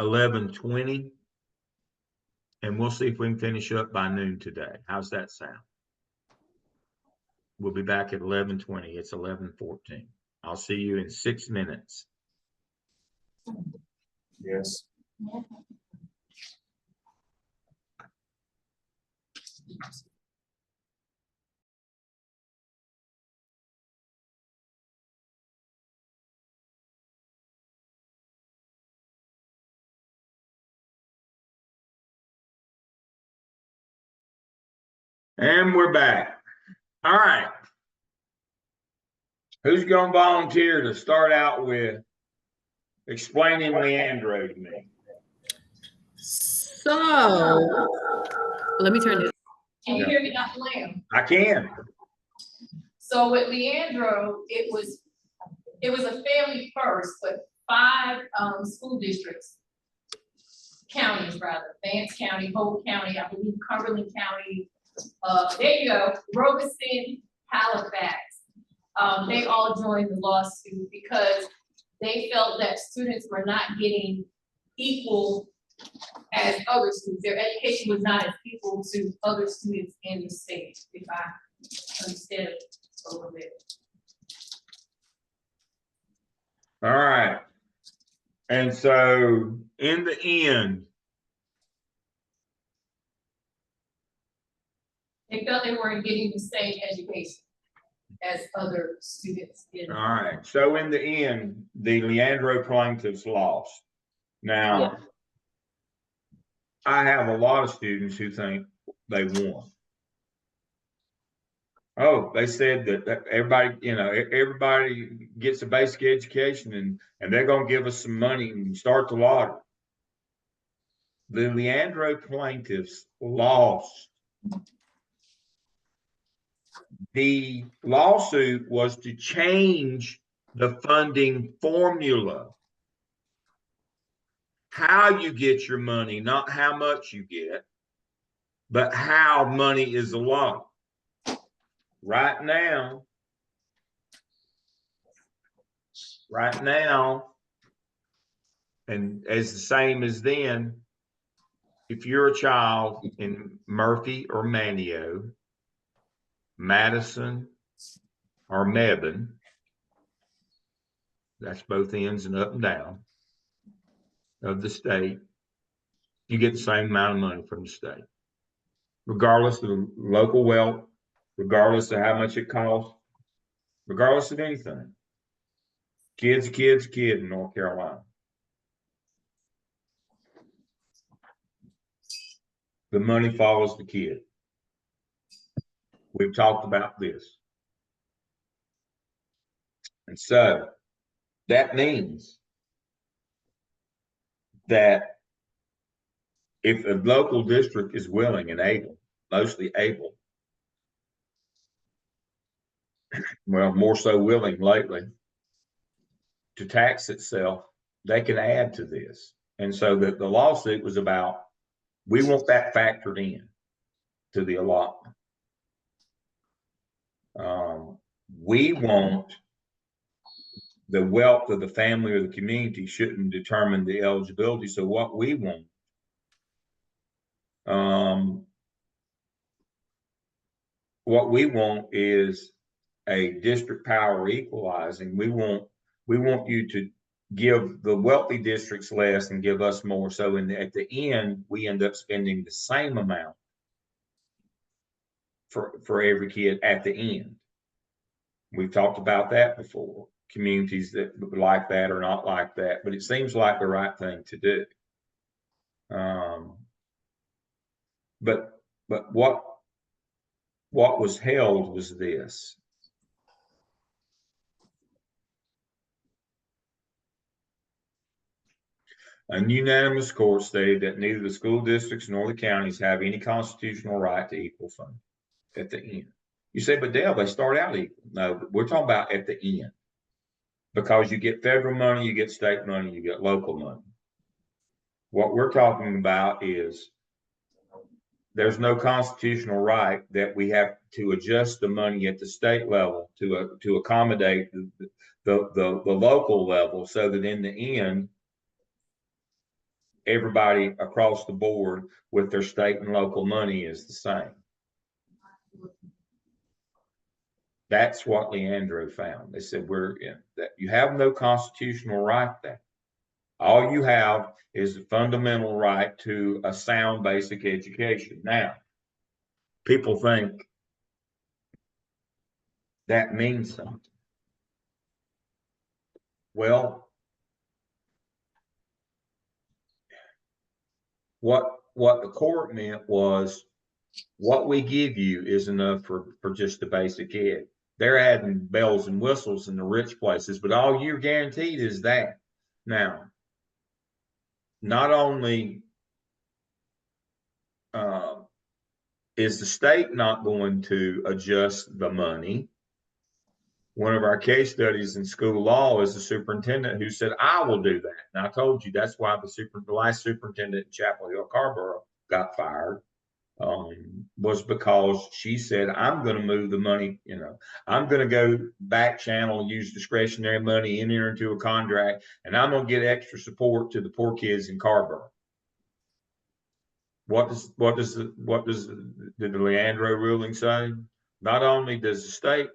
11:20. And we'll see if we can finish up by noon today. How's that sound? We'll be back at 11:20. It's 11:14. I'll see you in 6 minutes. Yes. And we're back. All right. Who's going to volunteer to start out with explaining Leandro to me? So, let me turn this. Can you hear me, Dr. Lamb? I can. So with Leandro, it was a family first, but 5 school districts, counties rather, Vance County, Hope County, I believe Cumberland County, there you go, Robeson, Halifax. They all joined the lawsuit because they felt that students were not getting equal as other students. Their education was not as equal to other students in the state, if I understand it a little bit. All right. And so in the end, they felt they weren't getting the same education as other students did. all right. So in the end, the Leandro plaintiffs lost. Now, yeah. I have a lot of students who think they won. Oh, they said that everybody gets a basic education and they're going to give us some money and start the lottery. The Leandro plaintiffs lost. The lawsuit was to change the funding formula. How you get your money, not how much you get, but how money is allotted. Right now, right now, and as the same as then, if you're a child in Murphy or Manteo, Madison or Mebane, that's both ends and up and down of the state, you get the same amount of money from the state, regardless of local wealth, regardless of how much it costs, regardless of anything. Kid in North Carolina. The money follows the kid. We've talked about this. And so that means that if a local district is willing and able, mostly able, well, more so willing lately, to tax itself, they can add to this. And so the lawsuit was about, we want that factored in to the allotment. We want the wealth of the family or the community shouldn't determine the eligibility. So what we want, is a district power equalizing. We want you to give the wealthy districts less and give us more. So at the end, we end up spending the same amount for every kid at the end. We've talked about that before. Communities that like that or not like that, but it seems like the right thing to do. But what was held was this. A unanimous court stated that neither the school districts nor the counties have any constitutional right to equal funding at the end. You say, but Dale, they start out equal. No, we're talking about at the end. Because you get federal money, you get state money, you get local money. What we're talking about is there's no constitutional right that we have to adjust the money at the state level to accommodate the local level, so that in the end, everybody across the board with their state and local money is the same. That's what Leandro found. They said, that you have no constitutional right there. All you have is a fundamental right to a sound basic education. Now, people think that means something. Well, what the court meant was, what we give you is enough for just the basic ed. They're adding bells and whistles in the rich places, but all you're guaranteed is that. Now, not only is the state not going to adjust the money. One of our case studies in school law is the superintendent who said, I will do that. And I told you that's why the last superintendent in Chapel Hill, Carborough, got fired. Was because she said, I'm going to move the money, I'm going to go back channel, use discretionary money, enter into a contract, and I'm going to get extra support to the poor kids in Carborough. What does the Leandro ruling say? Not only does the state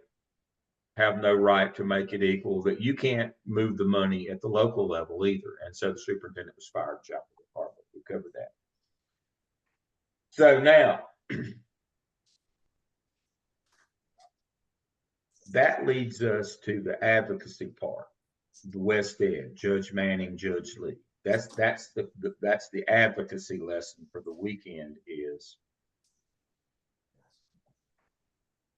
have no right to make it equal, that you can't move the money at the local level either. And so the superintendent was fired. Chapel Department. We covered that. So now, that leads us to the advocacy part, the West Ed, Judge Manning, Judge Lee. That's the advocacy lesson for the weekend, is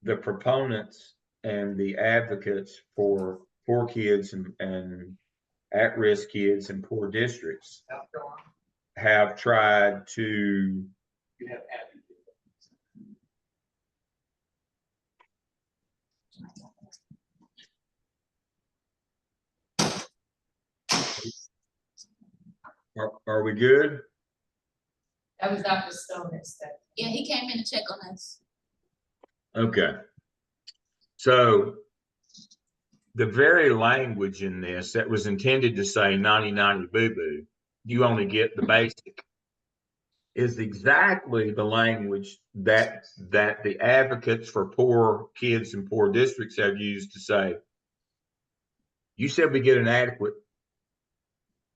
the proponents and the advocates for poor kids and at-risk kids in poor districts have tried to Are we good? That was Dr. Stone that said. Yeah, he came in to check on us. Okay. So the very language in this that was intended to say 90-90 boo-boo, you only get the basic, is exactly the language that the advocates for poor kids in poor districts have used to say, you said we get an adequate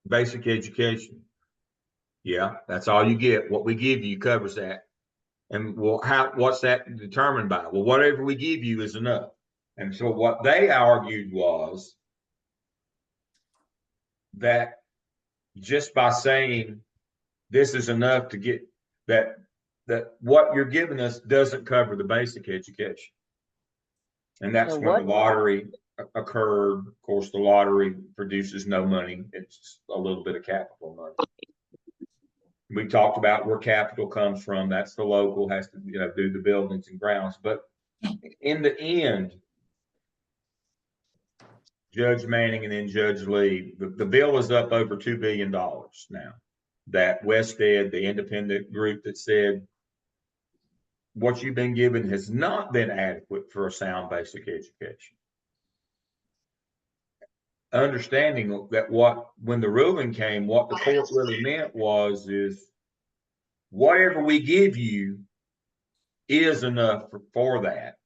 basic education. Yeah, that's all you get. What we give you covers that. And well, what's that determined by? Well, whatever we give you is enough. And so what they argued was that just by saying this is enough to get that what you're giving us doesn't cover the basic education. And that's when the lottery occurred. Of course, the lottery produces no money. It's just a little bit of capital money. We talked about where capital comes from. That's the local has to, do the buildings and grounds. But in the end, Judge Manning and then Judge Lee, the bill is up over $2 billion now. That Wested, the independent group that said what you've been given has not been adequate for a sound basic education. Understanding that when the ruling came, what the court really meant is whatever we give you is enough for that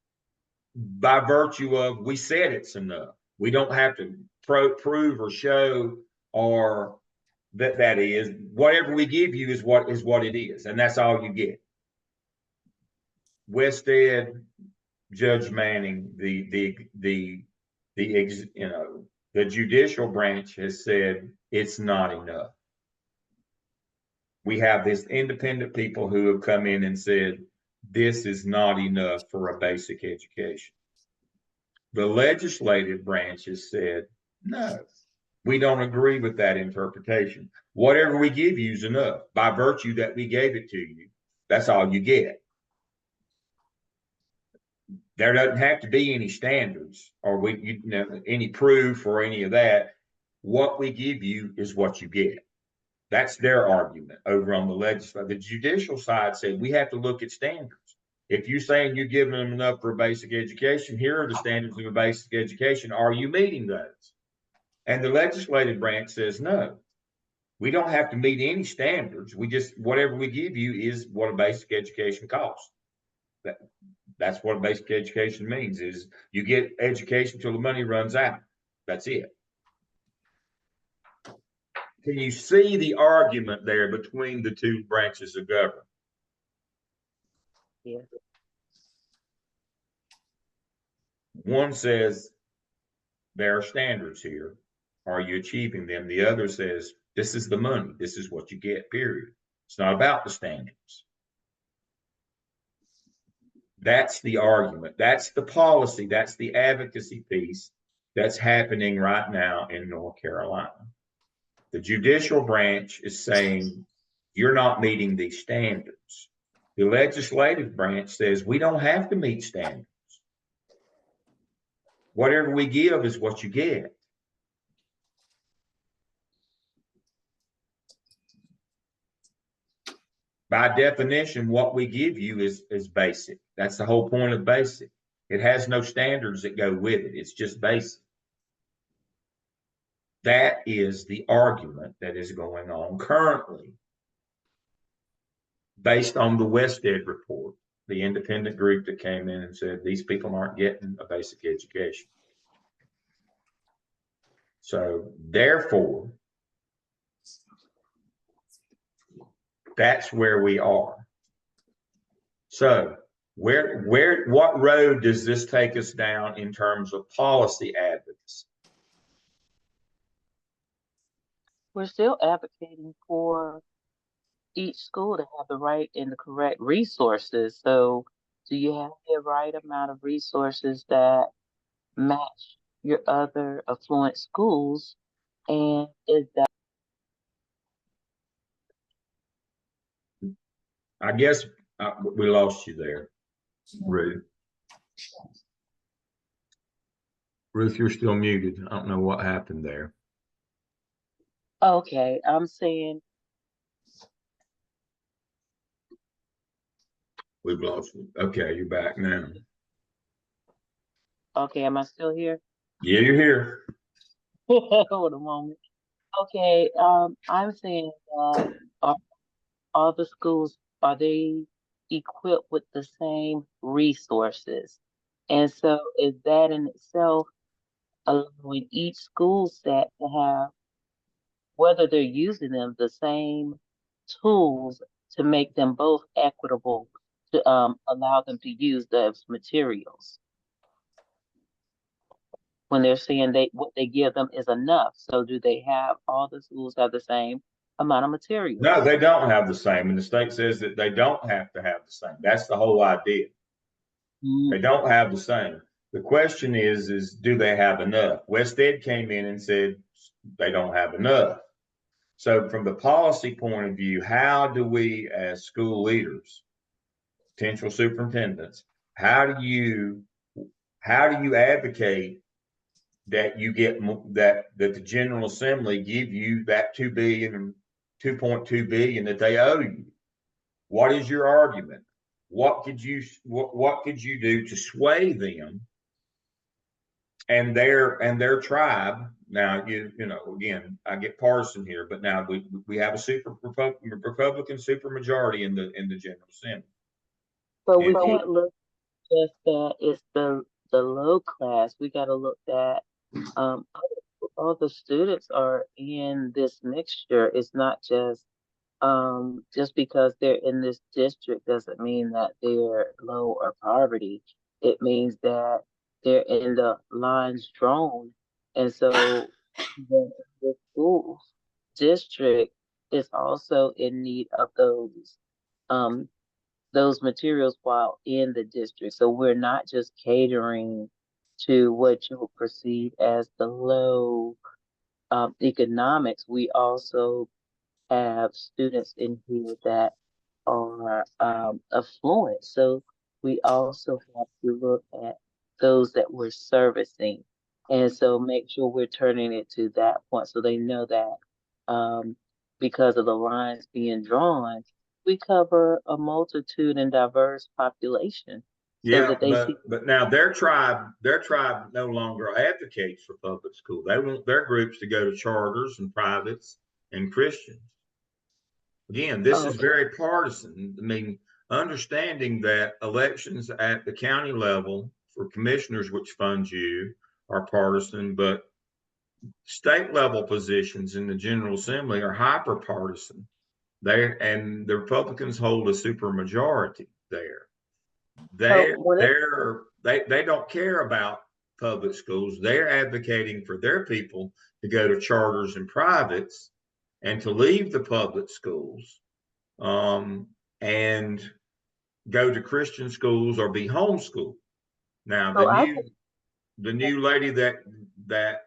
by virtue of we said it's enough. We don't have to prove or show or that is whatever we give you is what it is, and that's all you get. Wested, Judge Manning, the judicial branch has said it's not enough. We have these independent people who have come in and said this is not enough for a basic education. The legislative branch has said no. We don't agree with that interpretation. Whatever we give you is enough. By virtue that we gave it to you, that's all you get. There doesn't have to be any standards or any proof or any of that. What we give you is what you get. That's their argument over on the legislative. The judicial side said we have to look at standards. If you're saying you're giving them enough for a basic education, here are the standards of a basic education. Are you meeting those? And the legislative branch says, no, we don't have to meet any standards. We just, whatever we give you is what a basic education costs. That's what a basic education means is you get education till the money runs out. That's it. Can you see the argument there between the two branches of government? Yeah. One says there are standards here. Are you achieving them? The other says, this is the money. This is what you get, period. It's not about the standards. That's the argument. That's the policy. That's the advocacy piece that's happening right now in North Carolina. The judicial branch is saying, you're not meeting these standards. The legislative branch says, we don't have to meet standards. Whatever we give is what you get. By definition, what we give you is basic. That's the whole point of basic. It has no standards that go with it. It's just basic. That is the argument that is going on currently based on the Wested report, the independent group that came in and said these people aren't getting a basic education. So therefore, that's where we are. So what road does this take us down in terms of policy advocacy? We're still advocating for each school to have the right and the correct resources. So do you have the right amount of resources that match your other affluent schools? And is that I guess we lost you there, Ruth. Ruth, you're still muted. I don't know what happened there. okay? I'm saying We've lost you. Okay, you're back now. okay. Am I still here? Yeah, you're here. Hold a moment. Okay, I'm saying that are all the schools, are they equipped with the same resources? And so is that in itself allowing each school set to have, whether they're using them, the same tools to make them both equitable to allow them to use those materials? When they're saying what they give them is enough. So do they have, all the schools have the same amount of No, materials? they don't have the same, and the state says that they don't have to have the same. That's the whole idea. They Mm. don't have the same. The question is do they have enough? West Ed came in and said they don't have enough. So from the policy point of view, how do we as school leaders, potential superintendents, how do you advocate that you get that the General Assembly give you that 2 billion and 2.2 billion that they owe you? What is your argument? What could you do to sway them and their tribe? Now again, I get partisan here, but now we have a super Republican super majority in the General Assembly. So we And can't look just that it's the low class. We got to look at all the students are in this mixture. It's not just because they're in this district doesn't mean that they're low or poverty. It means that they're in the lines drawn. And so the school district is also in need of um those materials while in the district. So we're not just catering to what you would perceive as the low economics. We also have students in here that are affluent. So we also have to look at those that we're servicing. And so make sure we're turning it to that point so they know that because of the lines being drawn, we cover a multitude and diverse population so yeah, that they see. but now their tribe no longer advocates for public school. They want their groups to go to charters and privates and Christians. Again, this is Okay. very partisan. I mean, understanding that elections at the county level for commissioners, which funds you, are partisan, but state level positions in the General Assembly are hyper partisan. And the Republicans hold a super majority there. So They when it, they don't care about public schools. They're advocating for their people to go to charters and privates and to leave the public schools and go to Christian schools or be homeschooled. Now so I the new lady that that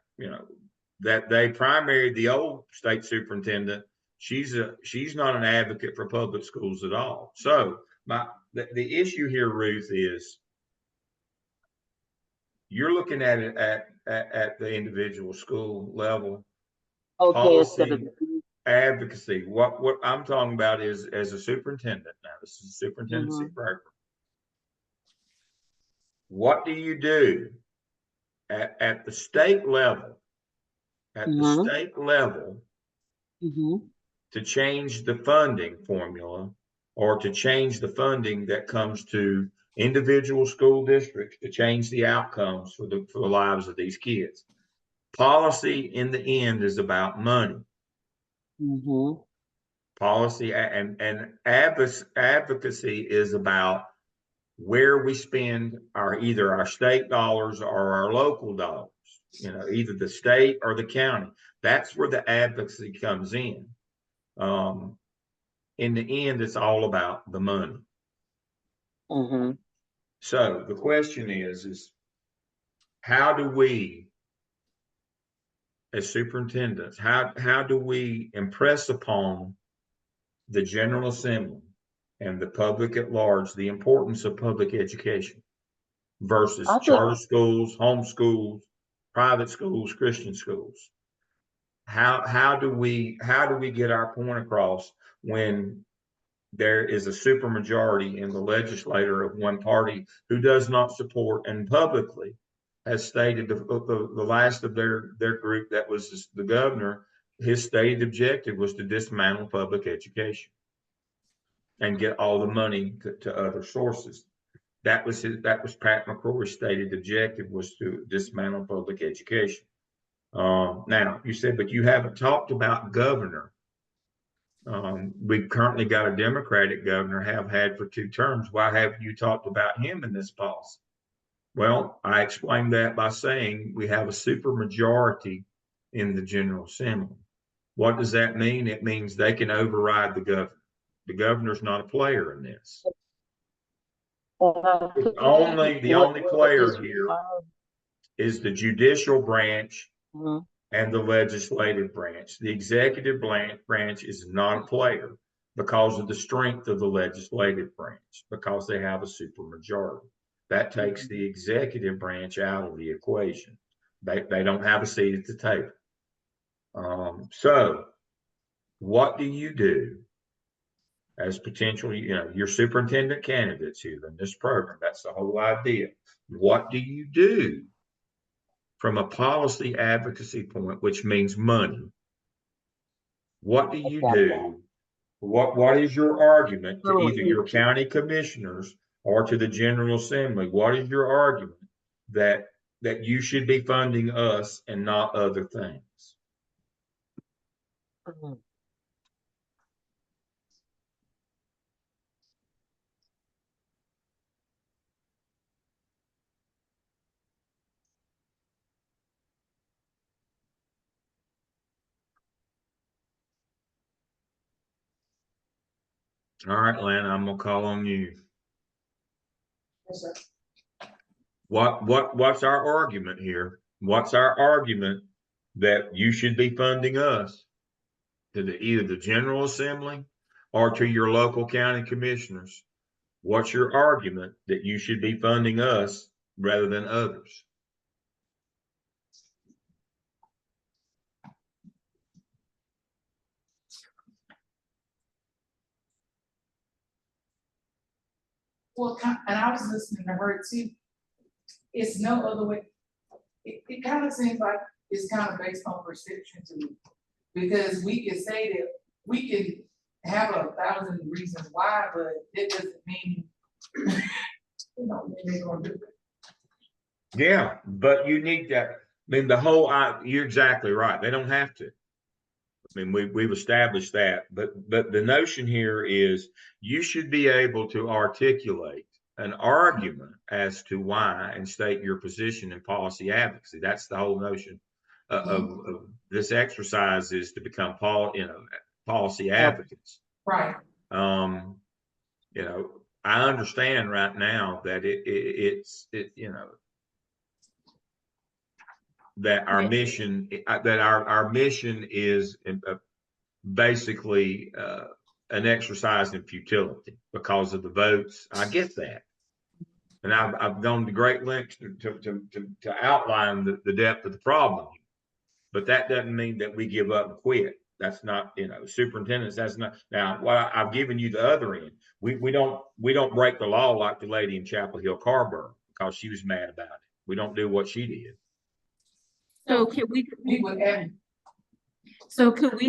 they primaried, the old state superintendent, she's not an advocate for public schools at all. So the issue here, Ruth, is you're looking at it at the individual school level, okay instead of policy, advocacy. What I'm talking about is as a superintendent. Now this is a superintendency mhm, program. What do you do at the state level? At the mhm, state level mhm. to change the funding formula or to change the funding that comes to individual school districts to change the outcomes for the lives of these kids. Policy in the end is about money. Mhm. Policy and advocacy is about where we spend either our state dollars or our local dollars, either the state or the county. That's where the advocacy comes in. In the end, it's all about the money. Mhm. So the question is how do we, as superintendents, how do we impress upon the General Assembly and the public at large the importance of public education versus I think charter schools, home schools, private schools, Christian schools? How do we get our point across when there is a supermajority in the legislature of one party who does not support and publicly has stated the last of their group that was the governor, his stated objective was to dismantle public education and get all the money to other sources. That was Pat McCrory's stated objective, was to dismantle public education. Now you said, but you haven't talked about governor. We've currently got a Democratic governor, have had for 2 terms. Why haven't you talked about him in this policy? Well, I explained that by saying we have a super majority in the General Assembly. What does that mean? It means they can override the governor. The governor's not a player in this. The only player here is the judicial branch and the legislative branch. The executive branch is not a player because of the strength of the legislative branch, because they have a supermajority. That takes the executive branch out of the equation. They don't have a seat at the table. So what do you do as potential, your superintendent candidates here in this program? That's the whole idea. What do you do from a policy advocacy point, which means money? What do you do? What is your argument to either your county commissioners or to the General Assembly? What is your argument that you should be funding us and not other things? All right, Lana, I'm gonna call on you. Yes, sir. What's our argument here? What's our argument that you should be funding us to either the General Assembly or to your local county commissioners? What's your argument that you should be funding us rather than others? Well, and I was listening to her too. It's no other way. It kind of seems like it's kind of based on perception to me. Because we can say that we can have 1,000 reasons why, but it doesn't mean, they're gonna do it. Yeah, but you need that. I mean, you're exactly right. They don't have to. I mean, we've established that, but the notion here is you should be able to articulate an argument as to why and state your position in policy advocacy. That's the whole notion of this exercise, is to become policy advocates. Right. I understand right now that that our mission is basically an exercise in futility because of the votes. I get that, and I've gone to great lengths to outline the depth of the problem, but that doesn't mean that we give up and quit. That's not, superintendents. That's not. Now, what I've given you the other end. We don't break the law like the lady in Chapel Hill Carburn because she was mad about it. We don't do what she did. So could we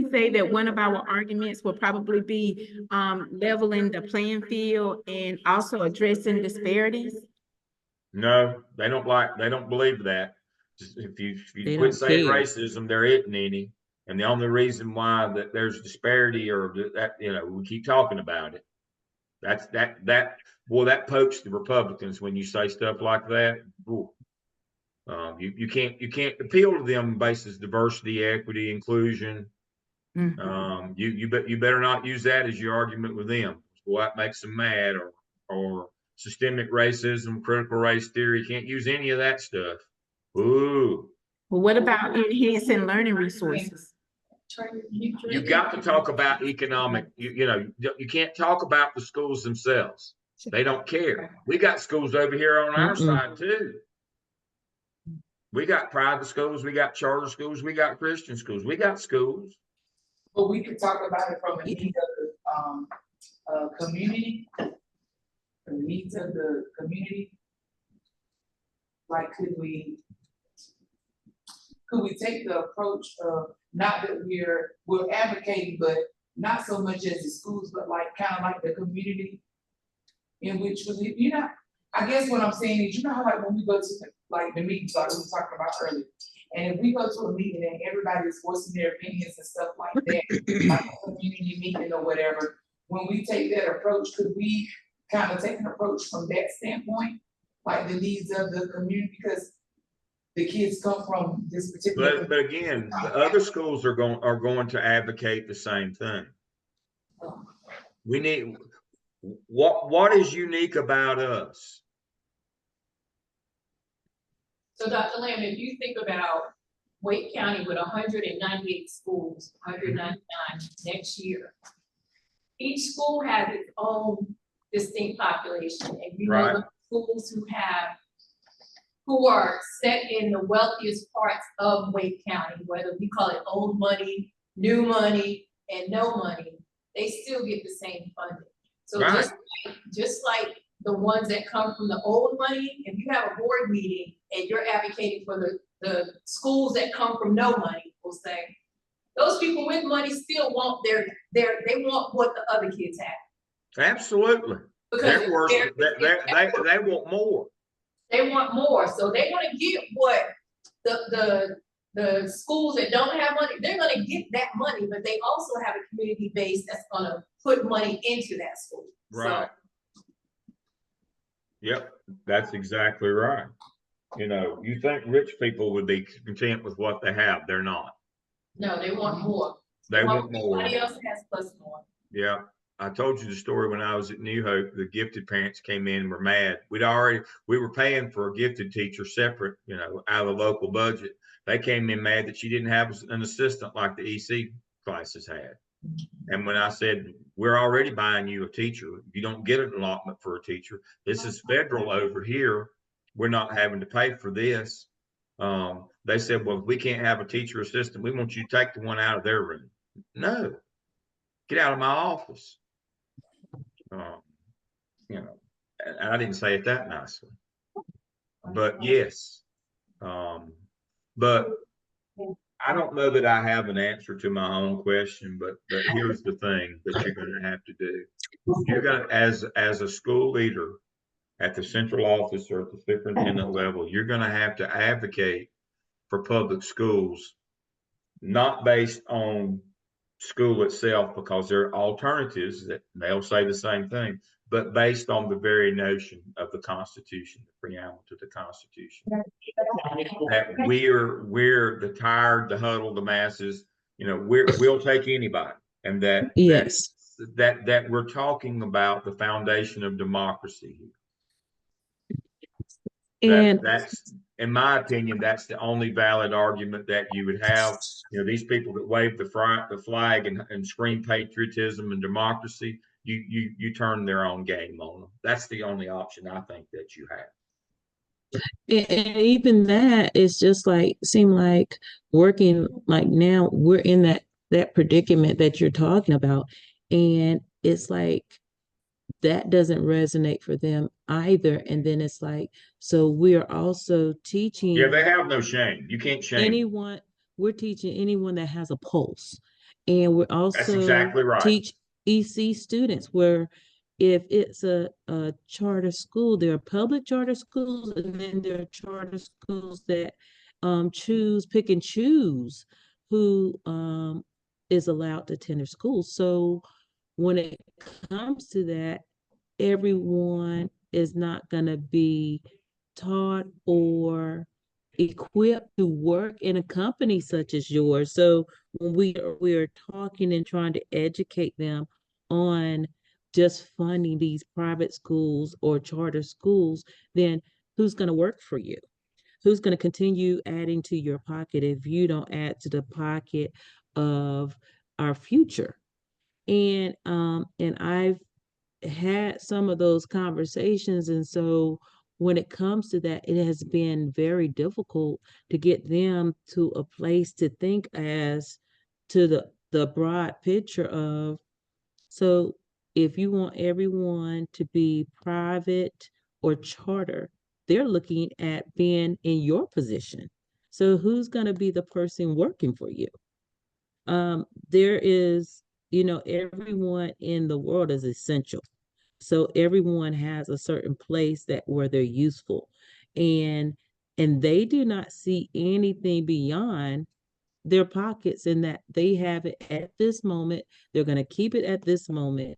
say that one of our arguments will probably be leveling the playing field and also addressing disparities? No, they don't believe that. If you quit saying racism, there isn't any. And the only reason why that there's disparity or that, we keep talking about it. That pokes the Republicans when you say stuff like that. You can't appeal to them basis diversity, equity, inclusion. You better not use that as your argument with them. Well, that makes them mad, or systemic racism, critical race theory. Can't use any of that stuff. Ooh. Well, what about enhancing learning resources? You got to talk about economic. You can't talk about the schools themselves. They don't care. We got schools over here on our side too. We got private schools, we got charter schools, we got Christian schools, we got schools. But we could talk about it from a need of the community, the needs of the community. Like, could we could we take the approach of, not that we're advocating, but not so much as the schools, but like, kind of like the community in which we live, you know, I guess what I'm saying is, you know how like when we go to like the meetings, like we were talking about earlier, and if we go to a meeting and everybody's voicing their opinions and stuff like that, like a community meeting or whatever, when we take that approach, could we kind of take an approach from that standpoint, like the needs of the community, because the kids come from this particular. But again, the other schools are going to advocate the same thing. We need, what is unique about us? So Dr. Lamb, if you think about Wake County with 198 schools, 199 next year, each school has its own distinct population, and you know the schools who are set in the wealthiest parts of Wake County, whether we call it old money, new money, and no money, they still get the same funding. So just like the ones that come from the old money, if you have a board meeting and you're advocating for the schools that come from no money, we'll say, those people with money still want they want what the other kids have. Absolutely. Because they want more. They want more. So they want to get what the schools that don't have money, they're going to get that money, but they also have a community base that's going to put money into that school. Right. So, yep, that's exactly right. You know, you think rich people would be content with what they have. They're not. No, they want more. They want more. Somebody else has plus more. Yeah. I told you the story when I was at New Hope. The gifted parents came in and were mad. We were paying for a gifted teacher separate, you know, out of the local budget. They came in mad that she didn't have an assistant like the EC classes had. And when I said, we're already buying you a teacher, you don't get an allotment for a teacher. This is federal over here. We're not having to pay for this. They said, well, if we can't have a teacher assistant, we want you to take the one out of their room. No, get out of my office. You know, and I didn't say it that nicely, but yes. But I don't know that I have an answer to my own question, but here's the thing that you're going to have to do. You're going to, as a school leader at the central office or at the superintendent level, you're going to have to advocate for public schools, not based on school itself, because there are alternatives that they'll say the same thing, but based on the very notion of the Constitution, the preamble to the Constitution, that we're the tired, the huddled, the masses, you know, we'll take anybody, and that that we're talking about the foundation of democracy here. And that's, in my opinion, that's the only valid argument that you would have. You know, these people that wave the flag and scream patriotism and democracy, you turn their own game on them. That's the only option I think that you have. And even that is just like, seem like working, like now we're in that predicament that you're talking about. And it's like, that doesn't resonate for them either. And then it's like, so we're also teaching. Yeah, they have no shame. You can't shame anyone. We're teaching anyone that has a pulse. And we're also that's exactly right. teach EC students where if it's a charter school, there are public charter schools, and then there are charter schools that pick and choose who is allowed to attend their school. So when it comes to that, everyone is not going to be taught or equipped to work in a company such as yours. So when we are talking and trying to educate them on just funding these private schools or charter schools, then who's going to work for you? Who's going to continue adding to your pocket if you don't add to the pocket of our future? And I've had some of those conversations. And so when it comes to that, it has been very difficult to get them to a place to think as to the broad picture of, so if you want everyone to be private or charter, they're looking at being in your position. So who's going to be the person working for you? There is, everyone in the world is essential. So everyone has a certain place that where they're useful. And they do not see anything beyond their pockets, and that they have it at this moment. They're going to keep it at this moment,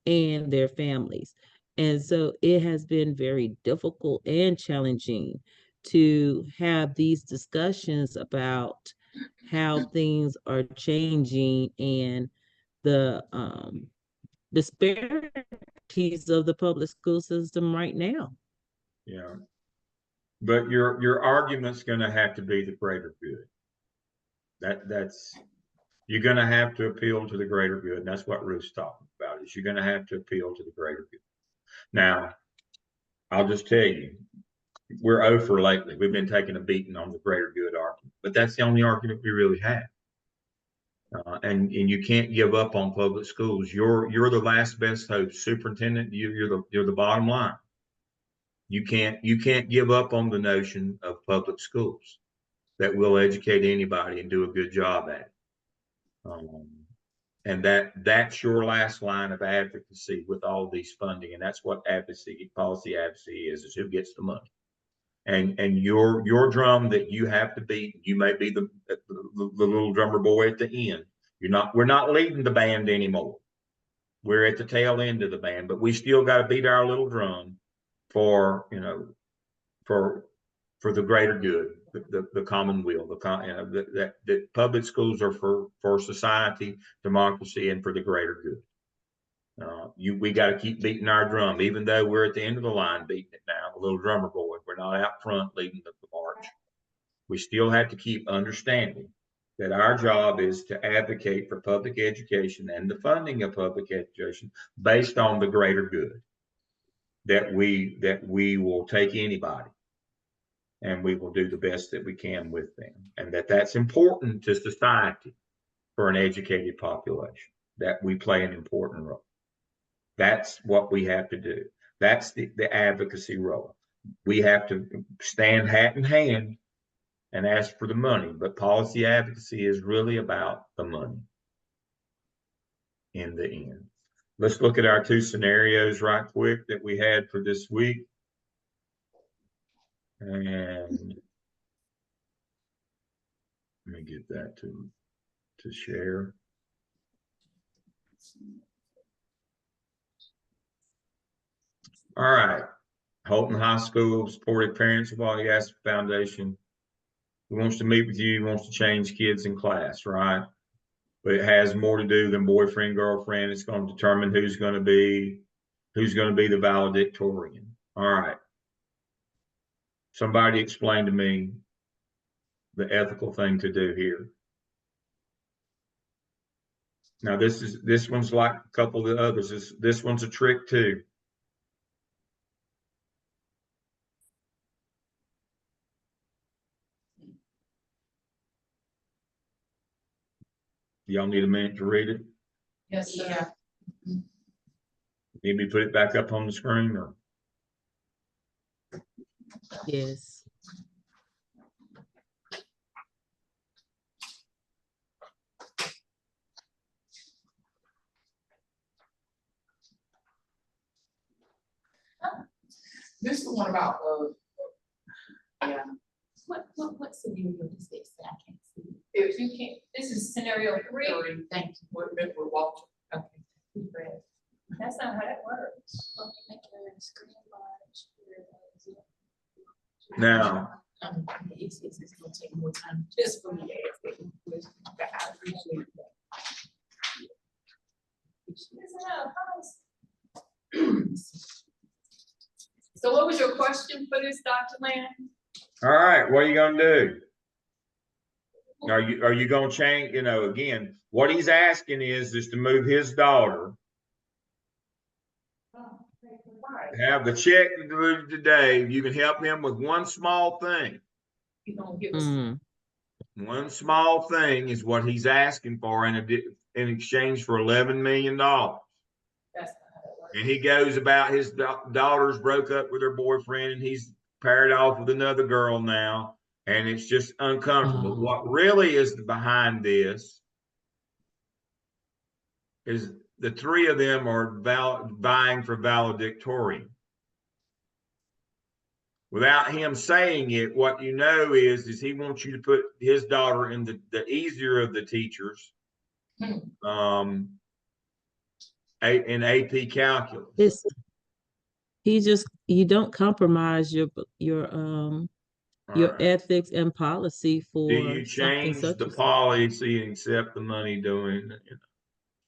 and their families. And so it has been very difficult and challenging to have these discussions about how things are changing and the disparities of the public school system right now. Yeah. But your argument's going to have to be the greater good. That's you're going to have to appeal to the greater good. And that's what Ruth's talking about, is you're going to have to appeal to the greater good. Now, I'll just tell you, we're over lately. We've been taking a beating on the greater good argument, but that's the only argument we really have. And you can't give up on public schools. You're the last best hope, superintendent. You're the bottom line. You can't give up on the notion of public schools that will educate anybody and do a good job at it. And that's your last line of advocacy with all these funding, and that's what policy advocacy is who gets the money. And your drum that you have to beat. You may be the little drummer boy at the end. We're not leading the band anymore. We're at the tail end of the band, but we still got to beat our little drum for the greater good, the common will, that public schools are for society, democracy, and for the greater good. We got to keep beating our drum, even though we're at the end of the line beating it now. The little drummer boy, we're not out front leading the march. We still have to keep understanding that our job is to advocate for public education and the funding of public education based on the greater good. That we will take anybody and we will do the best that we can with them, and that's important to society for an educated population, that we play an important role. That's what we have to do. That's the advocacy role. We have to stand hat in hand and ask for the money, but policy advocacy is really about the money in the end. Let's look at our two scenarios right quick that we had for this week. And let me get that to share. All right. Holton High School supported parents of all Yasser Foundation. He wants to meet with you. He wants to change kids in class, right? But it has more to do than boyfriend, girlfriend. It's going to determine who's going to be the valedictorian. All right. Somebody explain to me the ethical thing to do here. Now this one's like a couple of the others. This one's a trick too. Y'all need a minute to read it? Yes, sir. Need me to put it back up on the screen or? Yes. This is the one about, yeah. What scenario does this say? I can't see. If you can't, this is scenario 3. Thank you. We're walking. Okay. That's not how that works. Now, It's gonna take more time just for me to ask that question, but I appreciate that. So what was your question for this, Dr. Land? all right, what are you gonna do? Are you gonna change? Again, what he's asking is to move his daughter, have the check delivered today. You can help him with one small thing. You don't give us. One small thing is what he's asking for in exchange for $11 million. That's not how that works. And he goes about his daughter's broke up with her boyfriend and he's paired off with another girl now. And it's just uncomfortable. Oh. What really is behind this is the three of them are vying for valedictorian. Without him saying it, what you know is he wants you to put his daughter in the easier of the teachers, in AP calculus. You don't compromise your Right. ethics and policy Do you for something change such the as policy and accept the money doing it?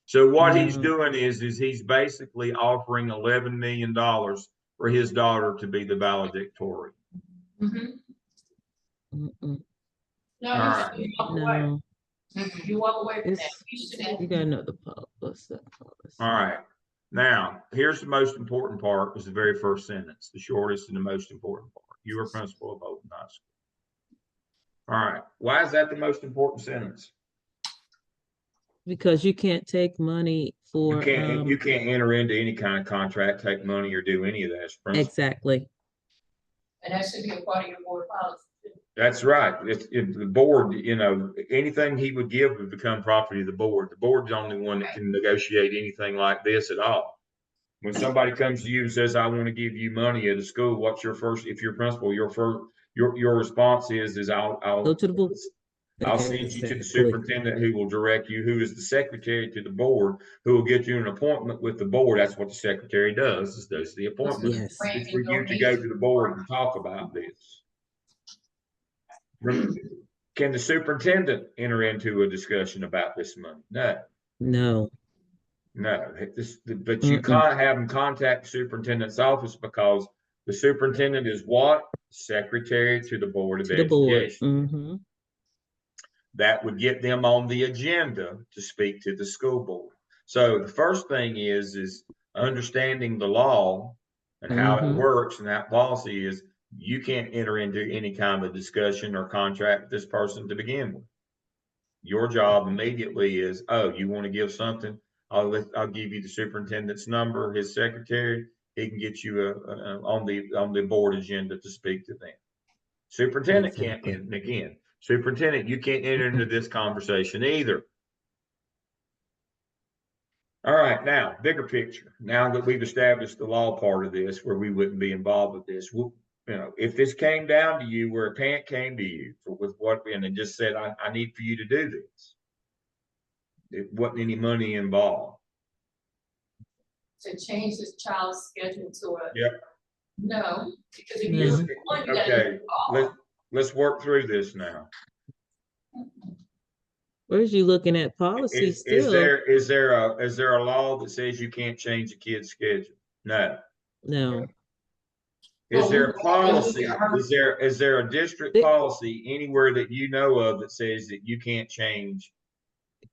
So what he's no. doing is he's basically offering $11 million for his daughter to be the valedictorian. Mm-mm. No, All right. you walk away. No, You walk away from that. it's You should you gotta know the policy. All right. Now, here's the most important part, was the very first sentence, the shortest and the most important part. You are principal of Open High School. All right. Why is that the most important sentence? Because you can't take money for You can't enter into any kind of contract, take money, or do any of that as principal. exactly. And that should be a part of your board policy. That's right. If the board, anything he would give would become property of the board. The board's the only one that can negotiate anything like this at all. When somebody comes to you and says, I want to give you money at a school, what's your first, if you're principal, your response is Go I'll to the board. send you to the Exactly. superintendent who will direct you, who is the secretary to the board, who will get you an appointment with the board. That's what the secretary does the appointment. Yes. It's for you to go to the board and talk about this. Can the superintendent enter into a discussion about this money? No. But you can't have them contact the superintendent's office, because the superintendent is what? Secretary to the Board of Education. That would get them on the agenda to speak to the school board. So the first thing is understanding the law and how it works, and that policy is you can't enter into any kind of discussion or contract with this person to begin with. Your job immediately is, oh, you want to give something? I'll give you the superintendent's number, his secretary. He can get you on the board agenda to speak to them. Superintendent can't, and again, superintendent, you can't enter into this conversation either. All right, now, bigger picture. Now that we've established the law part of this, where we wouldn't be involved with this, if this came down to you, where a parent came to you and just said, I need for you to do this, it wasn't any money involved. To change this child's schedule to a. Yep. No, because if you're one, you okay, let's work through this now. Where's you looking at policy still? Is there a law that says you can't change a kid's schedule? No. Is there a policy? Is there a district policy anywhere that you know of that says that you can't change,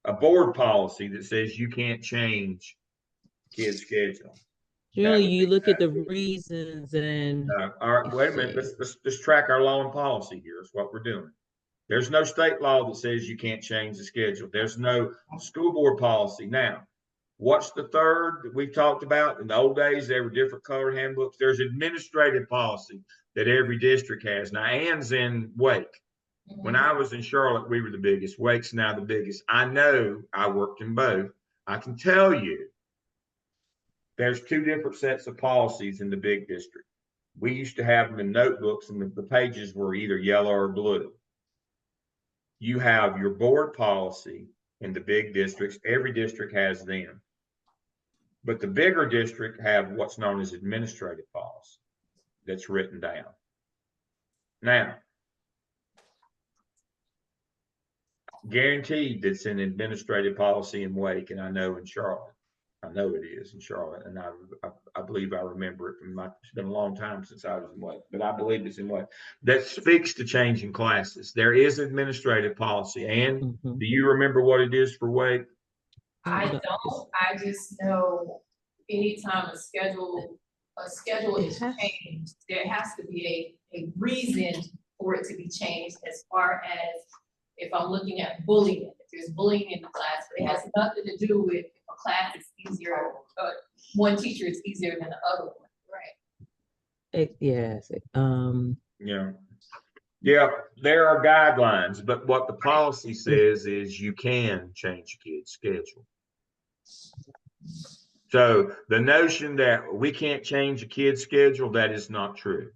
a board policy that says you can't change kids' schedule? Generally, you look at the reasons and. All right, wait a minute. Let's track our law and policy here. Is what we're doing. There's no state law that says you can't change the schedule. There's no school board policy. Now, what's the third that we've talked about? In the old days, there were different color handbooks. There's administrative policy that every district has. Now, Ann's in Wake. When I was in Charlotte, we were the biggest. Wake's now the biggest. I know, I worked in both. I can tell you there's two different sets of policies in the big district. We used to have them in notebooks, and the pages were either yellow or blue. You have your board policy in the big districts. Every district has them. But the bigger district have what's known as administrative policy that's written down. Now, guaranteed that's an administrative policy in Wake, and I know in Charlotte. I know it is in Charlotte, and I believe I remember it from it's been a long time since I was in Wake, but I believe it's in Wake. That speaks to changing classes. There is administrative policy. And do you remember what it is for Wake? I don't. I just know anytime a schedule is changed, there has to be a reason for it to be changed, as far as if I'm looking at bullying, if there's bullying in the class, but it has nothing to do with if a class is easier, one teacher is easier than the other one, right? Yes. Yeah. Yeah, there are guidelines, but what the policy says is you can change your kid's schedule. So the notion that we can't change a kid's schedule, that is not true.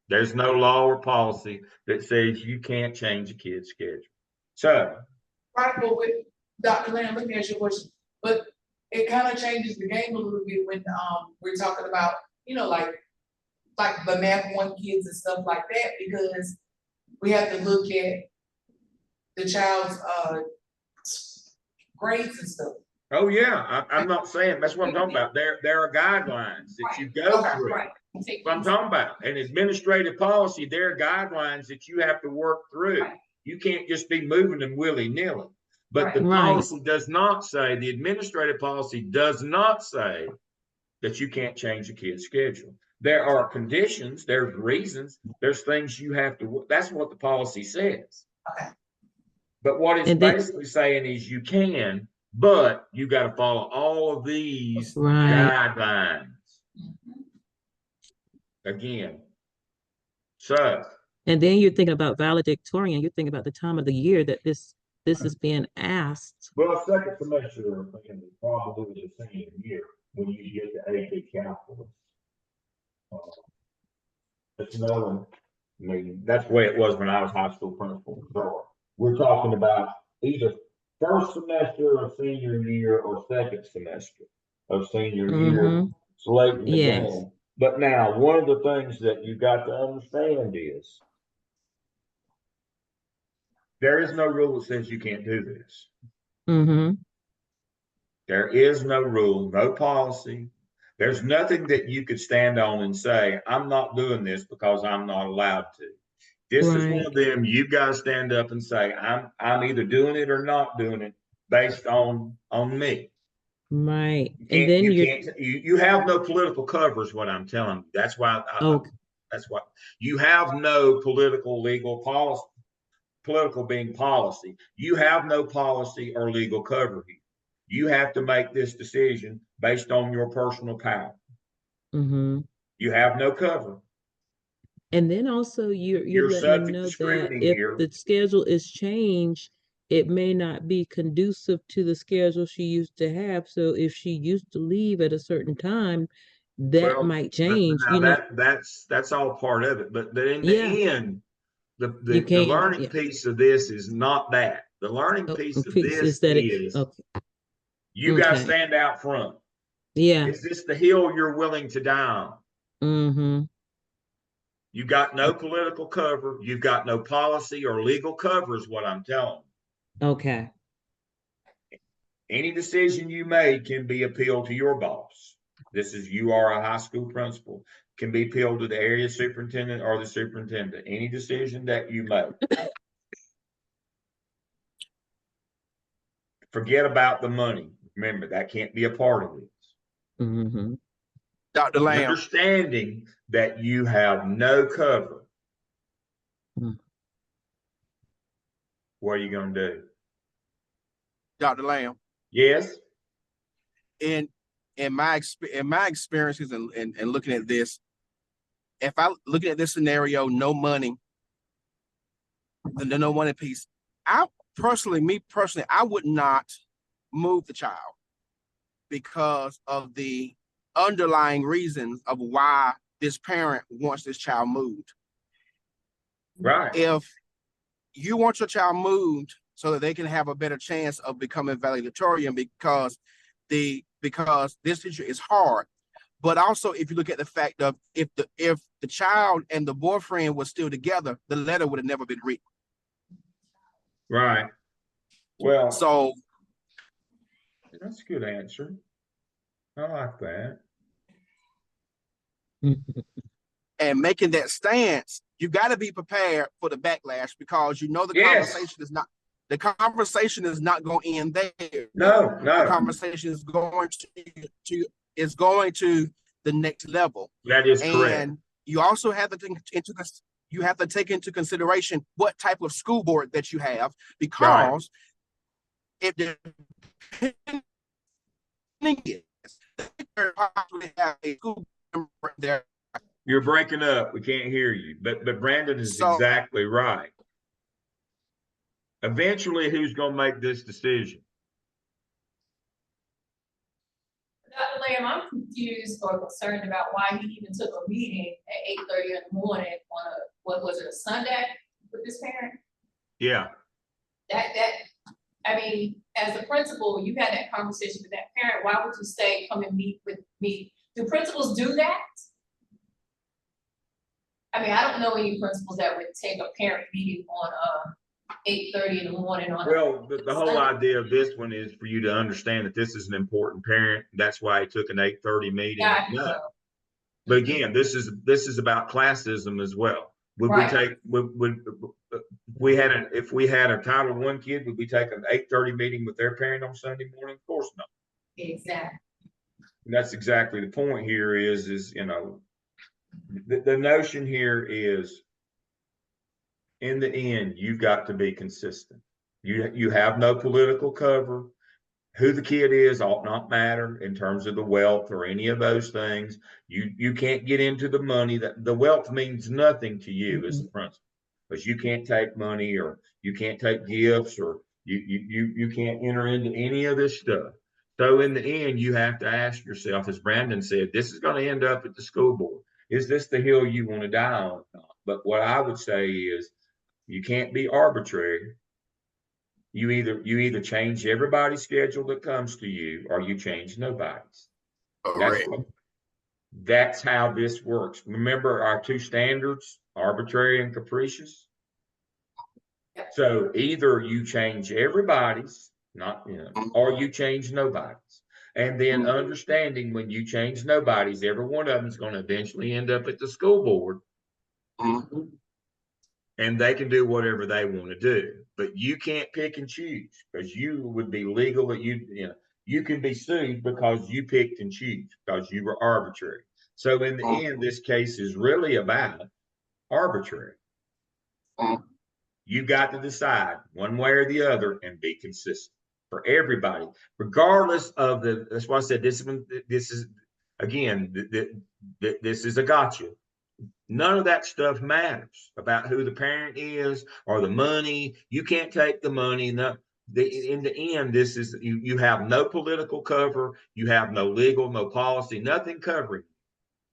There's no law or policy that says you can't change a kid's schedule. So. Right, but with Dr. Lamb, let me ask you a question. But it kind of changes the game a little bit when we're talking about, you know, like the math 1 kids and stuff like that, because we have to look at the child's grades and stuff. Oh yeah, I'm not saying that's what I'm talking about. There are guidelines that you go through. Right. What I'm talking about. An administrative policy, there are guidelines that you have to work through. Right. You can't just be moving them willy-nilly. But Right. the Right. policy does not say, the administrative policy does not say that you can't change a kid's schedule. There are conditions, there's reasons, there's things you have to, that's what the policy says. Okay. But what it's And then- basically saying is you can, but you got to follow all of these Right. guidelines. Again. So. And then you're thinking about valedictorian, you're thinking about the time of the year that this is being asked. Well, second semester, I'm thinking probably the senior year when you get to AP calculus. It's no, I mean, that's the way it was when I was high school principal. So we're talking about either first semester of senior year or second semester of senior year. It's late in the game. But now, one of the things that you got to understand is there is no rule that says you can't do this. There is no rule, no policy. There's nothing that you could stand on and say, I'm not doing this because I'm not allowed to. This is one of them, you guys stand up and say, I'm either doing it or not doing it based on me. Right. And then you have no political cover is what I'm telling you. That's why that's why you have no political legal policy, political being policy. You have no policy or legal cover here. You have to make this decision based on your personal power. You have no cover. And then also you're letting them know that if the schedule is changed, it may not be conducive to the schedule she used to have. So if she used to leave at a certain time, that might change. That's all part of it. But in the end, the learning piece of this is not that. The learning piece of this is you got to stand out front. Yeah. Is this the hill you're willing to die on? You got no political cover. You've got no policy or legal cover is what I'm telling you. Okay. Any decision you made can be appealed to your boss. You are a high school principal, can be appealed to the area superintendent or the superintendent. Any decision that you make. Forget about the money. Remember, that can't be a part of this. Dr. Lamb. Understanding that you have no cover. What are you going to do? Dr. Lamb. Yes. In my experiences and looking at this, if I looking at this scenario, no money, the no money piece, me personally, I would not move the child because of the underlying reasons of why this parent wants this child moved. Right. If you want your child moved so that they can have a better chance of becoming valedictorian because this teacher is hard. But also, if you look at the fact of if the child and the boyfriend were still together, the letter would have never been written. Right. Well, so that's a good answer. I like that. And making that stance, you got to be prepared for the backlash because you know the conversation is not going to end there. No. The conversation is going to the next level. That is correct. And you also have to take into consideration what type of school board that you have, because if the possibly have a school member there You're breaking up. We can't hear you. But Brandon is So- exactly right. Eventually, who's going to make this decision? Dr. Lamb, I'm confused or concerned about why he even took a meeting at 8:30 in the morning on a, what was it, a Sunday with this parent? Yeah. I mean, as a principal, you had that conversation with that parent. Why would you say, come and meet with me? Do principals do that? I mean, I don't know any principals that would take a parent meeting on 8:30 in the morning on. Well, the whole idea of this one is for you to understand that this is an important parent. That's why he took an 8:30 meeting. Yeah, No. But again, this is about classism as well. Would right. we take if we had a Title I kid, would we take an 8:30 meeting with their parent on Sunday morning? Of course not. Exactly. And that's exactly the point here is you know, the notion here is in the end, you've got to be consistent. You have no political cover. Who the kid is ought not matter in terms of the wealth or any of those things. You can't get into the money. That the wealth means nothing to you as a principal, because you can't take money or you can't take gifts or you can't enter into any of this stuff. So in the end, you have to ask yourself, as Brandon said, this is going to end up at the school board. Is this the hill you want to die on? But what I would say is you can't be arbitrary. You either change everybody's schedule that comes to you or you change nobody's. Correct. That's how this works. Remember our two standards, arbitrary and capricious. So either you change everybody's, not or you change nobody's. And then understanding when you change nobody's, every one of them is going to eventually end up at the school board. And they can do whatever they want to do, but you can't pick and choose, because you would be legal that you can be sued because you picked and choose because you were arbitrary. So in the end, this case is really about arbitrary. You got to decide one way or the other and be consistent for everybody, regardless of that's why I said this is again, this is a gotcha. None of that stuff matters about who the parent is or the money. You can't take the money. In the end, this is you have no political cover. You have no legal, no policy, nothing covering.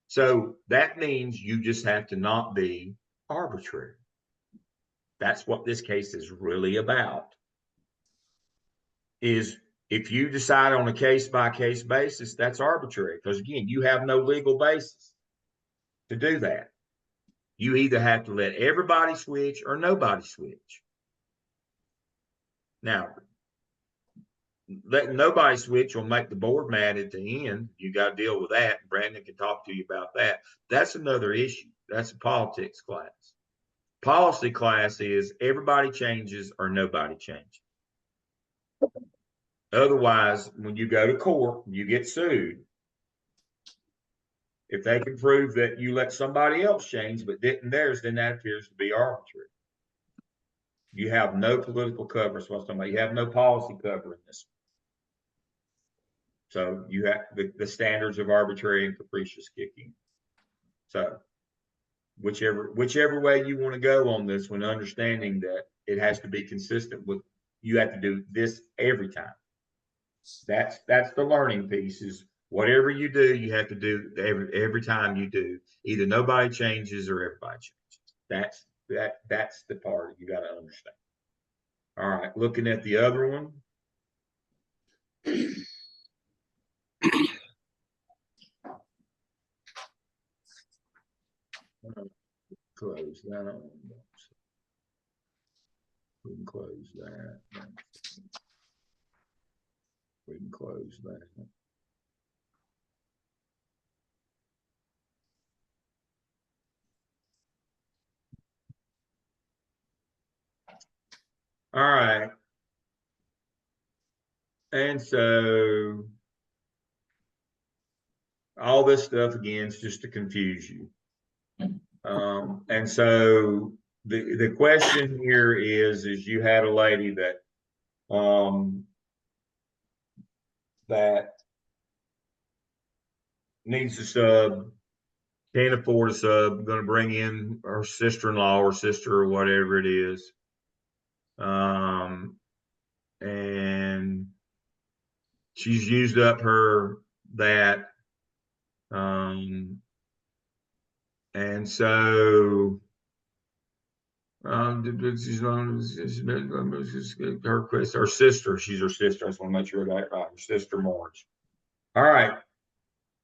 So that means you just have to not be arbitrary. That's what this case is really about. Is if you decide on a case-by-case basis, that's arbitrary, because again, you have no legal basis to do that. You either have to let everybody switch or nobody switch. Now, letting nobody switch will make the board mad at the end. You got to deal with that. Brandon can talk to you about that. That's another issue. That's a politics class. Policy class is everybody changes or nobody changes. Otherwise, when you go to court, you get sued. If they can prove that you let somebody else change but didn't theirs, then that appears to be arbitrary. You have no political cover. So you have no policy cover in this. So you have the standards of arbitrary and capricious kicking. So whichever way you want to go on this one, understanding that it has to be consistent with, you have to do this every time. That's the learning piece, is whatever you do, you have to do every time you do. Either nobody changes or everybody changes. That's the part you got to understand. All right, looking at the other one. Close that. We can close that. We can close that. All right. And so all this stuff again is just to confuse you. And so the question here is you had a lady that that needs to sub can't afford a sub, going to bring in her sister-in-law or sister or whatever it is. And she's used up that. And so her sister, she's her sister. I just want to make sure I got it right. Her sister Marge. All right.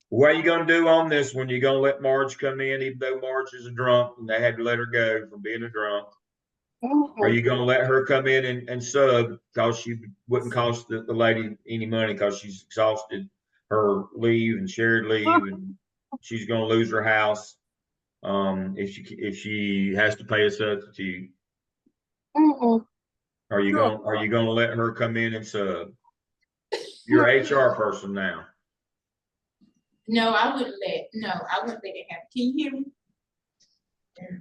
What are you going to do on this one? You going to let Marge come in, even though Marge is a drunk and they had to let her go from being a drunk? Are you going to let her come in and sub because she wouldn't cost the lady any money because she's exhausted her leave and shared leave and she's going to lose her house if she has to pay a substitute? Are you going to let her come in and sub? You're an HR person now. No, I wouldn't let it happen. Can you hear me?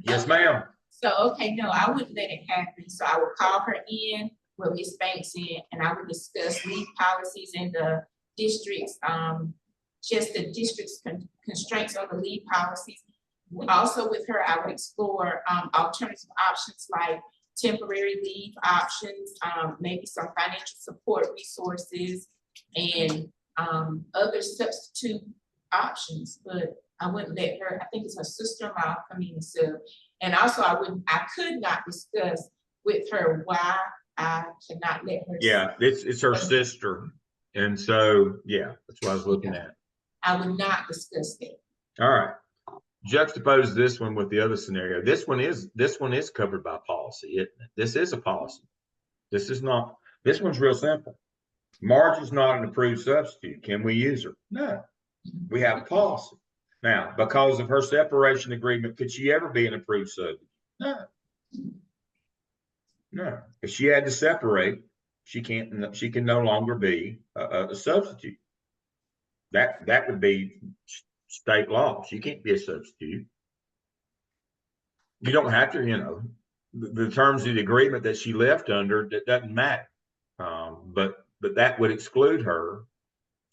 Yes, ma'am. So, okay, no, I wouldn't let it happen. So I would call her in with Ms. Banks in, and I would discuss leave policies in the districts, just the district's constraints on the leave policies. Also with her, I would explore alternative options like temporary leave options, maybe some financial support resources, and other substitute options. But I wouldn't let her, I think it's her sister-in-law, come in and sub. And also I could not discuss with her why I cannot let her. Yeah, it's her sister. And so, yeah, that's what I was looking at. I would not discuss that. All right. Juxtapose this one with the other scenario. This one is covered by policy, isn't it? This is a policy. This one's real simple. Marge is not an approved substitute. Can we use her? No. We have a policy. Now, because of her separation agreement, could she ever be an approved substitute? No. No. If she had to separate, she can no longer be a substitute. That would be state law. She can't be a substitute. You don't have to, the terms of the agreement that she left under, that doesn't matter. But that would exclude her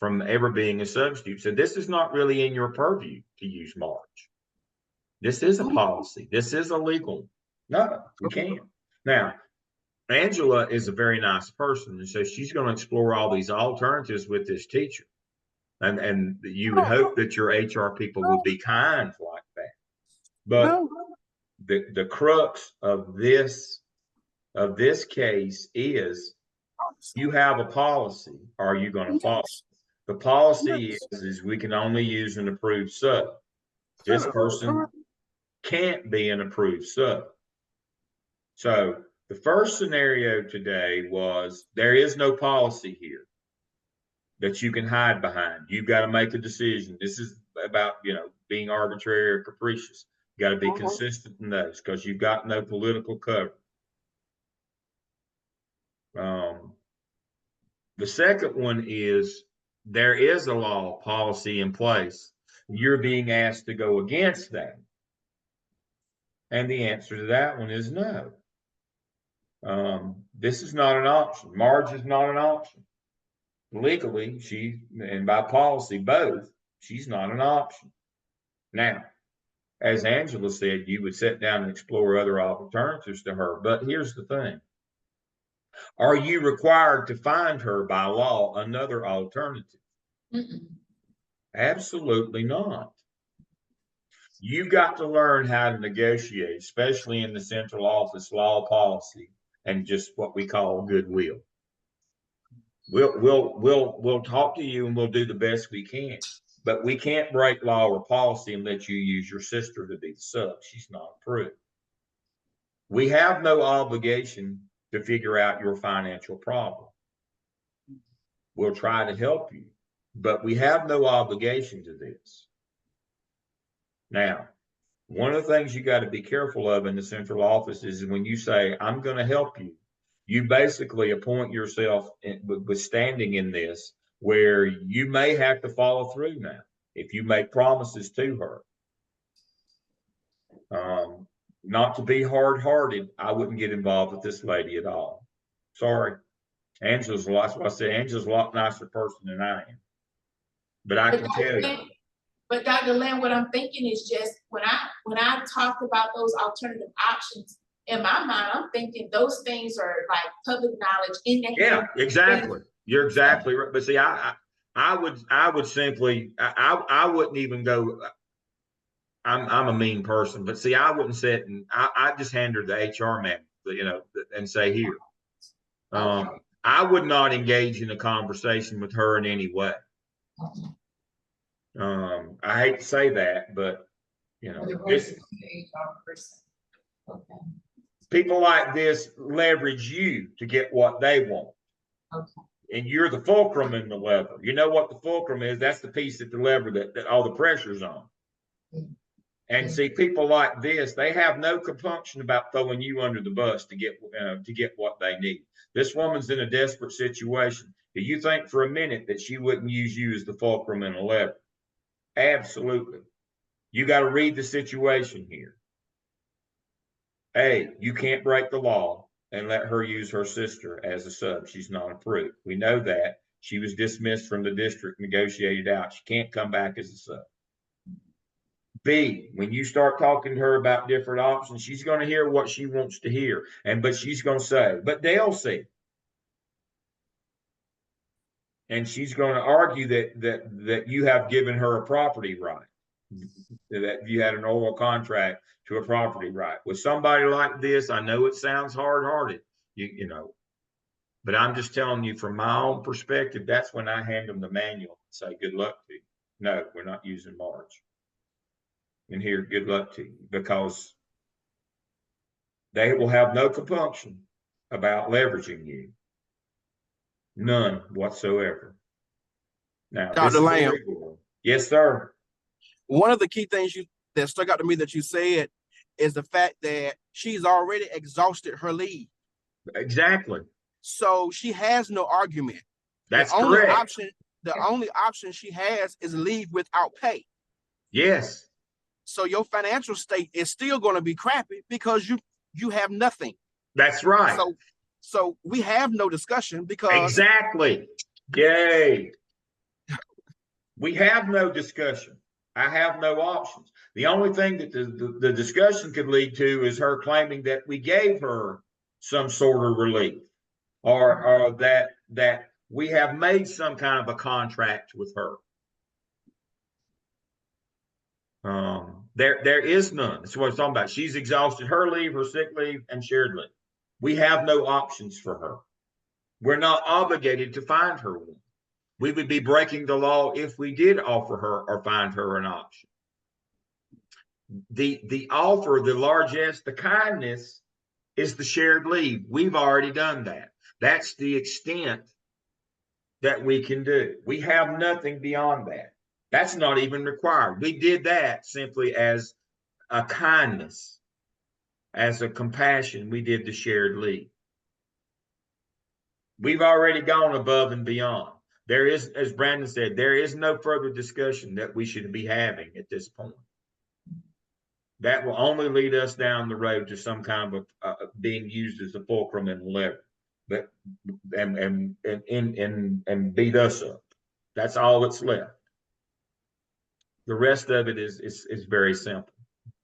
from ever being a substitute. So this is not really in your purview to use Marge. This is a policy. This is illegal. No, we can't. Now, Angela is a very nice person, and so she's going to explore all these alternatives with this teacher. And you would hope that your HR people would be kind like that. But the crux of this case is you have a policy. Are you going to follow? The policy is we can only use an approved sub. This person can't be an approved sub. So the first scenario today was there is no policy here that you can hide behind. You've got to make a decision. This is about, being arbitrary or capricious. You got to be consistent in those because you've got no political cover. The second one is there is a law policy in place. You're being asked to go against that. And the answer to that one is no. This is not an option. Marge is not an option. Legally, and by policy, both, she's not an option. Now, as Angela said, you would sit down and explore other alternatives to her. But here's the thing. Are you required to find her by law another alternative? Absolutely not. You've got to learn how to negotiate, especially in the central office law policy and just what we call goodwill. We'll talk to you and we'll do the best we can, but we can't break law or policy and let you use your sister to be the sub. She's not approved. We have no obligation to figure out your financial problem. We'll try to help you, but we have no obligation to this. Now, one of the things you got to be careful of in the central office is when you say, I'm going to help you, you basically appoint yourself with standing in this where you may have to follow through now if you make promises to her. Not to be hard-hearted, I wouldn't get involved with this lady at all. Sorry. Angela's a lot nicer person than I am. But I can tell you. But Dr. Lamb, what I'm thinking is just when I talked about those alternative options, in my mind, I'm thinking those things are like public knowledge in the Yeah, hand. exactly. You're exactly right. But see, I would simply, I wouldn't even go. I'm a mean person, but see, I wouldn't sit and I just hand her the HR man, and say here. I would not engage in a conversation with her in any way. I hate to say that, but this Okay. people like this leverage you to get what they want. Okay. And you're the fulcrum in the lever. You know what the fulcrum is? That's the piece at the lever that all the pressure's on. And see, people like this, they have no compunction about throwing you under the bus to get what they need. This woman's in a desperate situation. Do you think for a minute that she wouldn't use you as the fulcrum in a lever? Absolutely. You got to read the situation here. A, you can't break the law and let her use her sister as a sub. She's not approved. We know that. She was dismissed from the district, negotiated out. She can't come back as a sub. B, when you start talking to her about different options, she's going to hear what she wants to hear. But she's going to say, but they'll see. And she's going to argue that you have given her a property right, that you had an oral contract to a property right. With somebody like this, I know it sounds hard-hearted, but I'm just telling you from my own perspective, that's when I hand them the manual and say, good luck to you. No, we're not using March. And here, good luck to you, because they will have no compunction about leveraging you. None whatsoever. Now, Dr. Lamb. Yes, sir. One of the key things that stuck out to me that you said is the fact that she's already exhausted her leave. Exactly. So she has no argument. That's correct. The only option she has is leave without pay. Yes. So your financial state is still going to be crappy because you have nothing. That's right. So we have no discussion because exactly. Yay. We have no discussion. I have no options. The only thing that the discussion could lead to is her claiming that we gave her some sort of relief, or that we have made some kind of a contract with her. There is none. That's what I'm talking about. She's exhausted her leave, her sick leave, and shared leave. We have no options for her. We're not obligated to find her one. We would be breaking the law if we did offer her or find her an option. The offer, the largesse, the kindness is the shared leave. We've already done that. That's the extent that we can do. We have nothing beyond that. That's not even required. We did that simply as a kindness, as a compassion. We did the shared leave. We've already gone above and beyond. There is, as Brandon said, there is no further discussion that we should be having at this point. That will only lead us down the road to some kind of being used as a fulcrum and lever, and beat us up. That's all that's left. The rest of it is very simple.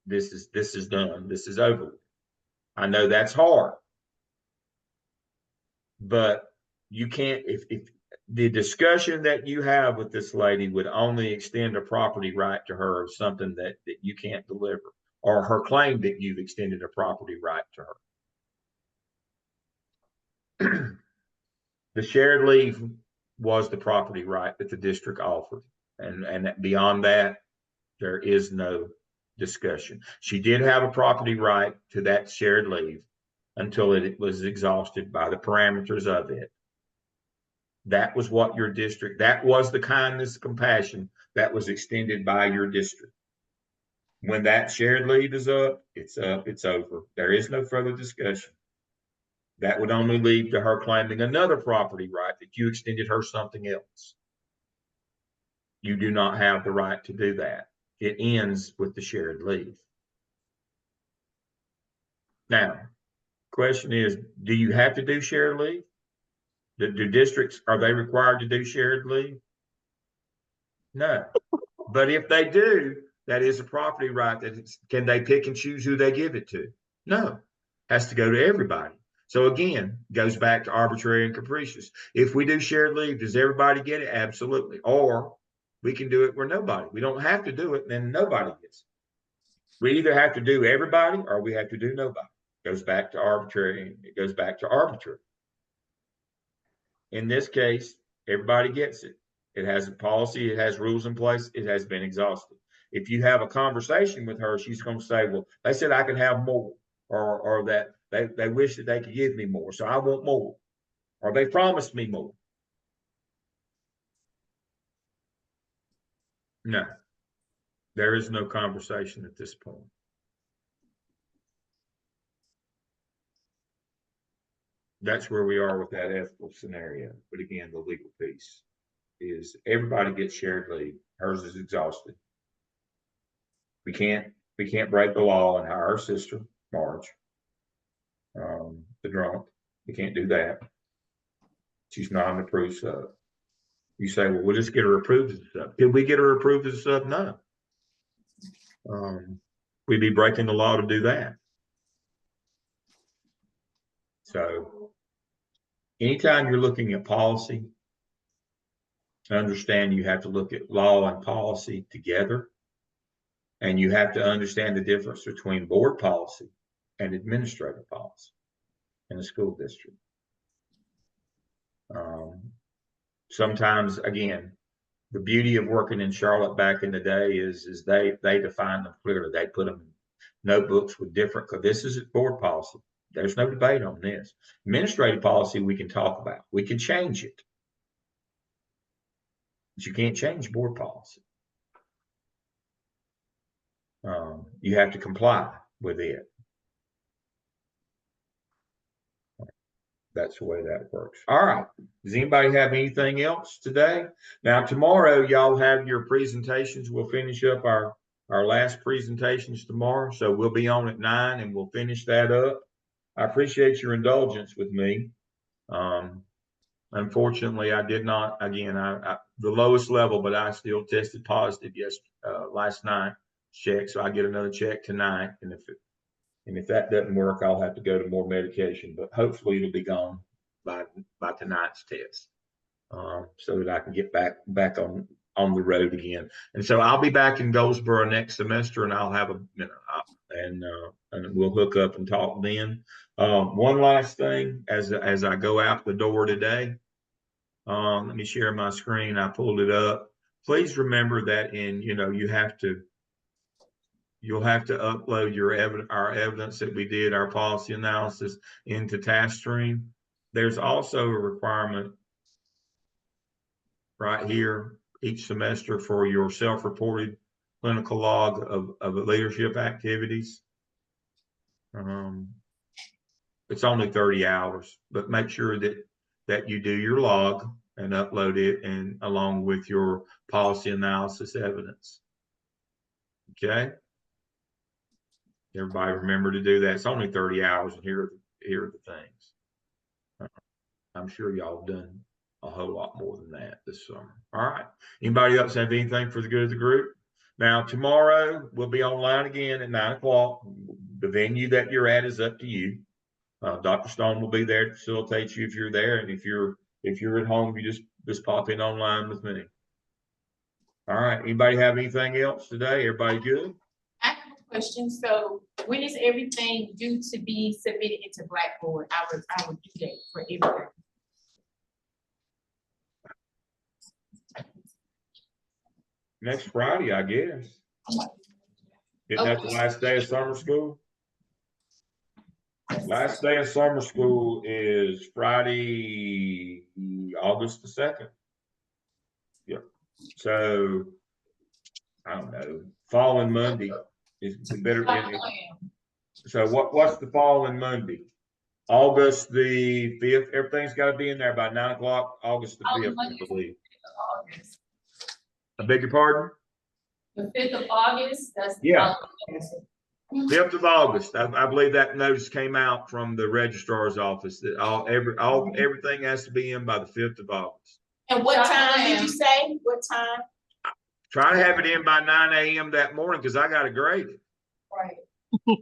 This is done. This is over. I know that's hard, but you can't. If the discussion that you have with this lady would only extend a property right to her of something that you can't deliver, or her claim that you've extended a property right to her. The shared leave was the property right that the district offered. And beyond that, there is no discussion. She did have a property right to that shared leave until it was exhausted by the parameters of it. That was what your district, that was the kindness, compassion that was extended by your district. When that shared leave is up, it's over. There is no further discussion. That would only lead to her claiming another property right that you extended her something else. You do not have the right to do that. It ends with the shared leave. Now, question is, do you have to do shared leave? Do districts, are they required to do shared leave? No. But if they do, that is a property right. Can they pick and choose who they give it to? No, has to go to everybody. So again, goes back to arbitrary and capricious. If we do shared leave, does everybody get it? Absolutely. Or we can do it where nobody. We don't have to do it, and then nobody gets it. We either have to do everybody or we have to do nobody. It goes back to arbitrary. It goes back to arbitrary. In this case, everybody gets it. It has a policy. It has rules in place. It has been exhausted. If you have a conversation with her, she's going to say, well, they said I could have more, or that they wish that they could give me more, so I want more, or they promised me more. No, there is no conversation at this point. That's where we are with that ethical scenario. But again, the legal piece is everybody gets shared leave. Hers is exhausted. We can't break the law and hire our sister, Marge, the drunk. We can't do that. She's not an approved sub. You say, well, we'll just get her approved as a sub. Did we get her approved as a sub? No. We'd be breaking the law to do that. So anytime you're looking at policy, understand you have to look at law and policy together. And you have to understand the difference between board policy and administrative policy in a school district. Sometimes, again, the beauty of working in Charlotte back in the day is they define them clearly. They put them in notebooks with different, because this is board policy. There's no debate on this. Administrative policy we can talk about. We can change it. But you can't change board policy. You have to comply with it. That's the way that works. All right. Does anybody have anything else today? Now, tomorrow, y'all have your presentations. We'll finish up our last presentations tomorrow. So we'll be on at 9 and we'll finish that up. I appreciate your indulgence with me. Unfortunately, I did not, again, I the lowest level, but I still tested positive last night check. So I get another check tonight. And if that doesn't work, I'll have to go to more medication, but hopefully it'll be gone by tonight's test, so that I can get back on the road again. And so I'll be back in Goldsboro next semester, and I'll have and we'll hook up and talk then. One last thing, as I go out the door today, let me share my screen. I pulled it up. Please remember that you'll have to upload our evidence that we did our policy analysis into TaskStream. There's also a requirement right here each semester for your self-reported clinical log of leadership activities. It's only 30 hours, but make sure that you do your log and upload it, and along with your policy analysis evidence. Okay. Everybody remember to do that. It's only 30 hours, and here are the things. I'm sure y'all have done a whole lot more than that this summer. All right. Anybody else have anything for the good of the group? Now, tomorrow we'll be online again at 9 o'clock. The venue that you're at is up to you. Dr. Stone will be there to facilitate you if you're there, and if you're at home, you just pop in online with me. All right. Anybody have anything else today? Everybody good? I have a question. So when is everything due to be submitted into Blackboard? I would do that for everything. Next Friday, I guess. Isn't that the last day of summer school? Last day of summer school is Friday, August the 2nd. Yep. So I don't know. Following Monday is better. So what's the following Monday? August the 5th. Everything's got to be in there by 9 o'clock. August the 5th, I believe. I beg your pardon? The 5th of August. That's yeah. 5th of August. I believe that notice came out from the registrar's office that everything has to be in by the 5th of August. And what time did you say? What time? Try to have it in by 9 a.m. that morning because I got to grade it. Right.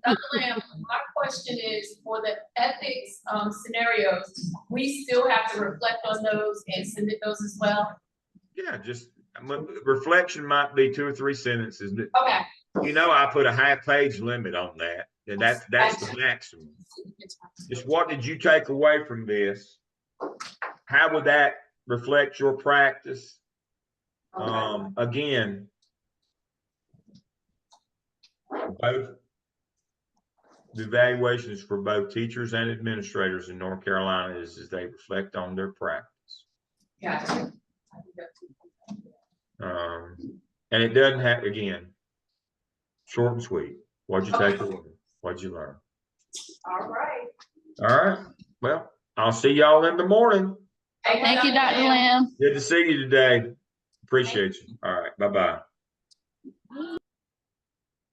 Dr. Lamb, my question is for the ethics scenarios, we still have to reflect on those and submit those as well? Yeah, just reflection might be 2 or 3 sentences. Okay. You know, I put a half-page limit on that. And that's the maximum. Just what did you take away from this? How would that reflect your practice? Okay. Again, both the evaluations for both teachers and administrators in North Carolina is they reflect on their practice. Gotcha. And it doesn't have, again, short and sweet. What'd you take away? What'd you learn? All right. All right. Well, I'll see y'all in the morning. Thank you, Dr. Lamb. Good to see you today. Appreciate you. All right. Bye-bye.